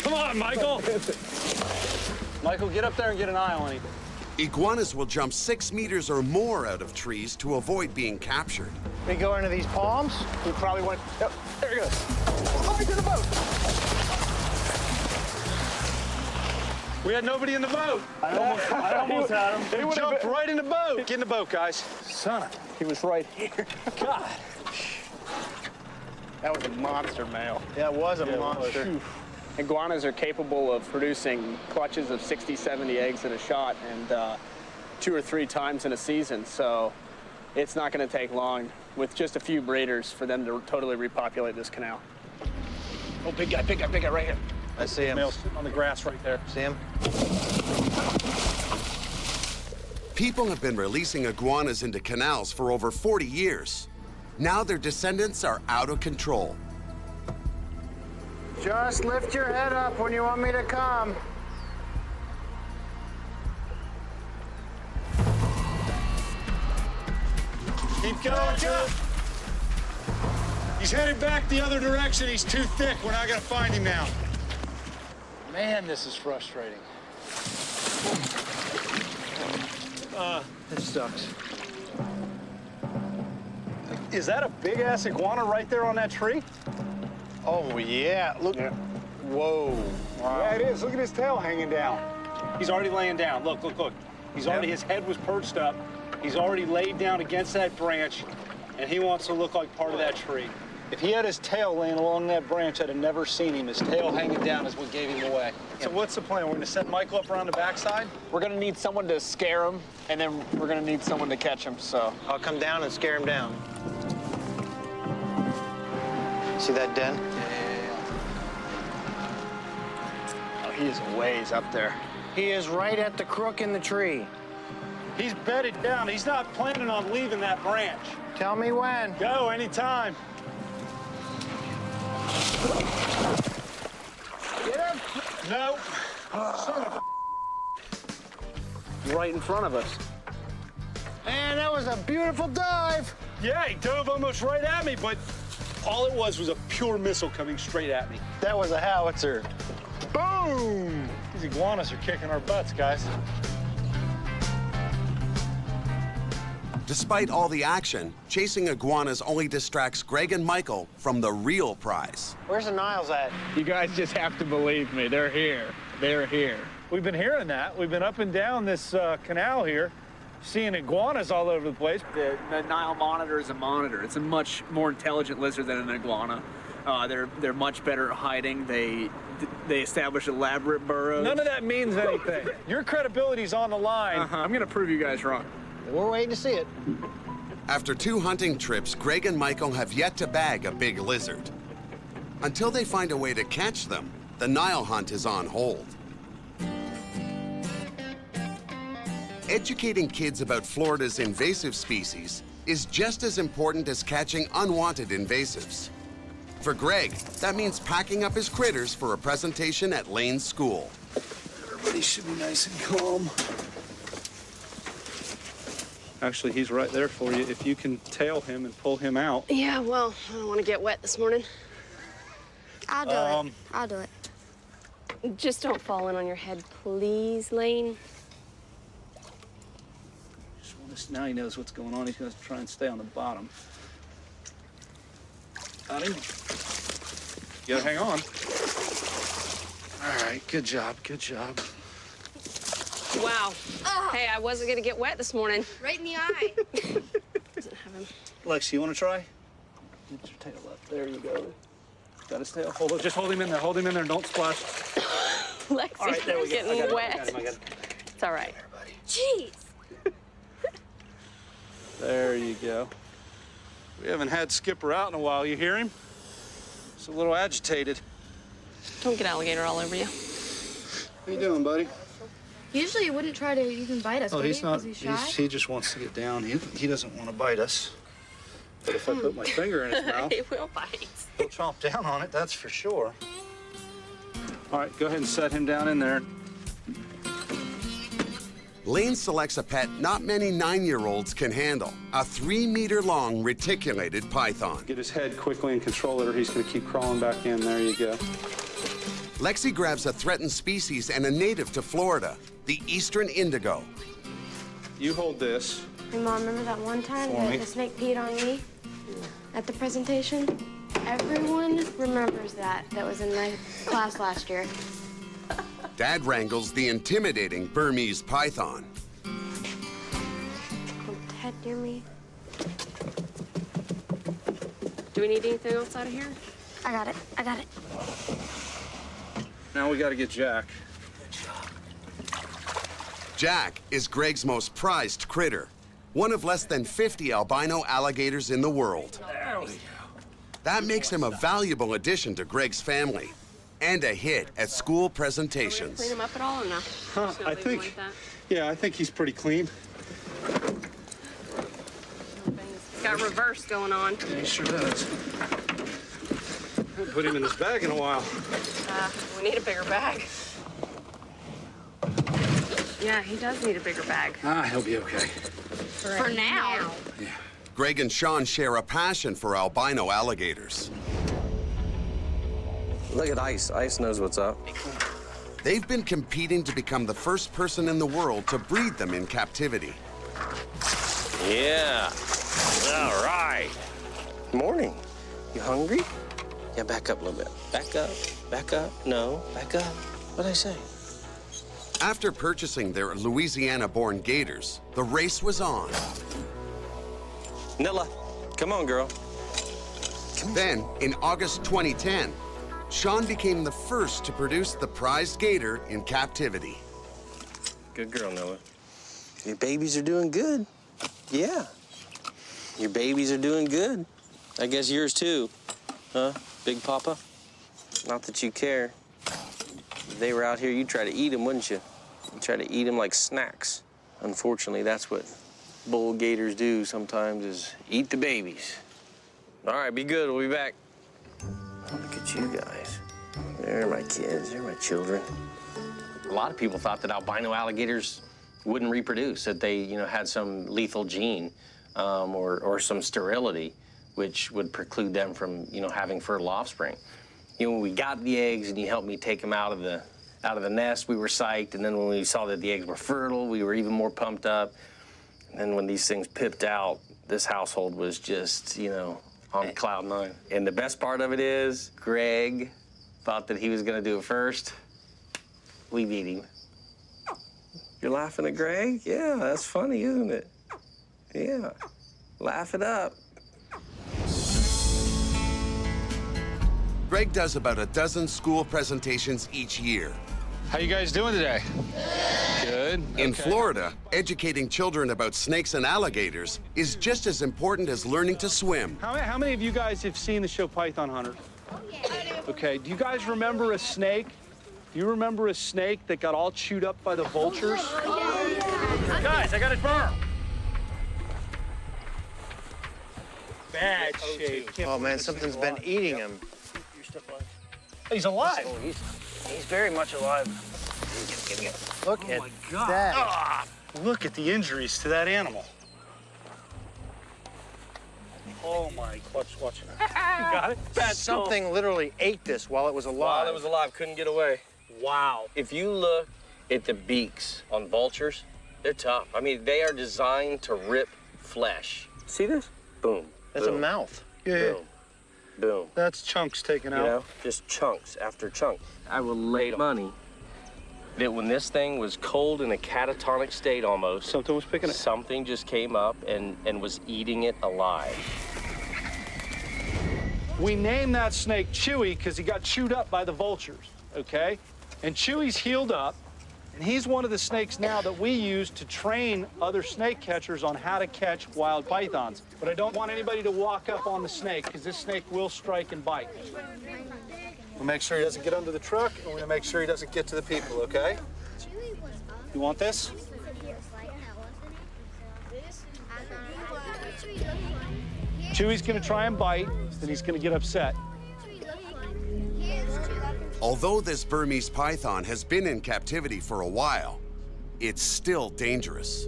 Come on, Michael. Michael, get up there and get an eye on him. Iguanas will jump 6 meters or more out of trees to avoid being captured. We go into these palms. We probably went. Oh, there he goes. Let me to the boat. We had nobody in the boat. I almost had him. He jumped right in the boat. Get in the boat, guys. Son of, he was right here. God. That was a monster male. Yeah, it was a monster. Iguanas are capable of producing clutches of 60, 70 eggs in a shot and 2 or 3 times in a season. So it's not going to take long with just a few breeders for them to totally repopulate this canal. Oh, big guy right here. I see him. Male's sitting on the grass right there. See him? People have been releasing iguanas into canals for over 40 years. Now their descendants are out of control. Just lift your head up when you want me to come. Keep going, Joe. He's headed back the other direction. He's too thick. We're not going to find him now. Man, this is frustrating. This sucks. Is that a big-ass iguana right there on that tree? Oh, yeah. Look. Yeah. Whoa. Wow. Yeah, it is. Look at his tail hanging down. He's already laying down. Look. He's already, his head was perched up. He's already laid down against that branch, and he wants to look like part of that tree. If he had his tail laying along that branch, I'd have never seen him. His tail hanging down is what gave him away. So what's the plan? We're going to set Michael up around the backside? We're going to need someone to scare him, and then we're going to need someone to catch him, so. I'll come down and scare him down. See that den? Oh, he is a ways up there. He is right at the crook in the tree. He's bedded down. He's not planning on leaving that branch. Tell me when. Go, anytime. Get him! No. Son of a... Right in front of us. Man, that was a beautiful dive. Yeah, he dove almost right at me, but all it was a pure missile coming straight at me. That was a howitzer. Boom! These iguanas are kicking our butts, guys. Despite all the action, chasing iguanas only distracts Greg and Michael from the real prize. Where's the Niles at? You guys just have to believe me. They're here. They're here. We've been hearing that. We've been up and down this canal here, seeing iguanas all over the place. The Nile monitor is a monitor. It's a much more intelligent lizard than an iguana. They're much better at hiding. They establish elaborate burrows. None of that means anything. Your credibility's on the line. I'm going to prove you guys wrong. We're waiting to see it. After 2 hunting trips, Greg and Michael have yet to bag a big lizard. Until they find a way to catch them, the Nile hunt is on hold. Educating kids about Florida's invasive species is just as important as catching unwanted invasives. For Greg, that means packing up his critters for a presentation at Lane's school. Everybody should be nice and calm. Actually, he's right there for you. If you can tail him and pull him out. Yeah, well, I don't want to get wet this morning. I'll do it. I'll do it. Just don't fall in on your head, please, Lane. Now he knows what's going on. He's going to try and stay on the bottom. Got him. You gotta hang on. All right, good job, good job. Wow. Hey, I wasn't gonna get wet this morning. Right in the eye. Doesn't have him. Lex, you want to try? Get your tail up. There you go. Got his tail. Hold it. Just hold him in there. Hold him in there. Don't splash. Lexi, All right, there we go. getting wet. I got him. It's all right. Jeez. There you go. We haven't had Skipper out in a while. You hear him? He's a little agitated. Don't get alligator all over you. How you doing, buddy? Usually he wouldn't try to even bite us. Oh, would he's he? not. Is he shy? He just wants to get down. He doesn't want to bite us. But if I put my finger in his mouth, He will bite. he'll chomp down on it, that's for sure. All right, go ahead and set him down in there. Lane selects a pet not many 9-year-olds can handle, a 3-meter-long reticulated python. Get his head quickly and control it, or he's going to keep crawling back in. There you go. Lexi grabs a threatened species and a native to Florida, the eastern indigo. You hold this. Hey, Mom, remember that one time For me. that the snake peed on me at the presentation? Everyone remembers that. That was in my class last year. Dad wrangles the intimidating Burmese python. Don't head near me. Do we need anything else out of here? I got it. I got it. Now we got to get Jack. Jack is Greg's most prized critter, one of less than 50 albino alligators in the world. There we go. That makes him a valuable addition to Greg's family and a hit at school presentations. Clean him up at all or no? Just gonna I leave him think, like that? yeah, I think he's pretty clean. He's got reverse going on. Yeah, he sure does. Haven't put him in his bag in a while. We need a bigger bag. Yeah, he does need a bigger bag. He'll be okay. For now. Greg and Sean share a passion for albino alligators. Look at Ice. Ice knows what's up. They've been competing to become the first person in the world to breed them in captivity. Yeah. All right. Morning. You hungry? Yeah, back up a little bit. Back up. Back up. No, back up. What'd I say? After purchasing their Louisiana-born gators, the race was on. Nilla, come on, girl. Then, in August 2010, Sean became the first to produce the prized gator in captivity. Good girl, Nilla. Your babies are doing good. Yeah. Your babies are doing good. I guess yours too. Huh, Big Papa? Not that you care. If they were out here, you'd try to eat them, wouldn't you? You'd try to eat them like snacks. Unfortunately, that's what bull gators do sometimes, is eat the babies. All right, be good. We'll be back. Look at you guys. They're my kids. They're my children. A lot of people thought that albino alligators wouldn't reproduce, that they, had some lethal gene or some sterility, which would preclude them from, having fertile offspring. When we got the eggs and you helped me take them out of the nest, we were psyched. And then when we saw that the eggs were fertile, we were even more pumped up. And then when these things pipped out, this household was just, on cloud 9. And the best part of it is, Greg thought that he was gonna do it first. We beat him. You're laughing at Greg? Yeah, that's funny, isn't it? Yeah, laugh it up. Greg does about a dozen school presentations each year. How you guys doing today? Good. In Okay. Florida, educating children about snakes and alligators is just as important as learning to swim. How many of you guys have seen the show Python Hunter? Okay, do you guys remember a snake? Do you remember a snake that got all chewed up by the vultures? Guys, I got it burned. Bad shape. Oh man, something's been eating him. He's alive. Oh, he's very much alive. Look at that. Ah, look at the injuries to that animal. Oh my, watch it. You got it? That's Something literally ate this while it was alive. While it was alive, couldn't get away. Wow. If you look at the beaks on vultures, they're tough. I mean, they are designed to rip flesh. See this? Boom. That's boom, a mouth. Yeah. Boom. Boom. That's chunks taken out. You know, just chunks after chunk. I will lay money that when this thing was cold in a catatonic state almost, something was picking it. Something just came up and was eating it alive. We named that snake Chewy because he got chewed up by the vultures, okay? And Chewy's healed up, and he's one of the snakes now that we use to train other snake catchers on how to catch wild pythons. But I don't want anybody to walk up on the snake because this snake will strike and bite. We'll make sure he doesn't get under the truck, and we're gonna make sure he doesn't get to the people, okay? You want this? Chewy's gonna try and bite, then he's gonna get upset. Although this Burmese python has been in captivity for a while, it's still dangerous.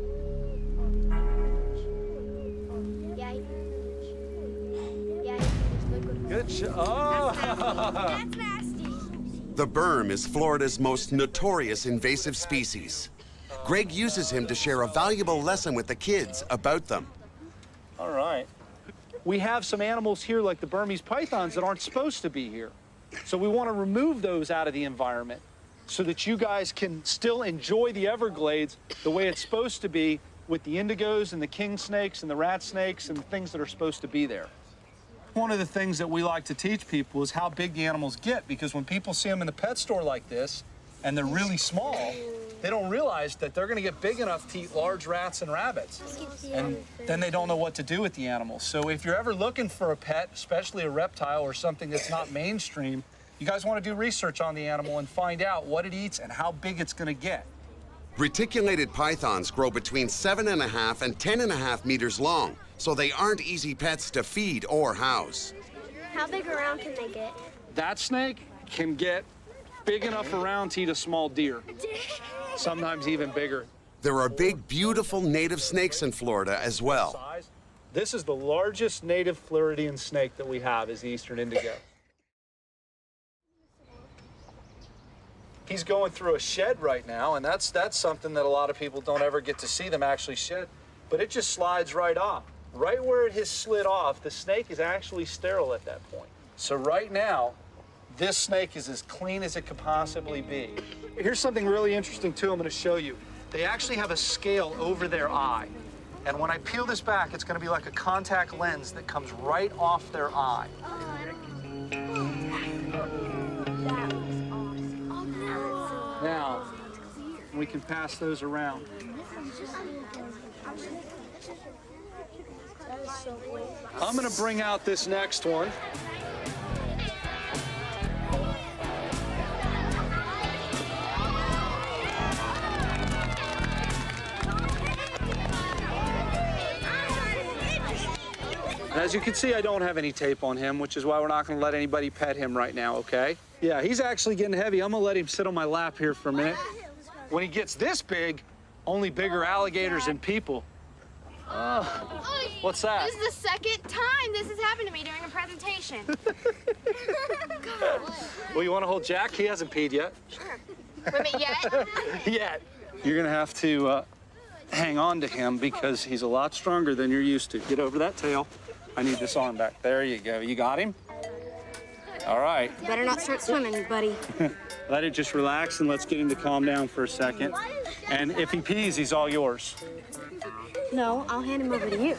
Good job. Oh. The Burm is Florida's most notorious invasive species. Greg uses him to share a valuable lesson with the kids about them. All right. We have some animals here like the Burmese pythons that aren't supposed to be here. So we want to remove those out of the environment so that you guys can still enjoy the Everglades the way it's supposed to be with the indigos and the king snakes and the rat snakes and the things that are supposed to be there. One of the things that we like to teach people is how big the animals get, because when people see them in the pet store like this and they're really small, they don't realize that they're going to get big enough to eat large rats and rabbits. And then they don't know what to do with the animals. So if you're ever looking for a pet, especially a reptile or something that's not mainstream, you guys want to do research on the animal and find out what it eats and how big it's going to get. Reticulated pythons grow between 7.5 and 10.5 meters long, so they aren't easy pets to feed or house. How big around can they get? That snake can get big enough around to eat a small deer, sometimes even bigger. There are big, beautiful native snakes in Florida as well. This is the largest native Floridian snake that we have, is the eastern indigo. He's going through a shed right now, and that's something that a lot of people don't ever get to see them actually shed, but it just slides right off. Right where it has slid off, the snake is actually sterile at that point. So right now, this snake is as clean as it could possibly be. Here's something really interesting too I'm going to show you. They actually have a scale over their eye. And when I peel this back, it's going to be like a contact lens that comes right off their eye. Now, we can pass those around. I'm going to bring out this next one. As you can see, I don't have any tape on him, which is why we're not going to let anybody pet him right now, okay? Yeah, he's actually getting heavy. I'm going to let him sit on my lap here for a minute. When he gets this big, only bigger alligators and people. What's that? This is the second time this has happened to me during a presentation. Well, you want to hold Jack? He hasn't peed yet. Sure. Wait, yet? Yet. You're going to have to hang on to him because he's a lot stronger than you're used to. Get over that tail. I need this arm back. There you go. You got him? All right. Better not start swimming, buddy. Let it just relax and let's get him to calm down for a second. And if he pees, he's all yours. No, I'll hand him over to you.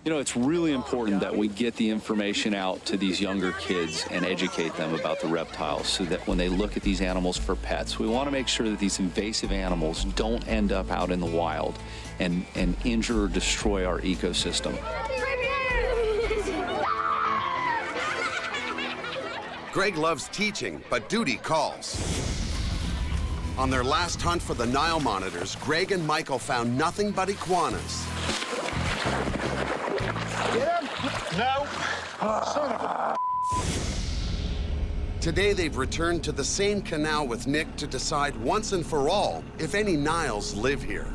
You know, it's really important that we get the information out to these younger kids and educate them about the reptiles so that when they look at these animals for pets, we want to make sure that these invasive animals don't end up out in the wild and injure or destroy our ecosystem. Greg loves teaching, but duty calls. On their last hunt for the Nile monitors, Greg and Michael found nothing but iguanas. Get him! No! Son of a... Today, they've returned to the same canal with Nick to decide once and for all if any Niles live here.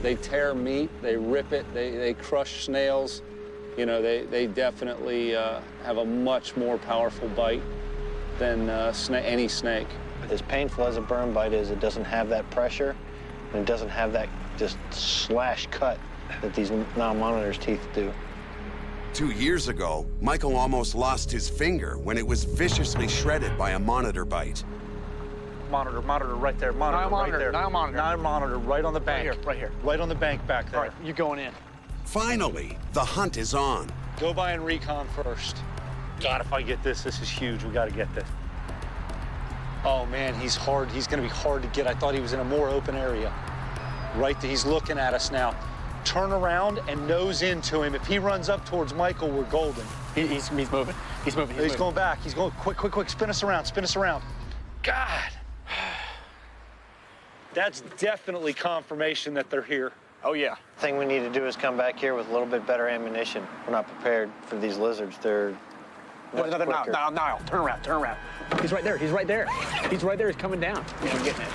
They tear meat, they rip it, they crush snails. You know, they definitely have a much more powerful bite than any snake. As painful as a burn bite is, it doesn't have that pressure, and it doesn't have that just slash cut that these Nile monitor's teeth do. 2 years ago, Michael almost lost his finger when it was viciously shredded by a monitor bite. Monitor right there. Monitor Nile monitor, right there. Nile monitor. Nile monitor right on the bank. Right here. Right on the bank back there. All right, you're going in. Finally, the hunt is on. Go by and recon first. God, if I get this is huge. We got to get this. Oh, man, he's hard. He's going to be hard to get. I thought he was in a more open area. Right there. He's looking at us now. Turn around and nose into him. If he runs up towards Michael, we're golden. He's moving. He's moving. He's going back. He's going quick. Spin us around. God. That's definitely confirmation that they're here. Oh, yeah. The thing we need to do is come back here with a little bit better ammunition. We're not prepared for these lizards. They're There's another Nile. Turn around. He's right there. He's coming down. Yeah, I'm getting it.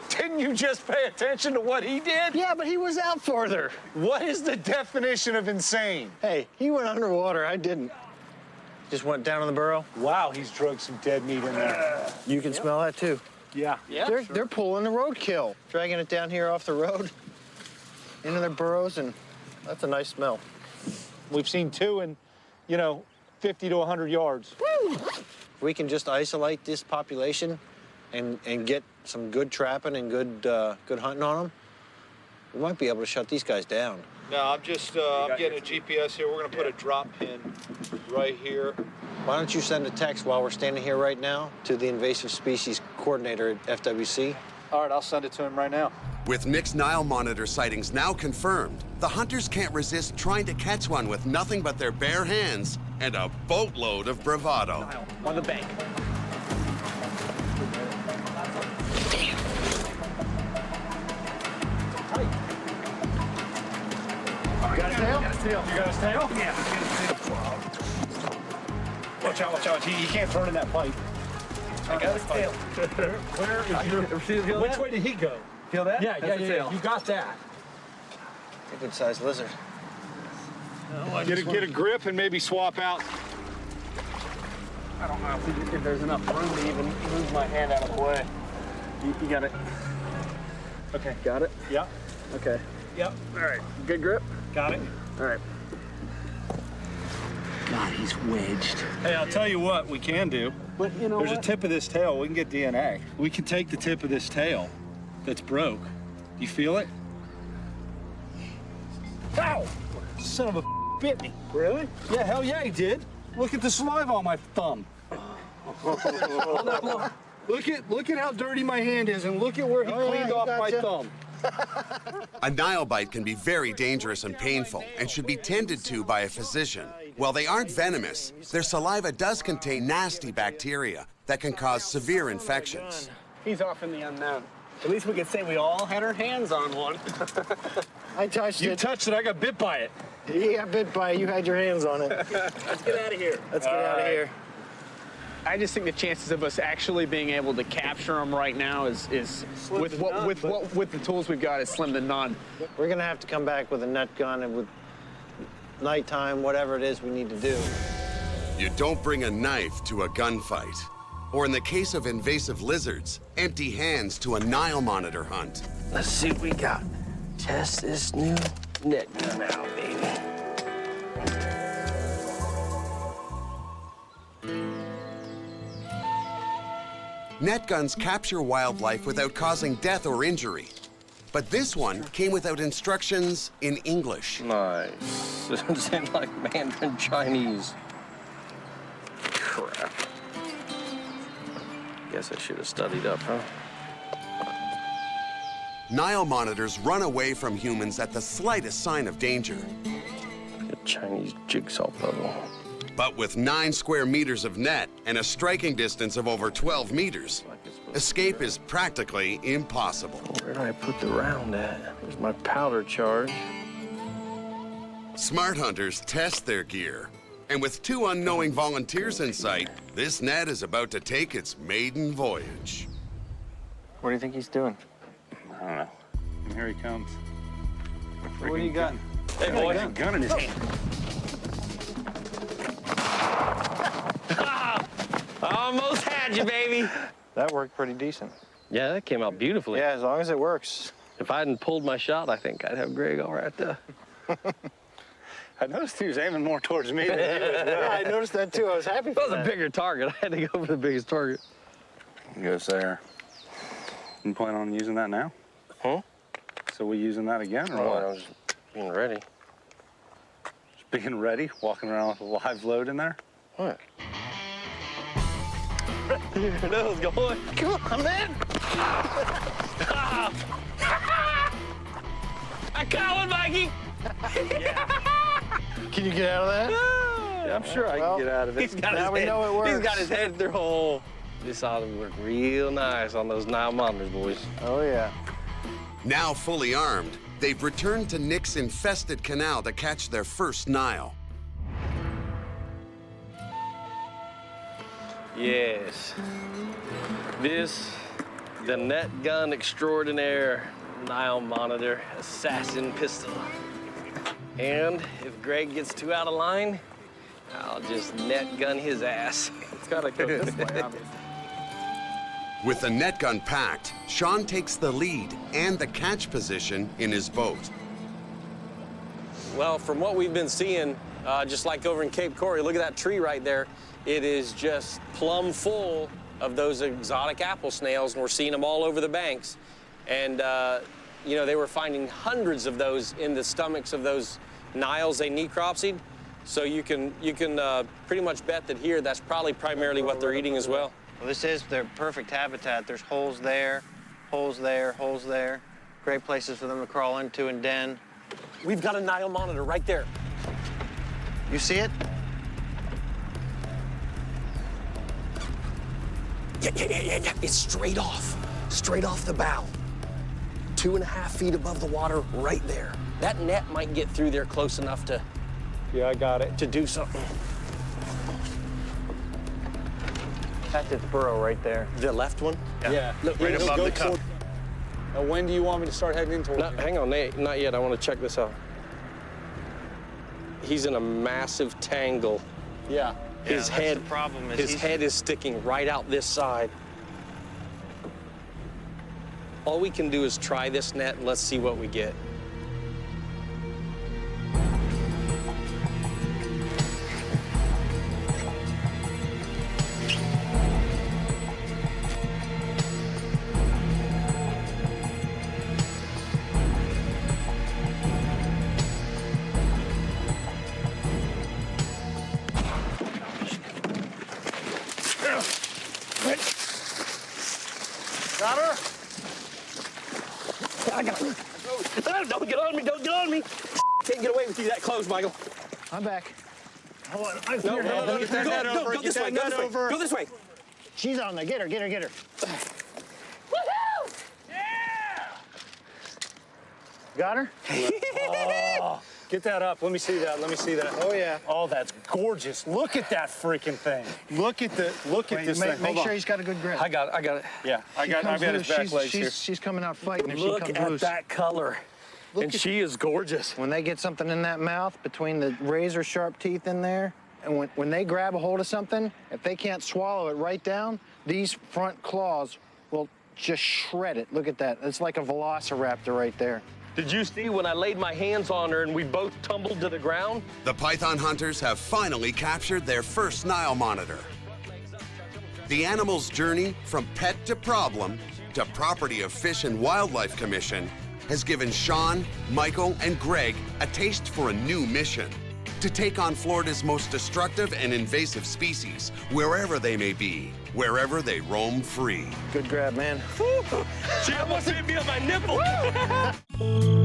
Didn't you just pay attention to what he did? Yeah, but he was out farther. What is the definition of insane? Hey, he went underwater. I didn't. Just went down in the burrow. Wow, he's drugged some dead meat in there. You can smell that too. Yeah. They're pulling the roadkill, dragging it down here off the road into their burrows, and that's a nice smell. We've seen two in, 50 to 100 yards. Woo! If we can just isolate this population and get some good trapping and good hunting on them, we might be able to shut these guys down. No, I'm just I'm getting a GPS here. We're gonna put a drop pin right here. Why don't you send a text while we're standing here right now to the invasive species coordinator at FWC? All right, I'll send it to him right now. With Nick's Nile monitor sightings now confirmed, the hunters can't resist trying to catch one with nothing but their bare hands and a boatload of bravado. Nile, on the bank. You got his tail? You got his tail? Yeah. Watch out. He can't turn in that pipe. I got his tail. Where is your... Which way did he go? Feel that? Yeah. You got that. A good-sized lizard. Get a grip and maybe swap out. I don't know if there's enough room to even move my hand out of the way. You got it. Okay, got it? Yep. Okay. Yep. All right, good grip? Got it. All right. God, he's wedged. Hey, I'll tell you what we can do. But you know There's a tip of this tail. We can get DNA. We can take the tip of this tail that's broke. Do you feel it? Ow! Son of a bit me. Really? Yeah, hell yeah, he did. Look at the saliva on my thumb. Look at how dirty my hand is, and look at where he cleaned off my thumb. A Nile bite can be very dangerous and painful and should be tended to by a physician. While they aren't venomous, their saliva does contain nasty bacteria that can cause severe infections. He's off in the unknown. At least we can say we all had our hands on one. I touched it. You touched it, I got bit by it. He got bit by it, you had your hands on it. Let's get out of here. Let's get out of here. I just think the chances of us actually being able to capture them right now is with the tools we've got is slim to none. We're gonna have to come back with a net gun and with nighttime, whatever it is we need to do. You don't bring a knife to a gunfight. Or in the case of invasive lizards, empty hands to a Nile monitor hunt. Let's see what we got. Test this new net gun out, baby. Net guns capture wildlife without causing death or injury. But this one came without instructions in English. Nice. It's in like Mandarin Chinese. Crap. Guess I should have studied up, huh? Nile monitors run away from humans at the slightest sign of danger. A Chinese jigsaw puzzle. But with 9 square meters of net and a striking distance of over 12 meters, escape is practically impossible. Where did I put the round at? There's my powder charge. Smart hunters test their gear. And with 2 unknowing volunteers in sight, this net is about to take its maiden voyage. What do you think he's doing? I don't know. And here he comes. What do you got? Hey, boy, a gun in his hand. Almost had you, baby. That worked pretty decent. Yeah, that came out beautifully. Yeah, as long as it works. If I hadn't pulled my shot, I think I'd have Greg all right there. I noticed he was aiming more towards me than you as well. Yeah, I noticed that too. I was happy for that. Was a bigger target. I had to go for the biggest target. He goes there. You plan on using that now? Huh? So we using that again, or No, what? I was being ready. Just being ready? Walking around with a live load in there? What? There it is, going. Come on, man. I caught one, Mikey. Can you get out of that? Yeah, I'm sure I can get out of it. He's got Now his we head, know it works. He's got his head through hole. This ought to work real nice on those Nile monitors, boys. Oh, yeah. Now fully armed, they've returned to Nick's infested canal to catch their first Nile. Yes. This, the net gun extraordinaire, Nile monitor assassin pistol. And if Greg gets too out of line, I'll just net gun his ass. It's gotta go this way, obviously. With the net gun packed, Sean takes the lead and the catch position in his boat. Well, from what we've been seeing, just like over in Cape Cory, look at that tree right there. It is just plumb full of those exotic apple snails, and we're seeing them all over the banks. And, you know, they were finding hundreds of those in the stomachs of those Niles they necropsied. So you can pretty much bet that here that's probably primarily what they're eating as well. Well, this is their perfect habitat. There's holes there, holes there, holes there. Great places for them to crawl into and den. We've got a Nile monitor right there. You see it? Yeah. It's straight off the bow. 2.5 feet above the water right there. That net might get through there close enough to... Yeah, I got it. To do something. That's its burrow right there. The left one? Yeah. Look, right above the cup. Now, when do you want me to start heading towards you? Hang on, Nate. Not yet. I want to check this out. He's in a massive tangle. Yeah. His head is sticking right out this side. All we can do is try this net and let's see what we get. Got her? I got her. Don't get on me, don't get on me. Can't get away with you that close, Michael. I'm back. Hold on. No, get that net over. Go this way, go this way. Go this way. She's on there. Get her. Woohoo! Got her? Oh, get that up. Let me see that. Oh, yeah. Oh, that's gorgeous. Look at that freaking thing. Look at this thing. Make sure he's got a good grip. I got it. Yeah, I've got his back legs here. She's coming out fighting if Look she comes at loose. that color. And she is gorgeous. When they get something in that mouth, between the razor sharp teeth in there, and when they grab a hold of something, if they can't swallow it right down, these front claws will just shred it. Look at that. It's like a velociraptor right there. Did you see when I laid my hands on her and we both tumbled to the ground? The python hunters have finally captured their first Nile monitor. The animal's journey from pet to problem to property of Fish and Wildlife Commission has given Sean, Michael, and Greg a taste for a new mission: to take on Florida's most destructive and invasive species, wherever they may be, wherever they roam free. Good grab, man. She almost hit me on my nipple.